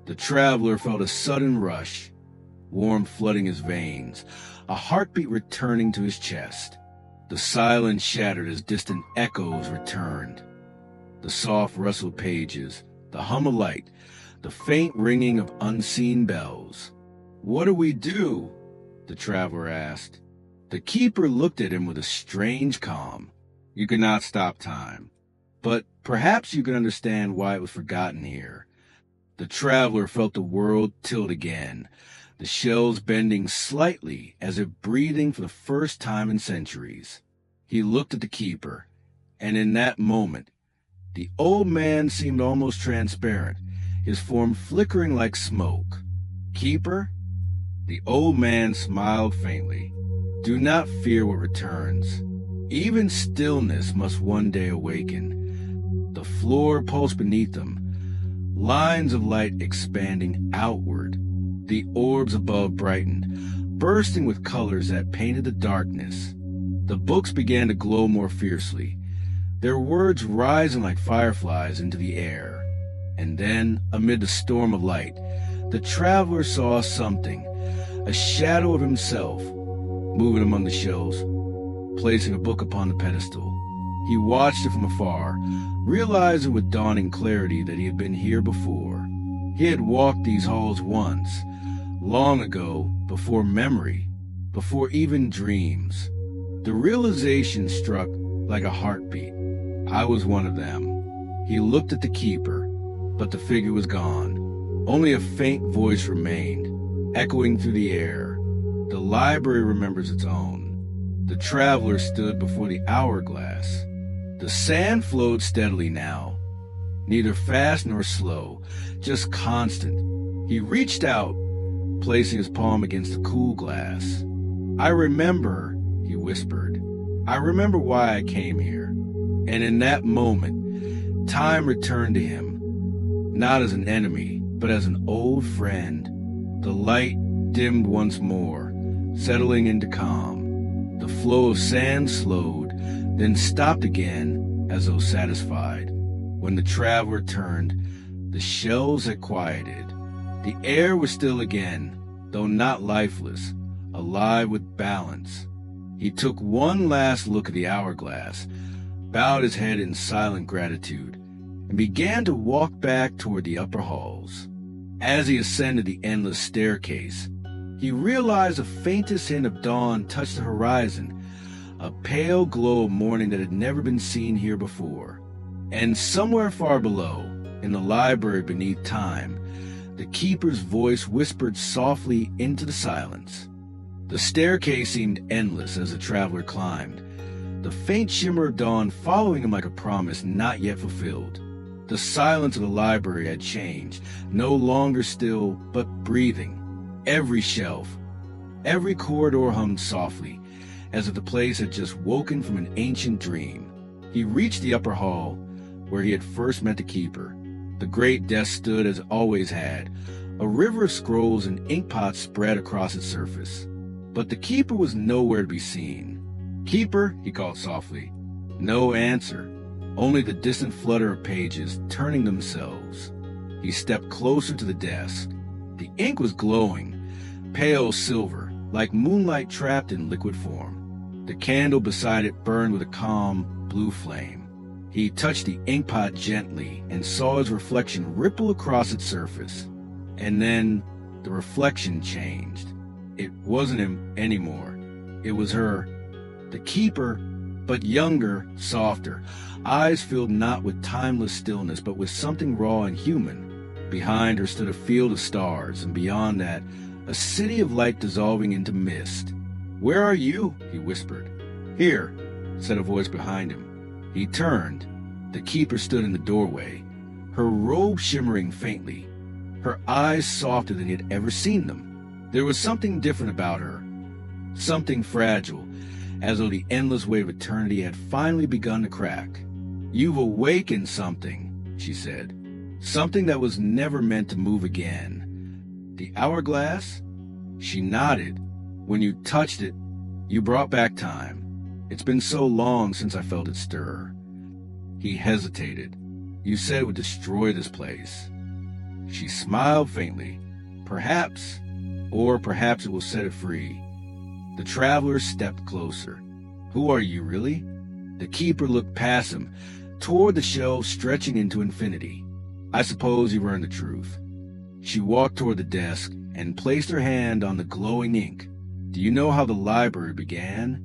The traveler felt a sudden rush. warmth flooding his veins, a heartbeat returning to his chest. The silence shattered as distant echoes returned. The soft rustled pages, the hum of light, the faint ringing of unseen bells. "What do we do?" the traveler asked. The keeper looked at him with a strange calm. "You cannot stop time, but perhaps you can understand why it was forgotten here." The traveler felt the world tilt again, the shells bending slightly as if breathing for the first time in centuries. He looked at the keeper, and in that moment, the old man seemed almost transparent, his form flickering like smoke. "Keeper?" The old man smiled faintly. "Do not fear what returns. Even stillness must one day awaken." The floor pulsed beneath them, lines of light expanding outward. The orbs above brightened, bursting with colors that painted the darkness. The books began to glow more fiercely, their words rising like fireflies into the air. And then, amid the storm of light, the traveler saw something, a shadow of himself, moving among the shelves, placing a book upon the pedestal. He watched it from afar, realizing with dawning clarity that he had been here before. He had walked these halls once, long ago, before memory, before even dreams. The realization struck like a heartbeat. I was one of them. He looked at the keeper, but the figure was gone. Only a faint voice remained, echoing through the air. The library remembers its own. The traveler stood before the hourglass. The sand flowed steadily now, neither fast nor slow, just constant. He reached out, placing his palm against the cool glass. "I remember," he whispered. "I remember why I came here." And in that moment, time returned to him, not as an enemy, but as an old friend. The light dimmed once more, settling into calm. The flow of sand slowed, then stopped again, as though satisfied. When the traveler turned, the shells had quieted. The air was still again, though not lifeless, alive with balance. He took one last look at the hourglass, bowed his head in silent gratitude, and began to walk back toward the upper halls. As he ascended the endless staircase, he realized the faintest hint of dawn touched the horizon, a pale glow of morning that had never been seen here before. And somewhere far below, in the library beneath time, the keeper's voice whispered softly into the silence. The staircase seemed endless as the traveler climbed, the faint shimmer of dawn following him like a promise not yet fulfilled. The silence of the library had changed, no longer still, but breathing. Every shelf, every corridor hummed softly, as if the place had just woken from an ancient dream. He reached the upper hall, where he had first met the keeper. The great desk stood as it always had, a river of scrolls and inkpots spread across its surface. But the keeper was nowhere to be seen. "Keeper," he called softly. No answer, only the distant flutter of pages turning themselves. He stepped closer to the desk. The ink was glowing, pale silver, like moonlight trapped in liquid form. The candle beside it burned with a calm, blue flame. He touched the inkpot gently and saw his reflection ripple across its surface. And then the reflection changed. It wasn't him anymore. It was her, the keeper, but younger, softer, eyes filled not with timeless stillness, but with something raw and human. Behind her stood a field of stars, and beyond that, a city of light dissolving into mist. "Where are you?" he whispered. "Here," said a voice behind him. He turned. The keeper stood in the doorway, her robe shimmering faintly, her eyes softer than he had ever seen them. There was something different about her, something fragile, as though the endless wave of eternity had finally begun to crack. "You've awakened something," she said, "something that was never meant to move again." "The hourglass?" She nodded. "When you touched it, you brought back time. It's been so long since I felt it stir." He hesitated. "You said it would destroy this place." She smiled faintly. "Perhaps. or perhaps it will set it free. The traveler stepped closer. Who are you, really? The keeper looked past him, toward the shelves stretching into infinity. I suppose you've earned the truth. She walked toward the desk and placed her hand on the glowing ink. Do you know how the library began?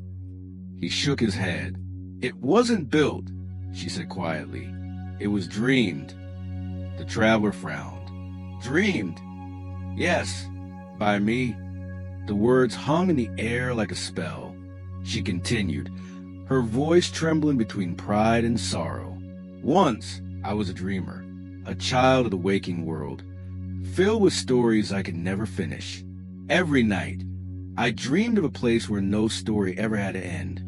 He shook his head. It wasn't built, she said quietly. It was dreamed. The traveler frowned. Dreamed? Yes, by me. The words hung in the air like a spell. She continued, her voice trembling between pride and sorrow. Once, I was a dreamer, a child of the waking world, filled with stories I could never finish. Every night, I dreamed of a place where no story ever had to end,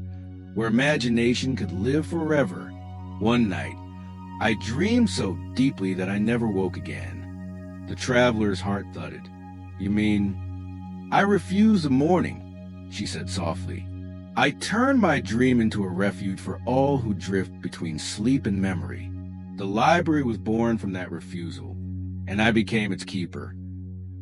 where imagination could live forever. One night, I dreamed so deeply that I never woke again. The traveler's heart thudded. You mean, I refused the morning, she said softly. I turned my dream into a refuge for all who drift between sleep and memory. The library was born from that refusal, and I became its keeper.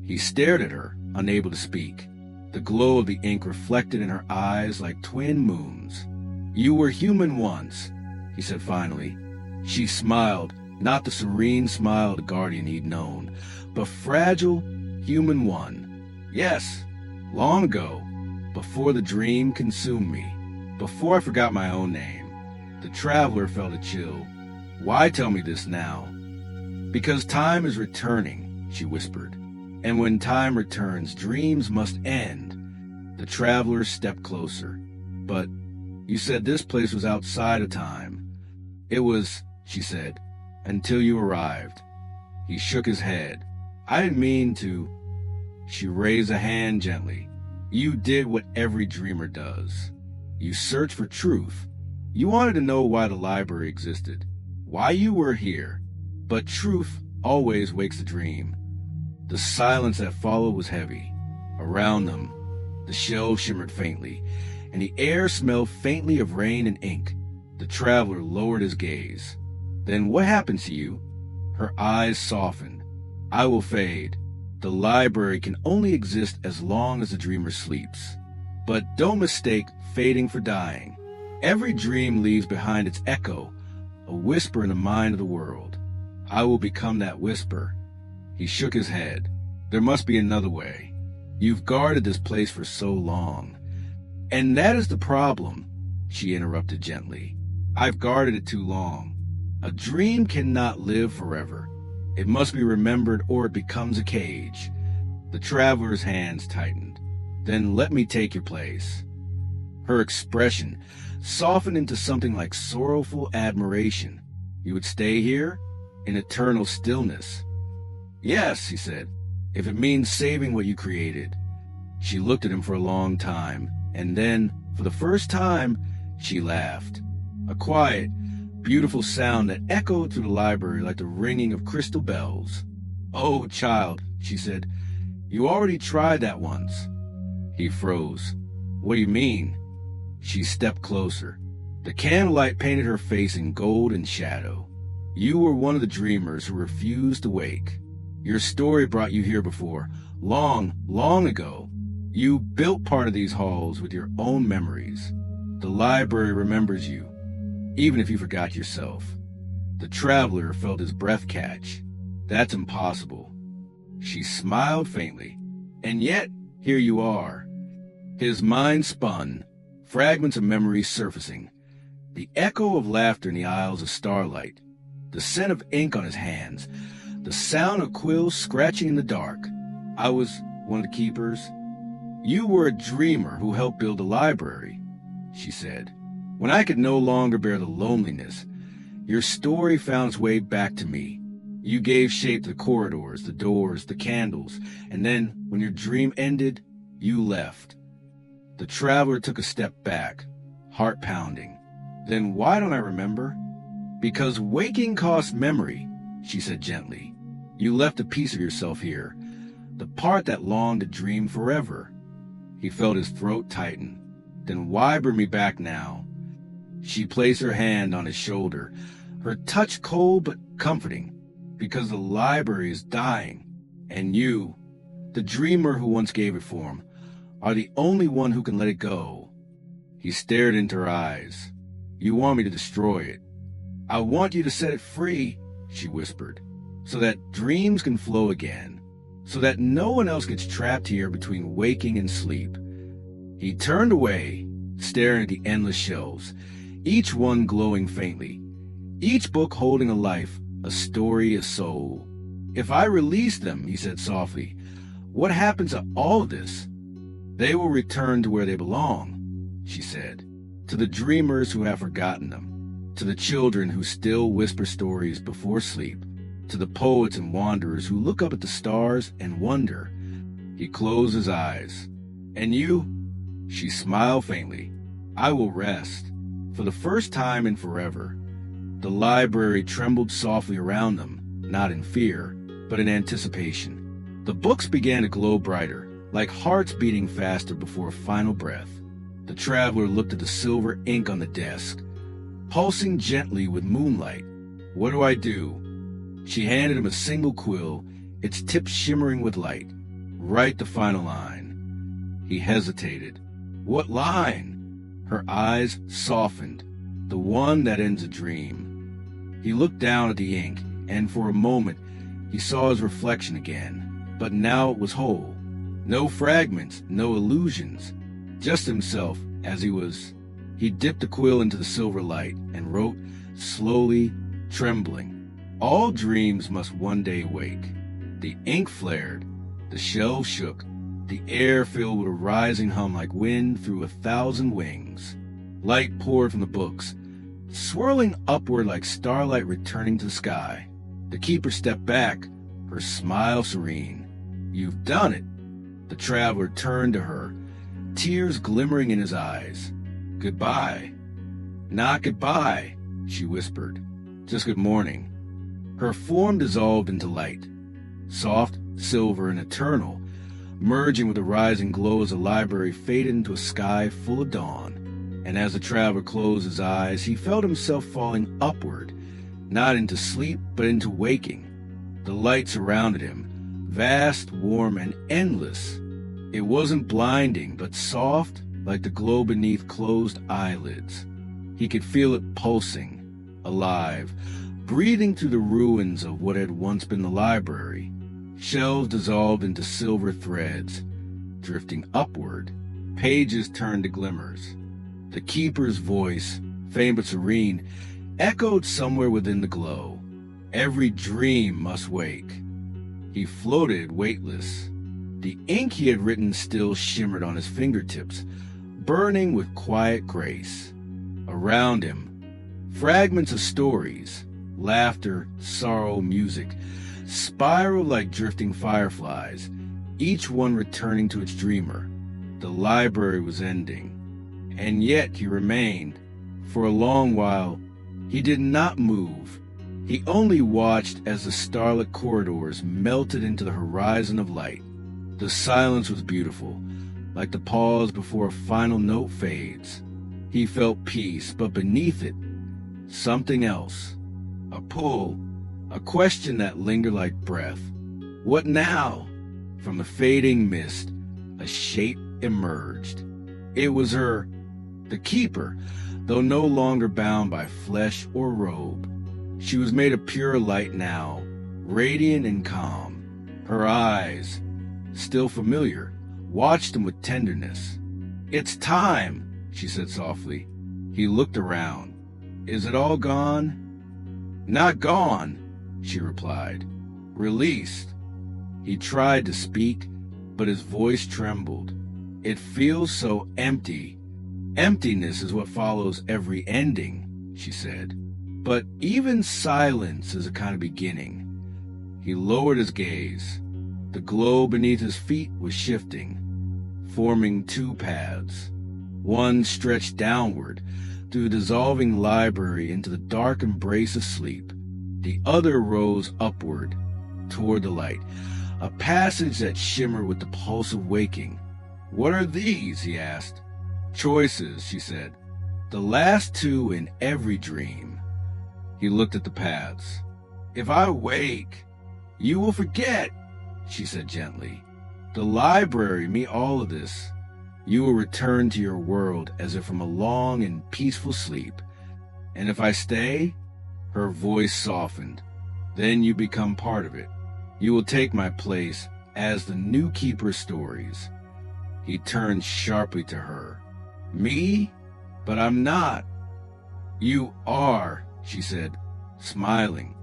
He stared at her, unable to speak. The glow of the ink reflected in her eyes like twin moons. You were human once, he said finally. She smiled, not the serene smile of the guardian he'd known, but fragile, human one. Yes, long ago, before the dream consumed me, before I forgot my own name. The traveler felt a chill. Why tell me this now? Because time is returning, she whispered. And when time returns, dreams must end. The traveler stepped closer. But you said this place was outside of time. It was, she said, until you arrived. He shook his head. I didn't mean to. She raised a hand gently. You did what every dreamer does. You searched for truth. You wanted to know why the library existed, why you were here. But truth always wakes the dream. The silence that followed was heavy. Around them, the shelves shimmered faintly, and the air smelled faintly of rain and ink. The traveler lowered his gaze. Then what happened to you? Her eyes softened. I will fade. The library can only exist as long as the dreamer sleeps. But don't mistake fading for dying. Every dream leaves behind its echo, a whisper in the mind of the world. I will become that whisper. He shook his head. There must be another way. You've guarded this place for so long. And that is the problem, she interrupted gently. I've guarded it too long. A dream cannot live forever. It must be remembered or it becomes a cage. The traveler's hands tightened. Then let me take your place. Her expression softened into something like sorrowful admiration. You would stay here? In eternal stillness? Yes, he said, if it means saving what you created. She looked at him for a long time, and then, for the first time, she laughed. A quiet, beautiful sound that echoed through the library like the ringing of crystal bells. Oh, child, she said, you already tried that once. He froze. What do you mean? She stepped closer. The candlelight painted her face in gold and shadow. You were one of the dreamers who refused to wake. Your story brought you here before, long, long ago. You built part of these halls with your own memories. The library remembers you, even if you forgot yourself. The traveler felt his breath catch. That's impossible. She smiled faintly. And yet, here you are. His mind spun, fragments of memories surfacing. The echo of laughter in the Aisles of Starlight. The scent of ink on his hands. The sound of quills scratching in the dark. I was one of the keepers. You were a dreamer who helped build the library, she said. When I could no longer bear the loneliness, your story found its way back to me. You gave shape to the corridors, the doors, the candles, and then, when your dream ended, you left. The traveler took a step back, heart pounding. Then why don't I remember? Because waking costs memory, she said gently. You left a piece of yourself here, the part that longed to dream forever. He felt his throat tighten. Then why bring me back now? She placed her hand on his shoulder, her touch cold but comforting. Because the library is dying, and you, The dreamer who once gave it for him, are the only one who can let it go. He stared into her eyes. You want me to destroy it? I want you to set it free, she whispered, so that dreams can flow again, so that no one else gets trapped here between waking and sleep. He turned away, staring at the endless shelves, each one glowing faintly, each book holding a life, a story, a soul. If I release them, he said softly, what happens to all of this? They will return to where they belong, she said, to the dreamers who have forgotten them, to the children who still whisper stories before sleep, to the poets and wanderers who look up at the stars and wonder. He closed his eyes. And you? She smiled faintly. I will rest. For the first time in forever. The library trembled softly around them, not in fear, but in anticipation. The books began to glow brighter, like hearts beating faster before a final breath. The traveler looked at the silver ink on the desk, pulsing gently with moonlight. What do I do? She handed him a single quill, its tip shimmering with light. Write the final line. He hesitated. What line? Her eyes softened. The one that ends a dream. He looked down at the ink, and for a moment he saw his reflection again, but now it was whole. No fragments, no illusions, just himself as he was. He dipped the quill into the silver light and wrote, slowly, trembling. All dreams must one day wake. The ink flared, the shelves shook, the air filled with a rising hum like wind through 1,000 wings. Light poured from the books, swirling upward like starlight returning to the sky. The keeper stepped back, her smile serene. You've done it. The traveler turned to her, tears glimmering in his eyes. Goodbye. Not goodbye, she whispered. Just good morning. Her form dissolved into light, soft, silver, and eternal, merging with the rising glow as the library faded into a sky full of dawn. And as the traveler closed his eyes, he felt himself falling upward, not into sleep, but into waking. The light surrounded him, vast, warm, and endless. It wasn't blinding, but soft, like the glow beneath closed eyelids. He could feel it pulsing, alive, breathing through the ruins of what had once been the library. Shelves dissolved into silver threads, drifting upward. Pages turned to glimmers. The keeper's voice, faint but serene, echoed somewhere within the glow. Every dream must wake. He floated weightless. The ink he had written still shimmered on his fingertips, burning with quiet grace. Around him, fragments of stories, laughter, sorrow, music, spiraled like drifting fireflies, each one returning to its dreamer. The library was ending. And yet he remained. For a long while, he did not move. He only watched as the starlit corridors melted into the horizon of light. The silence was beautiful, like the pause before a final note fades. He felt peace, but beneath it, something else. A pull, a question that lingered like breath. What now? From the fading mist, a shape emerged. It was her, the keeper, though no longer bound by flesh or robe. She was made of pure light now, radiant and calm. Her eyes, still familiar, watched him with tenderness. It's time, she said softly. He looked around. Is it all gone? Not gone, she replied. Released. He tried to speak, but his voice trembled. It feels so empty. Emptiness is what follows every ending, she said. But even silence is a kind of beginning. He lowered his gaze. The glow beneath his feet was shifting, forming two paths. One stretched downward through the dissolving library into the dark embrace of sleep. The other rose upward toward the light, a passage that shimmered with the pulse of waking. What are these? He asked. Choices, she said. The last two in every dream. He looked at the paths. If I wake, you will forget, she said gently. The library, me all of this. You will return to your world as if from a long and peaceful sleep. And if I stay, her voice softened, then you become part of it. You will take my place as the new keeper stories. He turned sharply to her. Me? But I'm not. You are, she said, smiling.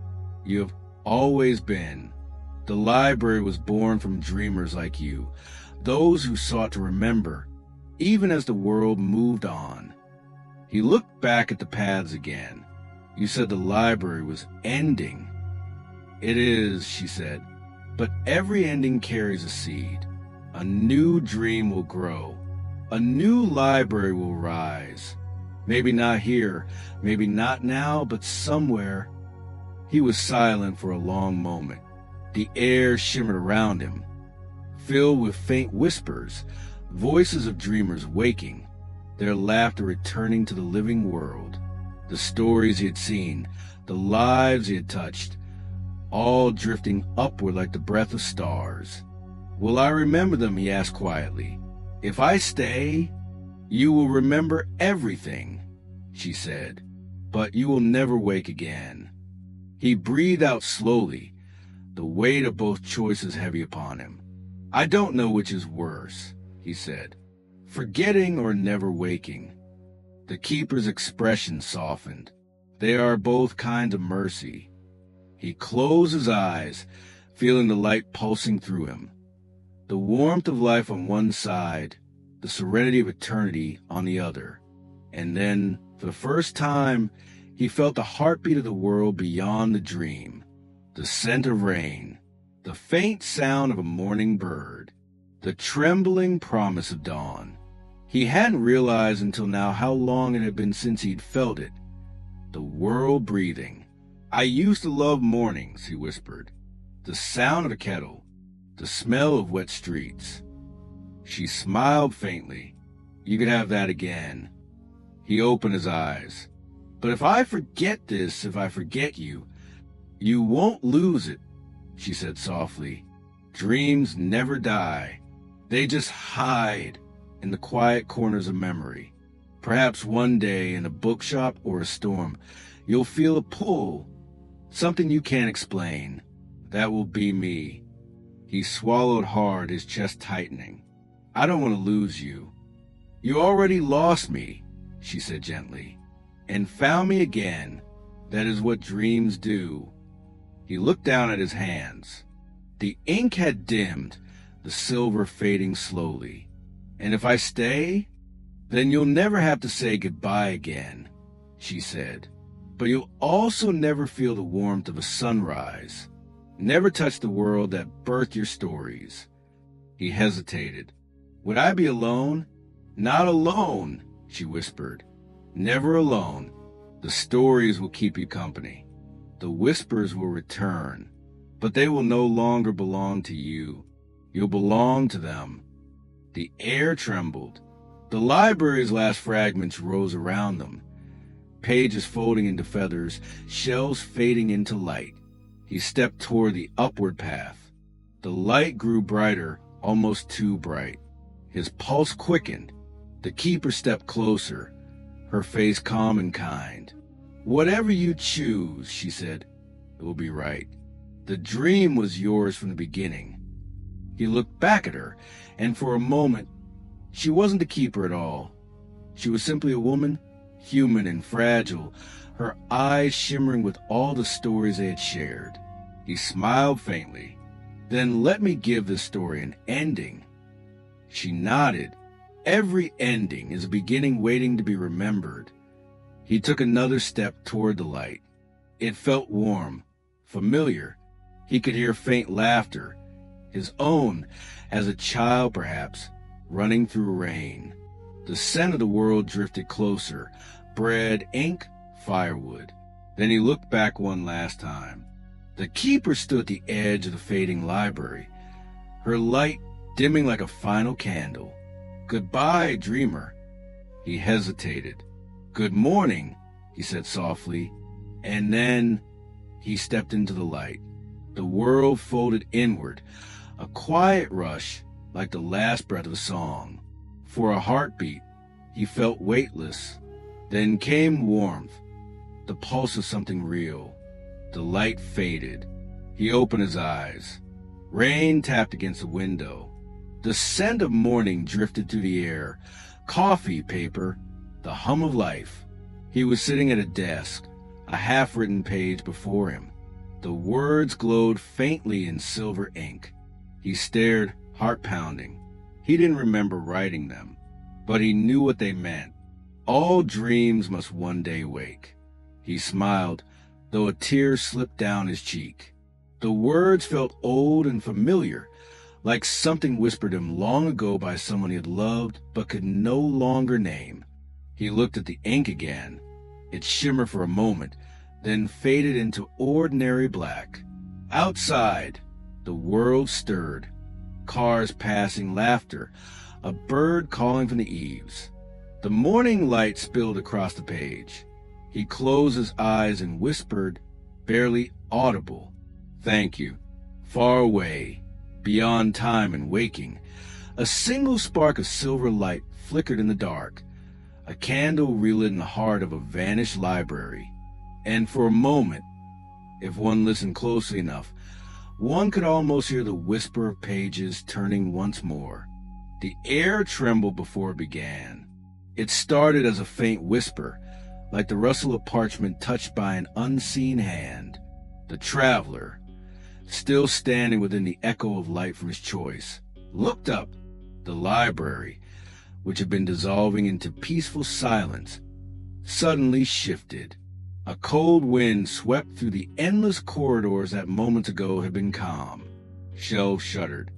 You have always been. The library was born from dreamers like you, those who sought to remember, even as the world moved on. He looked back at the paths again. You said the library was ending. It is, she said, but every ending carries a seed. A new dream will grow. A new library will rise. Maybe not here, maybe not now, but somewhere. He was silent for a long moment. The air shimmered around him, filled with faint whispers, voices of dreamers waking, their laughter returning to the living world. The stories he had seen, the lives he had touched, all drifting upward like the breath of stars. Will I remember them? He asked quietly. If I stay, you will remember everything, she said, but you will never wake again. He breathed out slowly, the weight of both choices heavy upon him. I don't know which is worse, he said, forgetting or never waking. The keeper's expression softened. They are both kinds of mercy. He closed his eyes, feeling the light pulsing through him. The warmth of life on one side, the serenity of eternity on the other. And then, for the first time, he felt the heartbeat of the world beyond the dream. The scent of rain, the faint sound of a morning bird, the trembling promise of dawn. He hadn't realized until now how long it had been since he'd felt it. The world breathing. I used to love mornings, he whispered. The sound of a kettle, the smell of wet streets. She smiled faintly. You could have that again. He opened his eyes. But if I forget this, if I forget you, you won't lose it, she said softly. Dreams never die. They just hide in the quiet corners of memory. Perhaps one day in a bookshop or a storm, you'll feel a pull, something you can't explain. That will be me. He swallowed hard, his chest tightening. I don't want to lose you. You already lost me, she said gently, and found me again. That is what dreams do. He looked down at his hands. The ink had dimmed, the silver fading slowly. And if I stay, then you'll never have to say goodbye again, she said. But you'll also never feel the warmth of a sunrise, never touch the world that birthed your stories. He hesitated. Would I be alone? Not alone, she whispered. Never alone. The stories will keep you company. The whispers will return, but they will no longer belong to you. You'll belong to them. The air trembled. The library's last fragments rose around them, pages folding into feathers, shelves fading into light. He stepped toward the upward path. The light grew brighter, almost too bright. His pulse quickened. The keeper stepped closer, her face calm and kind. Whatever you choose, she said, it will be right. The dream was yours from the beginning. He looked back at her, and for a moment, she wasn't the keeper at all. She was simply a woman, human and fragile, her eyes shimmering with all the stories they had shared. He smiled faintly. Then let me give this story an ending. She nodded. Every ending is a beginning waiting to be remembered. He took another step toward the light. It felt warm, familiar. He could hear faint laughter, his own, as a child perhaps, running through rain. The scent of the world drifted closer, bread, ink, firewood. Then he looked back one last time. The keeper stood at the edge of the fading library, her light dimming like a final candle. Goodbye, dreamer. He hesitated. Good morning, he said softly, and then he stepped into the light. The world folded inward, a quiet rush, like the last breath of a song. For a heartbeat, he felt weightless. Then came warmth, the pulse of something real. The light faded. He opened his eyes. Rain tapped against the window. The scent of morning drifted through the air. Coffee, paper, the hum of life. He was sitting at a desk, a half-written page before him. The words glowed faintly in silver ink. He stared, heart-pounding. He didn't remember writing them, but he knew what they meant. All dreams must one day wake. He smiled, though a tear slipped down his cheek. The words felt old and familiar, like something whispered him long ago by someone he had loved but could no longer name. He looked at the ink again. It shimmered for a moment, then faded into ordinary black. Outside, the world stirred. Cars passing, laughter, a bird calling from the eaves. The morning light spilled across the page. He closed his eyes and whispered, barely audible, "Thank you." Far away, beyond time and waking, a single spark of silver light flickered in the dark. A candle relit in the heart of a vanished library. And for a moment, if one listened closely enough, one could almost hear the whisper of pages turning once more. The air trembled before it began. It started as a faint whisper, like the rustle of parchment touched by an unseen hand. The traveler, still standing within the echo of light from his choice, looked up. The library, which had been dissolving into peaceful silence, suddenly shifted. A cold wind swept through the endless corridors that moments ago had been calm. Shelves shuddered.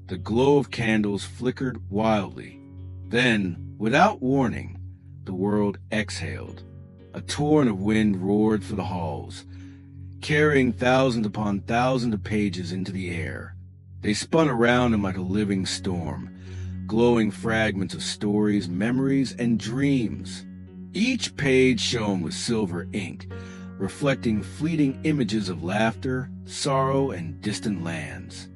The glow of candles flickered wildly. Then, without warning, the world exhaled. A torrent of wind roared through the halls, carrying thousands upon thousands of pages into the air. They spun around him like a living storm, glowing fragments of stories, memories, and dreams. Each page shone with silver ink, reflecting fleeting images of laughter, sorrow, and distant lands.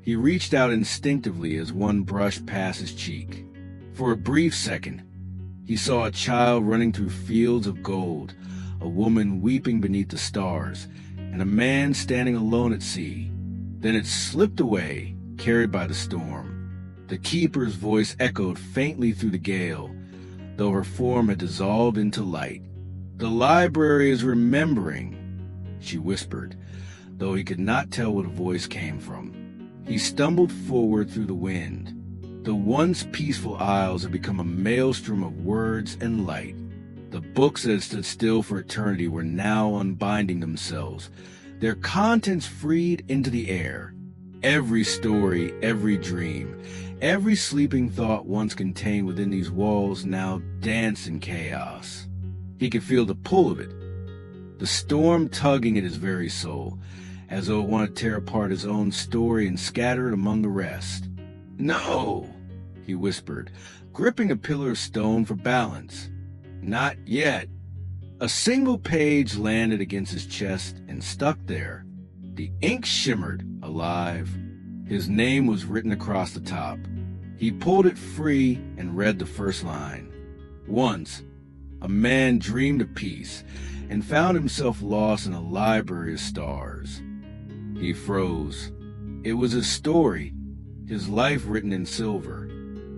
He reached out instinctively as one brushed past his cheek. For a brief second, he saw a child running through fields of gold, a woman weeping beneath the stars, and a man standing alone at sea. Then it slipped away, carried by the storm. The keeper's voice echoed faintly through the gale, though her form had dissolved into light. "The library is remembering," she whispered, though he could not tell where the voice came from. He stumbled forward through the wind. The once peaceful aisles had become a maelstrom of words and light. The books that had stood still for eternity were now unbinding themselves, their contents freed into the air. Every story, every dream, every sleeping thought once contained within these walls now danced in chaos. He could feel the pull of it, the storm tugging at his very soul, as though it wanted to tear apart his own story and scatter it among the rest. "No," he whispered, gripping a pillar of stone for balance. "Not yet." A single page landed against his chest and stuck there. The ink shimmered, alive. His name was written across the top. He pulled it free and read the first line. "Once, a man dreamed of peace and found himself lost in a library of stars." He froze. It was his story, his life written in silver.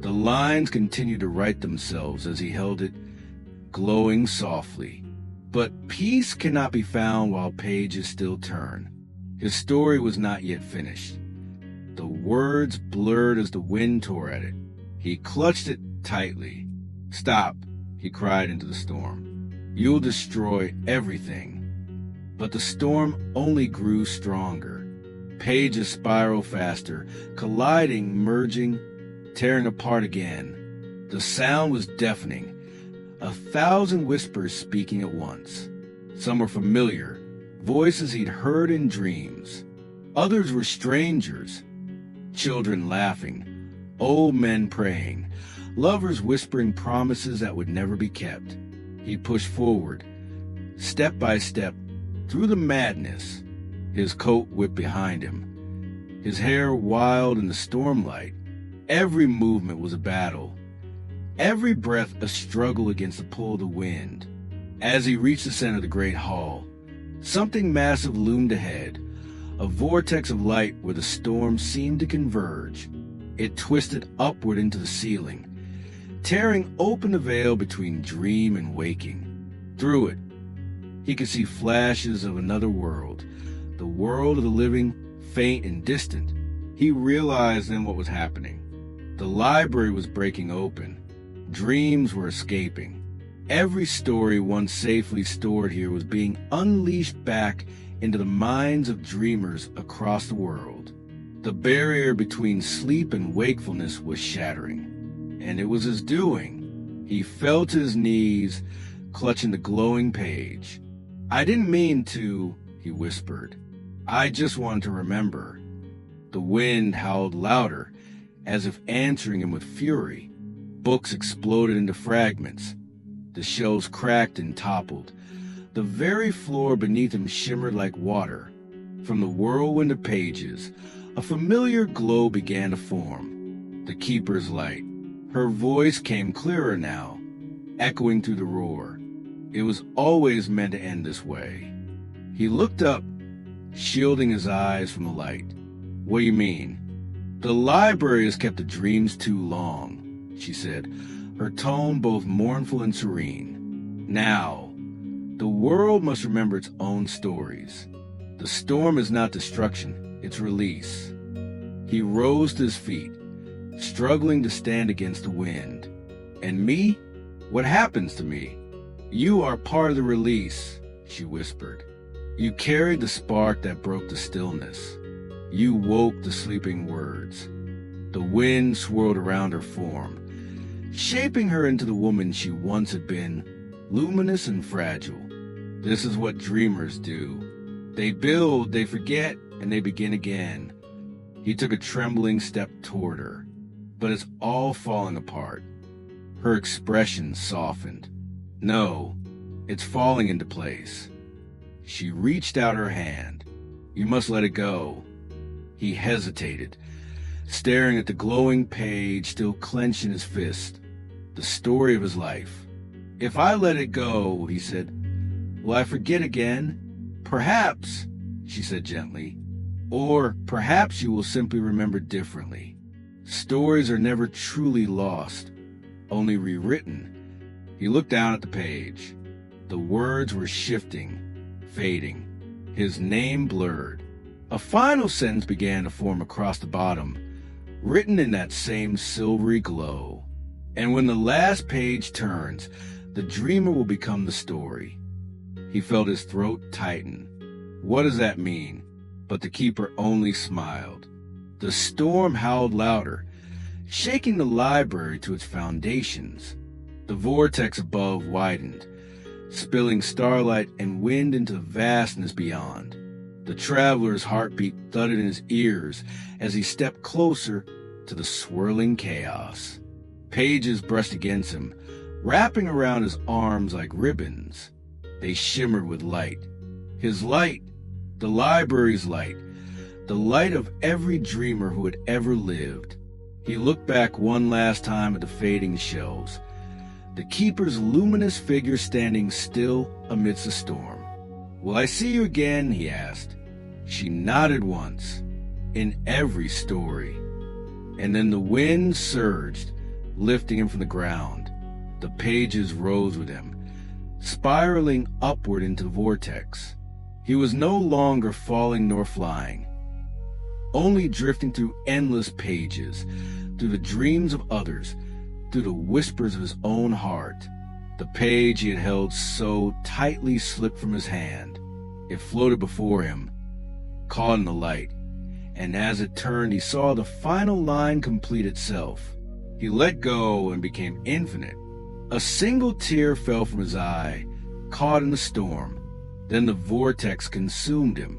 The lines continued to write themselves as he held it, glowing softly. But peace cannot be found while pages still turn. His story was not yet finished. The words blurred as the wind tore at it. He clutched it tightly. "Stop," he cried into the storm. "You'll destroy everything." But the storm only grew stronger. Pages spiraled faster, colliding, merging, tearing apart again. The sound was deafening. 1,000 whispers speaking at once. Some were familiar, voices he'd heard in dreams. Others were strangers. Children laughing, old men praying, lovers whispering promises that would never be kept. He pushed forward, step by step, through the madness, his coat whipped behind him, his hair wild in the stormlight. Every movement was a battle, every breath a struggle against the pull of the wind. As he reached the center of the great hall, something massive loomed ahead, a vortex of light where the storm seemed to converge. It twisted upward into the ceiling, tearing open the veil between dream and waking. Through it, he could see flashes of another world, the world of the living, faint and distant. He realized then what was happening. The library was breaking open. Dreams were escaping. Every story once safely stored here was being unleashed back into the minds of dreamers across the world. The barrier between sleep and wakefulness was shattering, and it was his doing. He fell to his knees, clutching the glowing page. "I didn't mean to," he whispered. "I just wanted to remember." The wind howled louder, as if answering him with fury. Books exploded into fragments. The shelves cracked and toppled. The very floor beneath him shimmered like water. From the whirlwind of pages, a familiar glow began to form. The keeper's light. Her voice came clearer now, echoing through the roar. It was always meant to end this way. He looked up, shielding his eyes from the light. "What do you mean?" "The library has kept the dreams too long," she said, her tone both mournful and serene. "Now, the world must remember its own stories. The storm is not destruction, it's release." He rose to his feet, struggling to stand against the wind. "And me? What happens to me?" "You are part of the release," she whispered. "You carried the spark that broke the stillness. You woke the sleeping words." The wind swirled around her form, shaping her into the woman she once had been, luminous and fragile. This is what dreamers do. They build, they forget, and they begin again. He took a trembling step toward her, but it's all falling apart. Her expression softened. "No, it's falling into place." She reached out her hand. "You must let it go." He hesitated, staring at the glowing page still clenched in his fist, the story of his life. "If I let it go," he said, "will I forget again?" "Perhaps," she said gently. "Or perhaps you will simply remember differently. Stories are never truly lost, only rewritten." He looked down at the page. The words were shifting, fading. His name blurred. A final sentence began to form across the bottom, written in that same silvery glow. "And when the last page turns, the dreamer will become the story." He felt his throat tighten. What does that mean? But the keeper only smiled. The storm howled louder, shaking the library to its foundations. The vortex above widened, spilling starlight and wind into the vastness beyond. The traveler's heartbeat thudded in his ears as he stepped closer to the swirling chaos. Pages brushed against him, wrapping around his arms like ribbons. They shimmered with light. His light, the library's light, the light of every dreamer who had ever lived. He looked back one last time at the fading shelves, the keeper's luminous figure standing still amidst the storm. "Will I see you again?" he asked. She nodded once. "In every story." And then the wind surged, lifting him from the ground. The pages rose with him, spiraling upward into the vortex. He was no longer falling nor flying, only drifting through endless pages, through the dreams of others, through the whispers of his own heart. The page he had held so tightly slipped from his hand. It floated before him, caught in the light, and as it turned, he saw the final line complete itself. He let go and became infinite. A single tear fell from his eye, caught in the storm. Then the vortex consumed him.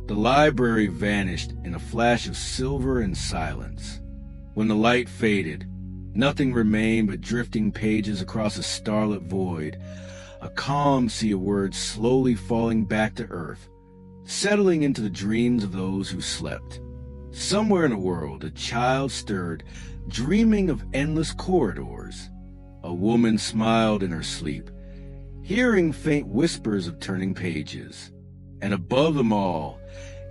The library vanished in a flash of silver and silence. When the light faded, nothing remained but drifting pages across a starlit void, a calm sea of words slowly falling back to earth, settling into the dreams of those who slept. Somewhere in the world, a child stirred, dreaming of endless corridors. A woman smiled in her sleep, hearing faint whispers of turning pages. And above them all,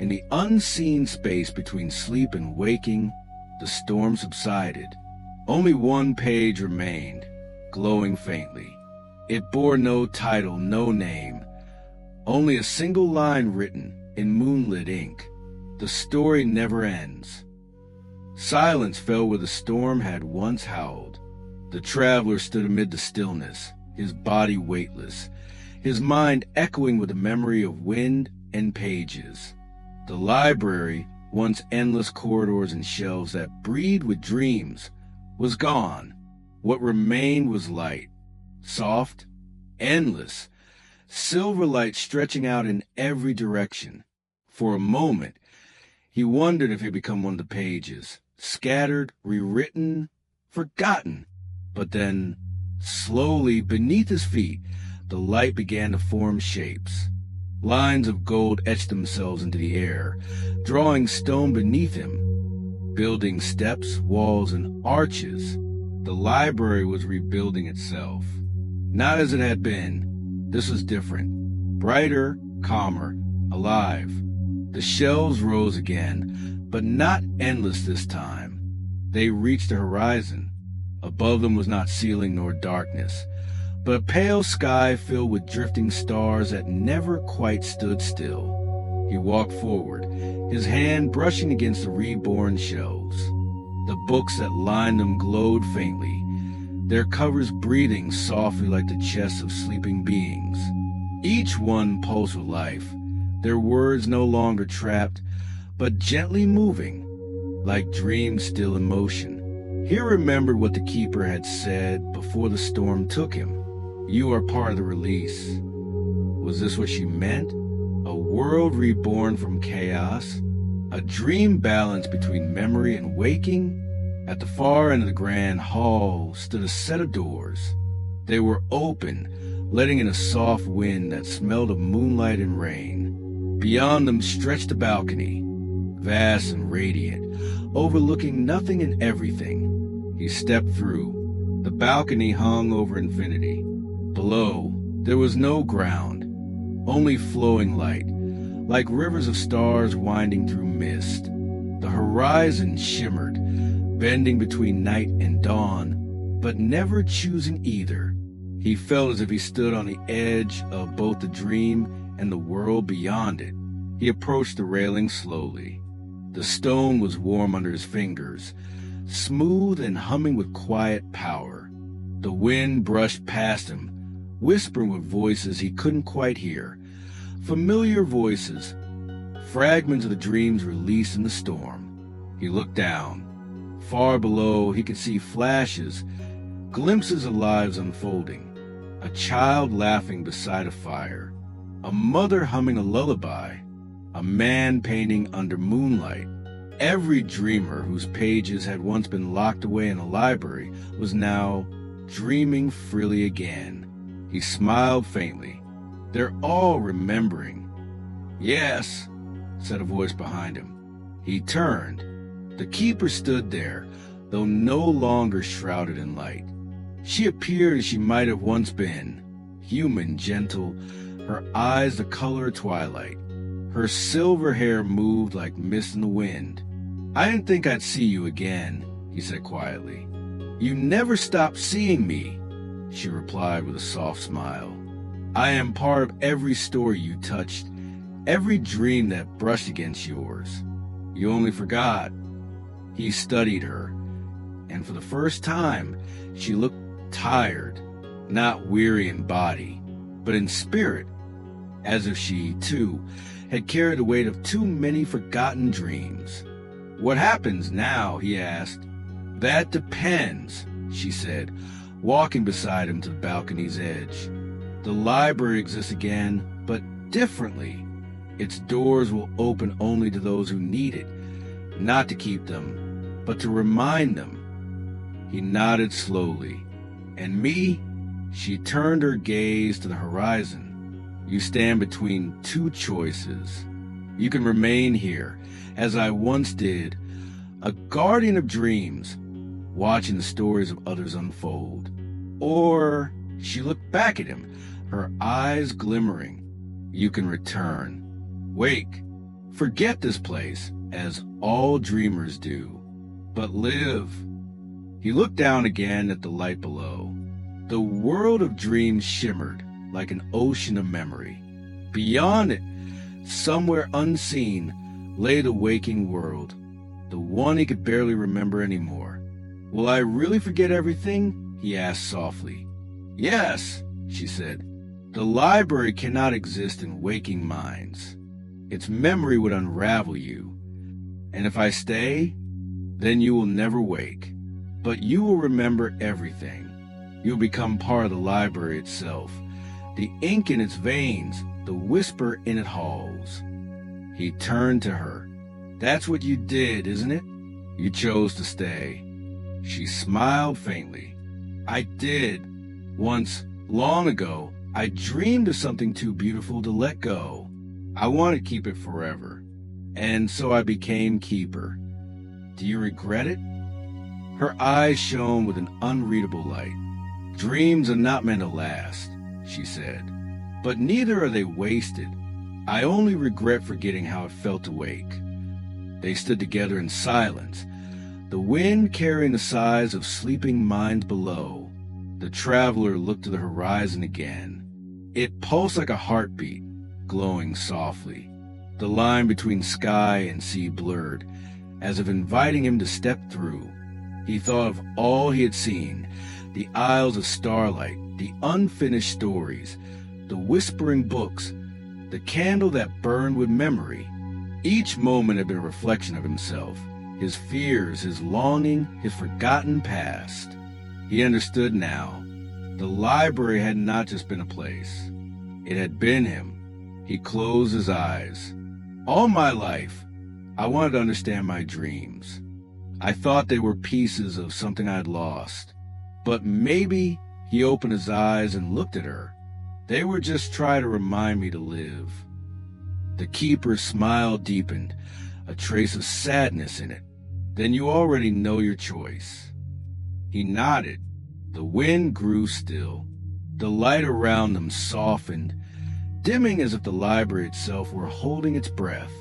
in the unseen space between sleep and waking, the storm subsided. Only one page remained, glowing faintly. It bore no title, no name, only a single line written in moonlit ink. The story never ends. Silence fell where the storm had once howled. The traveler stood amid the stillness, his body weightless, his mind echoing with the memory of wind and pages. The library, once endless corridors and shelves that breathed with dreams, was gone. What remained was light, soft, endless, silver light stretching out in every direction. For a moment, he wondered if he had become one of the pages, scattered, rewritten, forgotten. But then, slowly, beneath his feet, the light began to form shapes. Lines of gold etched themselves into the air, drawing stone beneath him, building steps, walls, and arches. The library was rebuilding itself. Not as it had been. This was different. Brighter, calmer, alive. The shelves rose again, but not endless this time. They reached the horizon. Above them was not ceiling nor darkness, but a pale sky filled with drifting stars that never quite stood still. He walked forward, his hand brushing against the reborn shelves. The books that lined them glowed faintly, their covers breathing softly like the chests of sleeping beings. Each one pulsed with life, their words no longer trapped, but gently moving, like dreams still in motion. He remembered what the keeper had said before the storm took him. You are part of the release. Was this what she meant? A world reborn from chaos? A dream balance between memory and waking? At the far end of the grand hall stood a set of doors. They were open, letting in a soft wind that smelled of moonlight and rain. Beyond them stretched a balcony, vast and radiant, overlooking nothing and everything. He stepped through. The balcony hung over infinity. Below, there was no ground, only flowing light, like rivers of stars winding through mist. The horizon shimmered, bending between night and dawn, but never choosing either. He felt as if he stood on the edge of both the dream and the world beyond it. He approached the railing slowly. The stone was warm under his fingers, smooth and humming with quiet power. The wind brushed past him, whispering with voices he couldn't quite hear. Familiar voices, fragments of the dreams released in the storm. He looked down. Far below, he could see flashes, glimpses of lives unfolding. A child laughing beside a fire, a mother humming a lullaby, a man painting under moonlight. Every dreamer whose pages had once been locked away in a library was now dreaming freely again. He smiled faintly. They're all remembering. Yes, said a voice behind him. He turned. The keeper stood there, though no longer shrouded in light. She appeared as she might have once been, human, gentle, her eyes the color of twilight. Her silver hair moved like mist in the wind. I didn't think I'd see you again, he said quietly. You never stopped seeing me, she replied with a soft smile. I am part of every story you touched, every dream that brushed against yours. You only forgot. He studied her, and for the first time, she looked tired, not weary in body, but in spirit, as if she, too, had carried the weight of too many forgotten dreams. What happens now? He asked. That depends, she said, walking beside him to the balcony's edge. The library exists again, but differently. Its doors will open only to those who need it, not to keep them, but to remind them. He nodded slowly. And me? She turned her gaze to the horizon. You stand between two choices. You can remain here, as I once did, a guardian of dreams, watching the stories of others unfold. Or she looked back at him, her eyes glimmering. You can return. Wake. Forget this place, as all dreamers do. But live. He looked down again at the light below. The world of dreams shimmered like an ocean of memory. Beyond it, somewhere unseen, lay the waking world, the one he could barely remember anymore. Will I really forget everything? He asked softly. Yes, she said. The library cannot exist in waking minds. Its memory would unravel you. And if I stay, then you will never wake. But you will remember everything. You'll become part of the library itself, the ink in its veins, the whisper in its halls. He turned to her. That's what you did, isn't it? You chose to stay. She smiled faintly. I did. Once, long ago, I dreamed of something too beautiful to let go. I wanted to keep it forever. And so I became keeper. Do you regret it? Her eyes shone with an unreadable light. Dreams are not meant to last, she said. But neither are they wasted. I only regret forgetting how it felt to wake. They stood together in silence, the wind carrying the sighs of sleeping minds below. The traveler looked to the horizon again. It pulsed like a heartbeat, glowing softly. The line between sky and sea blurred, as if inviting him to step through. He thought of all he had seen, the Aisles of Starlight, the unfinished stories, the whispering books, the candle that burned with memory. Each moment had been a reflection of himself, his fears, his longing, his forgotten past. He understood now. The library had not just been a place. It had been him. He closed his eyes. All my life, I wanted to understand my dreams. I thought they were pieces of something I had lost. But maybe he opened his eyes and looked at her. They were just trying to remind me to live. The keeper's smile deepened, a trace of sadness in it. Then you already know your choice. He nodded. The wind grew still. The light around them softened, dimming as if the library itself were holding its breath.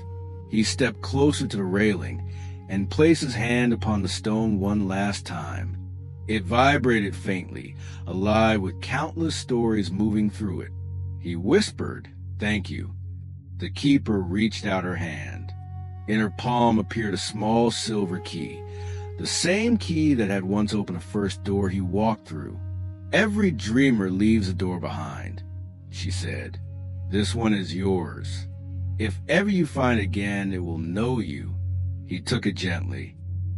He stepped closer to the railing and placed his hand upon the stone one last time. It vibrated faintly, alive with countless stories moving through it. He whispered, "Thank you." The keeper reached out her hand. In her palm appeared a small silver key, the same key that had once opened the first door he walked through. Every dreamer leaves a door behind, she said. This one is yours. If ever you find it again, it will know you. He took it gently.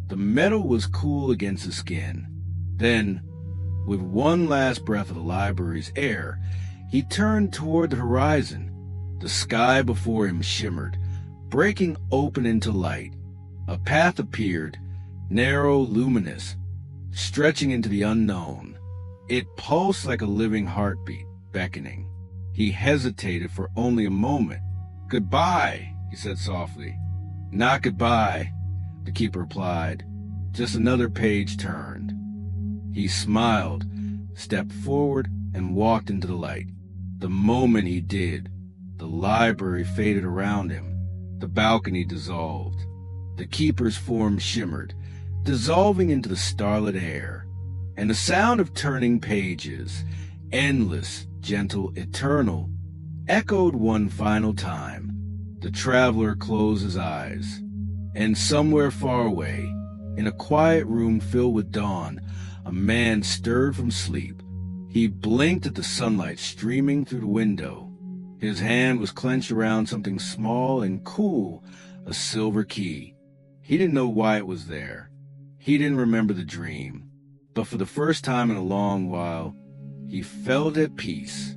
The metal was cool against his skin. Then, with one last breath of the library's air, he turned toward the horizon. The sky before him shimmered, breaking open into light. A path appeared, narrow, luminous, stretching into the unknown. It pulsed like a living heartbeat, beckoning. He hesitated for only a moment. "Goodbye," he said softly. "Not goodbye," the keeper replied. Just another page turned. He smiled, stepped forward, and walked into the light. The moment he did, the library faded around him. The balcony dissolved. The keeper's form shimmered, dissolving into the starlit air. And the sound of turning pages, endless, gentle, eternal, echoed one final time. The traveler closed his eyes. And somewhere far away, in a quiet room filled with dawn, a man stirred from sleep. He blinked at the sunlight streaming through the window. His hand was clenched around something small and cool, a silver key. He didn't know why it was there. He didn't remember the dream. But for the first time in a long while, he felt at peace.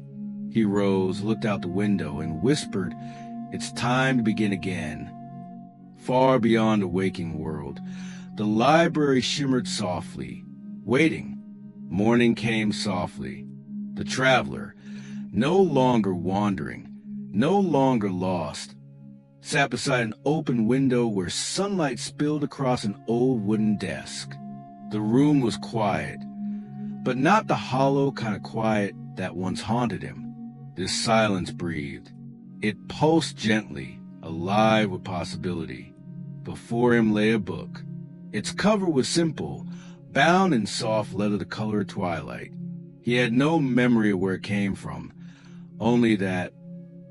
He rose, looked out the window, and whispered, "It's time to begin again." Far beyond the waking world, the library shimmered softly, waiting. Morning came softly. The traveler, no longer wandering, no longer lost, sat beside an open window where sunlight spilled across an old wooden desk. The room was quiet, but not the hollow kind of quiet that once haunted him. This silence breathed. It pulsed gently, alive with possibility. Before him lay a book. Its cover was simple, bound in soft leather-colored twilight. He had no memory of where it came from, only that,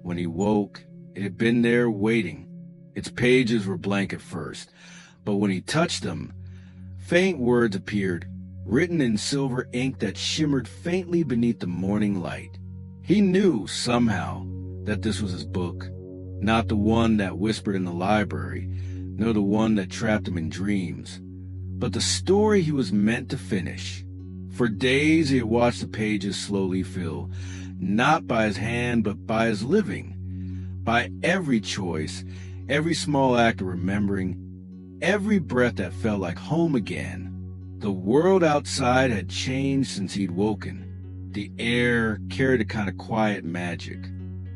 when he woke, it had been there waiting. Its pages were blank at first, but when he touched them, faint words appeared, written in silver ink that shimmered faintly beneath the morning light. He knew, somehow, that this was his book, not the one that whispered in the library, nor the one that trapped him in dreams, but the story he was meant to finish. For days he had watched the pages slowly fill, not by his hand, but by his living, by every choice, every small act of remembering, every breath that felt like home again. The world outside had changed since he'd woken. The air carried a kind of quiet magic.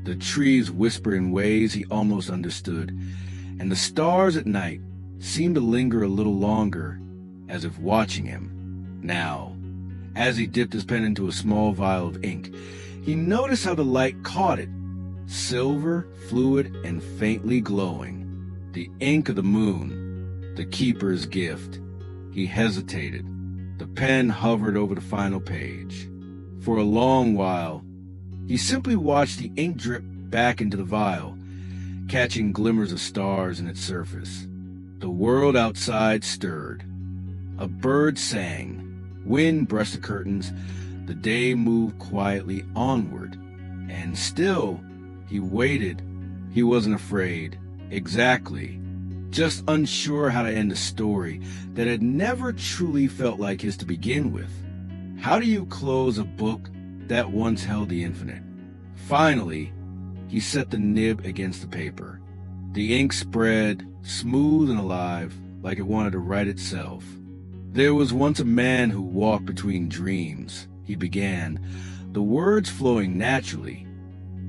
The trees whispered in ways he almost understood, and the stars at night seemed to linger a little longer, as if watching him. Now, as he dipped his pen into a small vial of ink, he noticed how the light caught it, silver, fluid, and faintly glowing. The ink of the moon, the keeper's gift. He hesitated. The pen hovered over the final page. For a long while, he simply watched the ink drip back into the vial, catching glimmers of stars in its surface. The world outside stirred. A bird sang. Wind brushed the curtains. The day moved quietly onward. And still, he waited. He wasn't afraid. Exactly. Just unsure how to end a story that had never truly felt like his to begin with. How do you close a book that once held the infinite? Finally, he set the nib against the paper. The ink spread, smooth and alive, like it wanted to write itself. There was once a man who walked between dreams, he began, the words flowing naturally,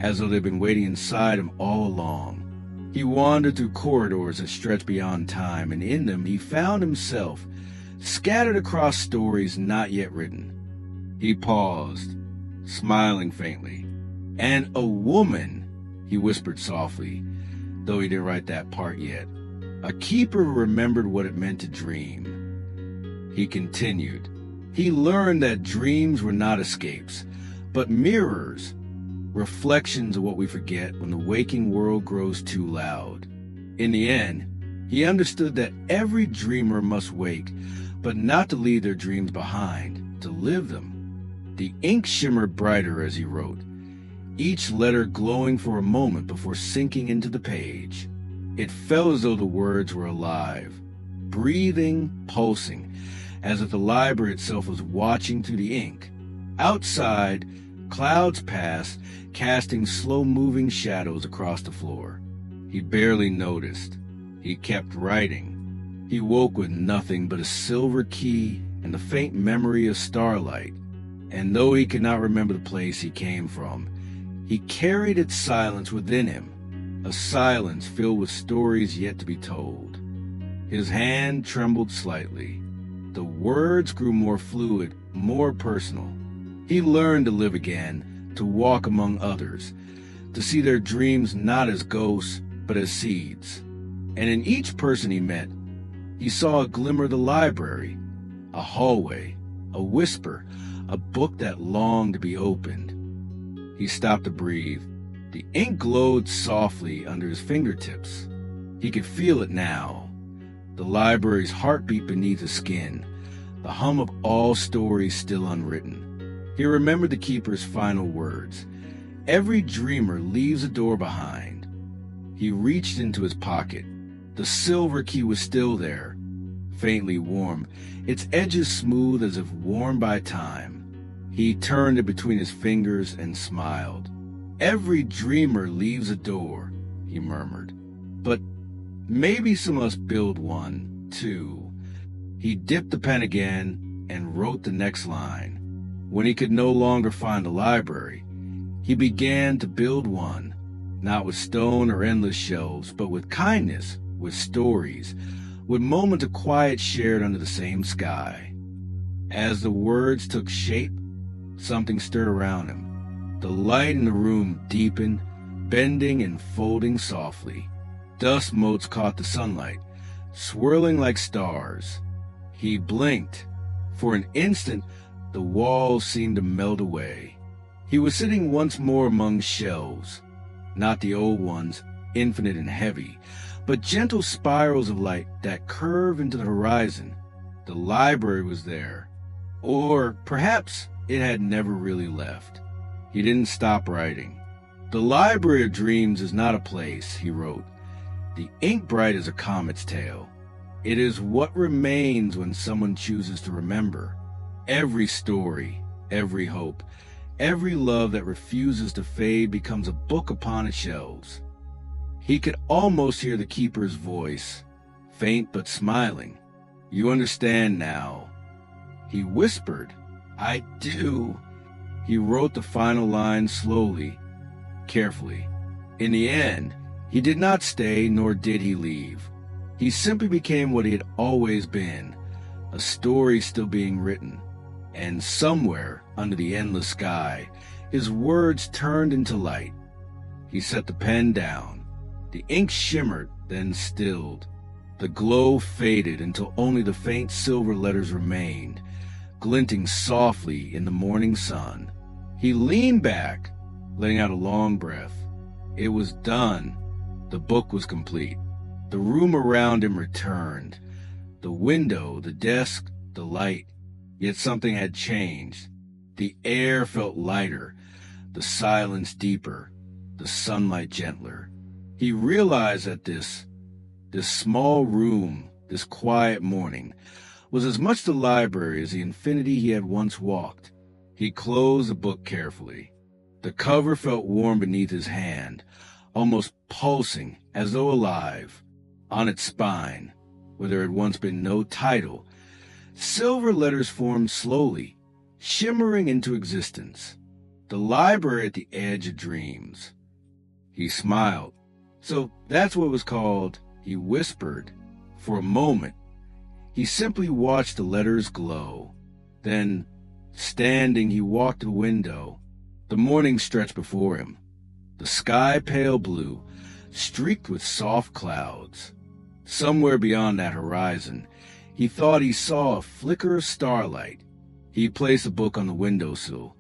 as though they'd been waiting inside him all along. He wandered through corridors that stretched beyond time, and in them he found himself, scattered across stories not yet written. He paused, smiling faintly. And a woman, he whispered softly, though he didn't write that part yet. A keeper who remembered what it meant to dream. He continued. He learned that dreams were not escapes, but mirrors, reflections of what we forget when the waking world grows too loud. In the end, he understood that every dreamer must wake, but not to leave their dreams behind, to live them. The ink shimmered brighter as he wrote, each letter glowing for a moment before sinking into the page. It felt as though the words were alive, breathing, pulsing, as if the library itself was watching through the ink. Outside, clouds passed, casting slow-moving shadows across the floor. He barely noticed. He kept writing. He woke with nothing but a silver key and the faint memory of starlight. And though he could not remember the place he came from, he carried its silence within him, a silence filled with stories yet to be told. His hand trembled slightly. The words grew more fluid, more personal. He learned to live again, to walk among others, to see their dreams not as ghosts, but as seeds. And in each person he met, he saw a glimmer of the library, a hallway, a whisper, a book that longed to be opened. He stopped to breathe. The ink glowed softly under his fingertips. He could feel it now. The library's heartbeat beneath his skin, the hum of all stories still unwritten. He remembered the keeper's final words. Every dreamer leaves a door behind. He reached into his pocket. The silver key was still there, faintly warm, its edges smooth as if worn by time. He turned it between his fingers and smiled. Every dreamer leaves a door, he murmured. But maybe some of us build one, too. He dipped the pen again and wrote the next line. When he could no longer find the library, he began to build one, not with stone or endless shelves, but with kindness, with stories, with moments of quiet shared under the same sky. As the words took shape, something stirred around him. The light in the room deepened, bending and folding softly. Dust motes caught the sunlight, swirling like stars. He blinked. For an instant, the walls seemed to melt away. He was sitting once more among shelves, not the old ones, infinite and heavy, but gentle spirals of light that curve into the horizon. The library was there, or perhaps it had never really left. He didn't stop writing. "The Library of Dreams is not a place," he wrote. "The ink bright is a comet's tail. It is what remains when someone chooses to remember. Every story, every hope, every love that refuses to fade becomes a book upon its shelves." He could almost hear the keeper's voice, faint but smiling. "You understand now." He whispered, "I do." He wrote the final line slowly, carefully. In the end, he did not stay, nor did he leave. He simply became what he had always been, a story still being written. And somewhere under the endless sky, his words turned into light. He set the pen down. The ink shimmered, then stilled. The glow faded until only the faint silver letters remained, glinting softly in the morning sun. He leaned back, letting out a long breath. It was done. The book was complete. The room around him returned. The window, the desk, the light. Yet something had changed. The air felt lighter, the silence deeper, the sunlight gentler. He realized that this small room, this quiet morning, was as much the library as the infinity he had once walked. He closed the book carefully. The cover felt warm beneath his hand, almost pulsing, as though alive. On its spine, where there had once been no title, silver letters formed slowly, shimmering into existence. "The Library at the Edge of Dreams." He smiled. "So that's what it was called," he whispered. For a moment, he simply watched the letters glow. Then, standing, he walked to the window. The morning stretched before him. The sky pale blue, streaked with soft clouds. Somewhere beyond that horizon, he thought he saw a flicker of starlight. He placed the book on the windowsill,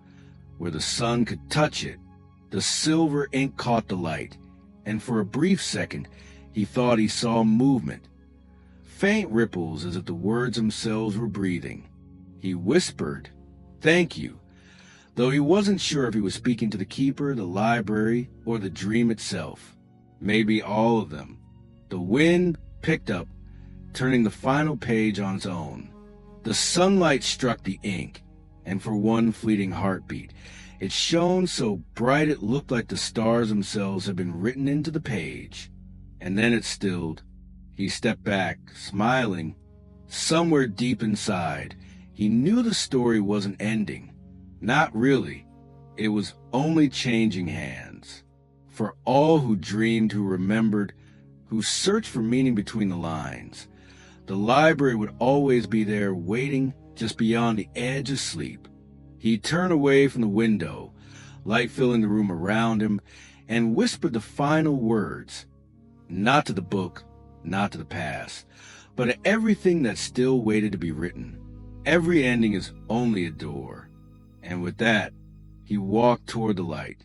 where the sun could touch it. The silver ink caught the light, and for a brief second, he thought he saw movement. Faint ripples as if the words themselves were breathing. He whispered, "Thank you," though he wasn't sure if he was speaking to the keeper, the library, or the dream itself. Maybe all of them. The wind picked up, turning the final page on its own. The sunlight struck the ink, and for one fleeting heartbeat, it shone so bright it looked like the stars themselves had been written into the page. And then it stilled. He stepped back, smiling. Somewhere deep inside, he knew the story wasn't ending. Not really. It was only changing hands. For all who dreamed, who remembered, who searched for meaning between the lines, the library would always be there waiting just beyond the edge of sleep. He turned away from the window, light filling the room around him, and whispered the final words, not to the book, not to the past, but to everything that still waited to be written. Every ending is only a door. And with that, he walked toward the light.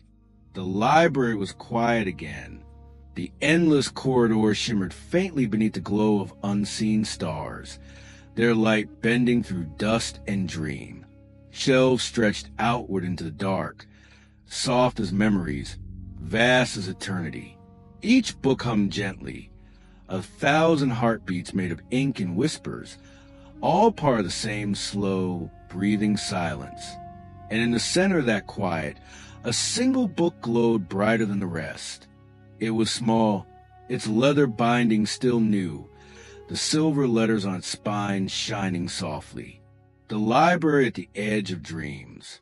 The library was quiet again. The endless corridor shimmered faintly beneath the glow of unseen stars, their light bending through dust and dream. Shelves stretched outward into the dark, soft as memories, vast as eternity. Each book hummed gently, 1,000 heartbeats made of ink and whispers, all part of the same slow, breathing silence. And in the center of that quiet, a single book glowed brighter than the rest. It was small, its leather binding still new, the silver letters on its spine shining softly. The Library at the Edge of Dreams.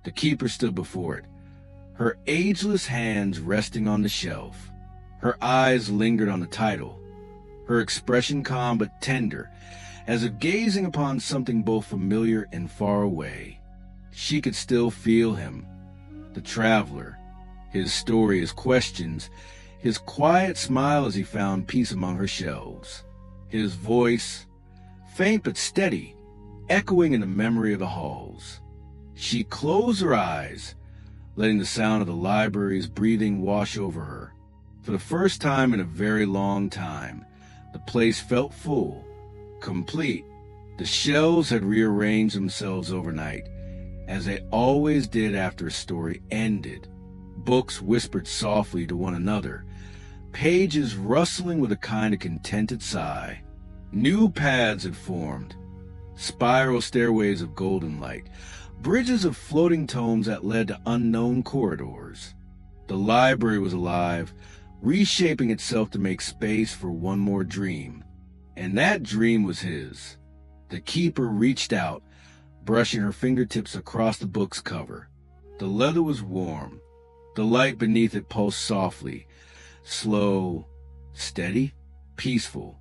The keeper stood before it, her ageless hands resting on the shelf. Her eyes lingered on the title, her expression calm but tender, as if gazing upon something both familiar and far away. She could still feel him, the traveler, his story, his questions, his quiet smile as he found peace among her shelves, his voice, faint but steady, echoing in the memory of the halls. She closed her eyes, letting the sound of the library's breathing wash over her. For the first time in a very long time, the place felt full, complete. The shelves had rearranged themselves overnight, as they always did after a story ended. Books whispered softly to one another, pages rustling with a kind of contented sigh. New paths had formed, spiral stairways of golden light, bridges of floating tomes that led to unknown corridors. The library was alive, reshaping itself to make space for one more dream. And that dream was his. The keeper reached out, brushing her fingertips across the book's cover. The leather was warm. The light beneath it pulsed softly, slow, steady, peaceful.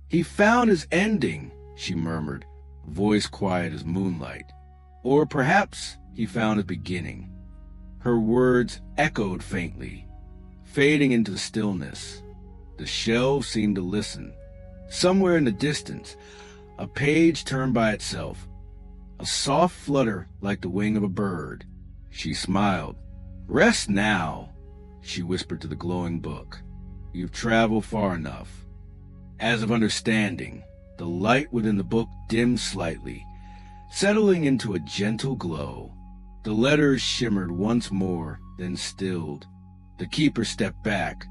"He found his ending," she murmured, voice quiet as moonlight. "Or perhaps he found his beginning." Her words echoed faintly, fading into the stillness. The shelves seemed to listen. Somewhere in the distance, a page turned by itself, a soft flutter like the wing of a bird. She smiled. "Rest now," she whispered to the glowing book. "You've traveled far enough." As of understanding, the light within the book dimmed slightly, settling into a gentle glow. The letters shimmered once more, then stilled. The keeper stepped back,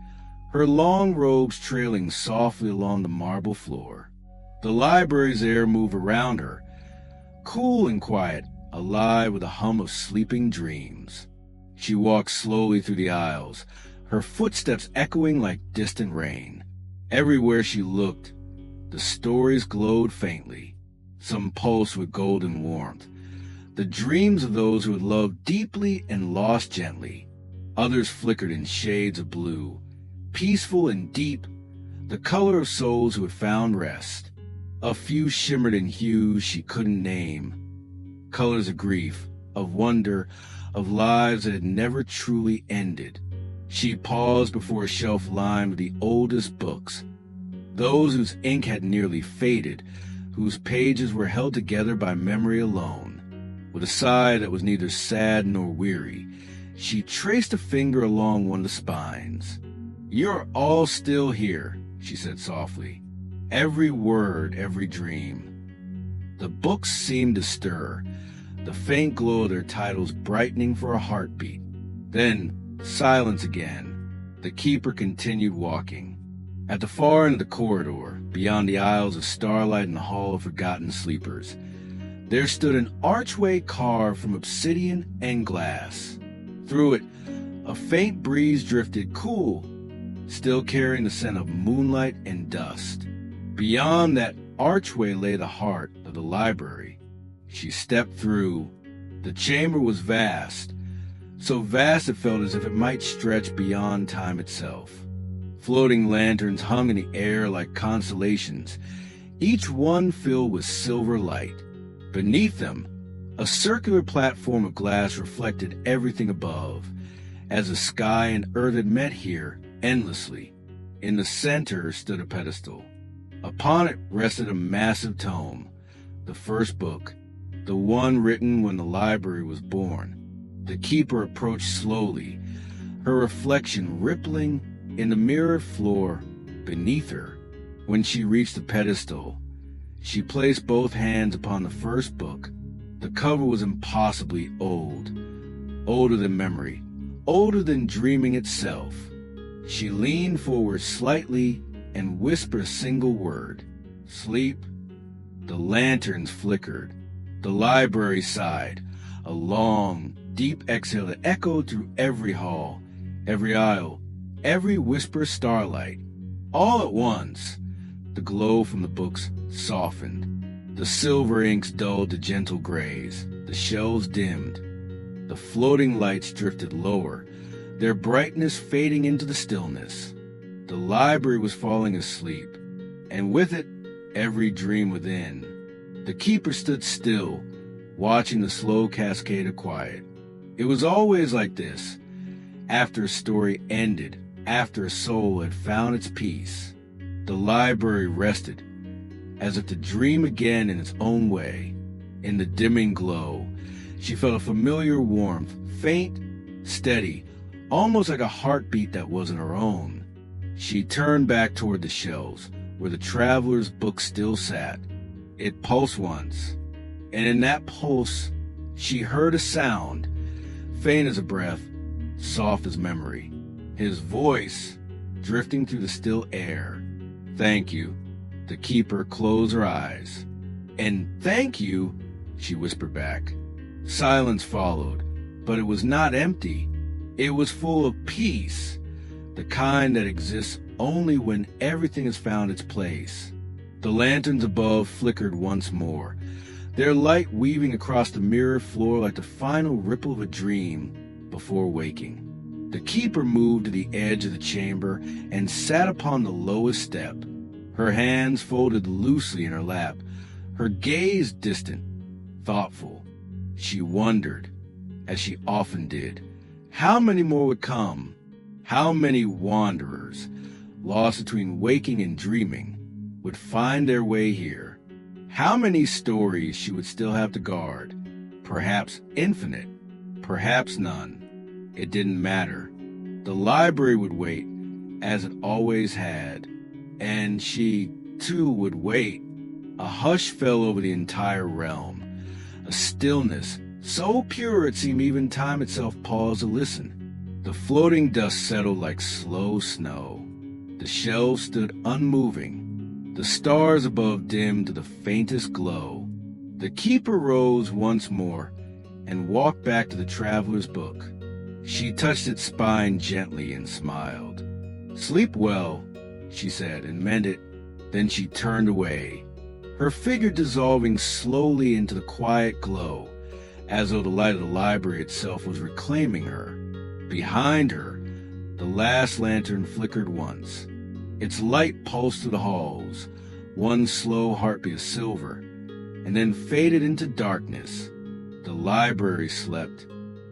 her long robes trailing softly along the marble floor. The library's air moved around her, cool and quiet, alive with a hum of sleeping dreams. She walked slowly through the aisles, her footsteps echoing like distant rain. Everywhere she looked, the stories glowed faintly, some pulsed with golden warmth. The dreams of those who had loved deeply and lost gently. Others flickered in shades of blue, peaceful and deep, the color of souls who had found rest. A few shimmered in hues she couldn't name, colors of grief, of wonder, of lives that had never truly ended. She paused before a shelf lined with the oldest books, those whose ink had nearly faded, whose pages were held together by memory alone. With a sigh that was neither sad nor weary, she traced a finger along one of the spines. "You're all still here," she said softly. "Every word, every dream." The books seemed to stir, the faint glow of their titles brightening for a heartbeat. Then, silence again. The keeper continued walking. At the far end of the corridor, beyond the Aisles of Starlight and the Hall of Forgotten Sleepers, there stood an archway carved from obsidian and glass. Through it, a faint breeze drifted, cool, still carrying the scent of moonlight and dust. Beyond that archway lay the heart of the library. She stepped through. The chamber was vast, so vast it felt as if it might stretch beyond time itself. Floating lanterns hung in the air like constellations, each one filled with silver light. Beneath them, a circular platform of glass reflected everything above, as the sky and earth had met here endlessly. In the center stood a pedestal. Upon it rested a massive tome, the first book, the one written when the library was born. The keeper approached slowly, her reflection rippling in the mirrored floor beneath her. When she reached the pedestal, she placed both hands upon the first book. The cover was impossibly old, older than memory, older than dreaming itself. She leaned forward slightly and whispered a single word: "Sleep." The lanterns flickered. The library sighed, a long, deep exhale that echoed through every hall, every aisle, every whisper of starlight. All at once, the glow from the books softened. The silver inks dulled to gentle grays. The shelves dimmed. The floating lights drifted lower, their brightness fading into the stillness. The library was falling asleep, and with it, every dream within. The keeper stood still, watching the slow cascade of quiet. It was always like this. After a story ended, after a soul had found its peace, the library rested, as if to dream again in its own way. In the dimming glow, she felt a familiar warmth, faint, steady, almost like a heartbeat that wasn't her own. She turned back toward the shelves, where the traveler's book still sat. It pulsed once, and in that pulse, she heard a sound, faint as a breath, soft as memory. His voice, drifting through the still air. "Thank you." The keeper closed her eyes. "And thank you," she whispered back. Silence followed, but it was not empty. It was full of peace, the kind that exists only when everything has found its place. The lanterns above flickered once more, their light weaving across the mirrored floor like the final ripple of a dream before waking. The keeper moved to the edge of the chamber and sat upon the lowest step, her hands folded loosely in her lap, her gaze distant, thoughtful. She wondered, as she often did, how many more would come, how many wanderers, lost between waking and dreaming, would find their way here, how many stories she would still have to guard, perhaps infinite, perhaps none. It didn't matter. The library would wait, as it always had, and she, too, would wait. A hush fell over the entire realm, a stillness so pure it seemed even time itself paused to listen. The floating dust settled like slow snow. The shelves stood unmoving, the stars above dimmed to the faintest glow. The keeper rose once more and walked back to the traveler's book. She touched its spine gently and smiled. "Sleep well," she said, and meant it. Then she turned away, her figure dissolving slowly into the quiet glow, as though the light of the library itself was reclaiming her. Behind her, the last lantern flickered once. Its light pulsed through the halls, one slow heartbeat of silver, and then faded into darkness. The library slept,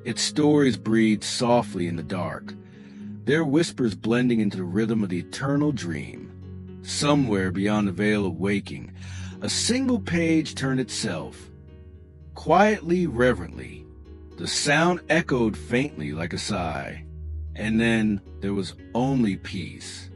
its stories breathed softly in the dark, their whispers blending into the rhythm of the eternal dream. Somewhere beyond the veil of waking, a single page turned itself. Quietly, reverently, the sound echoed faintly like a sigh, and then there was only peace.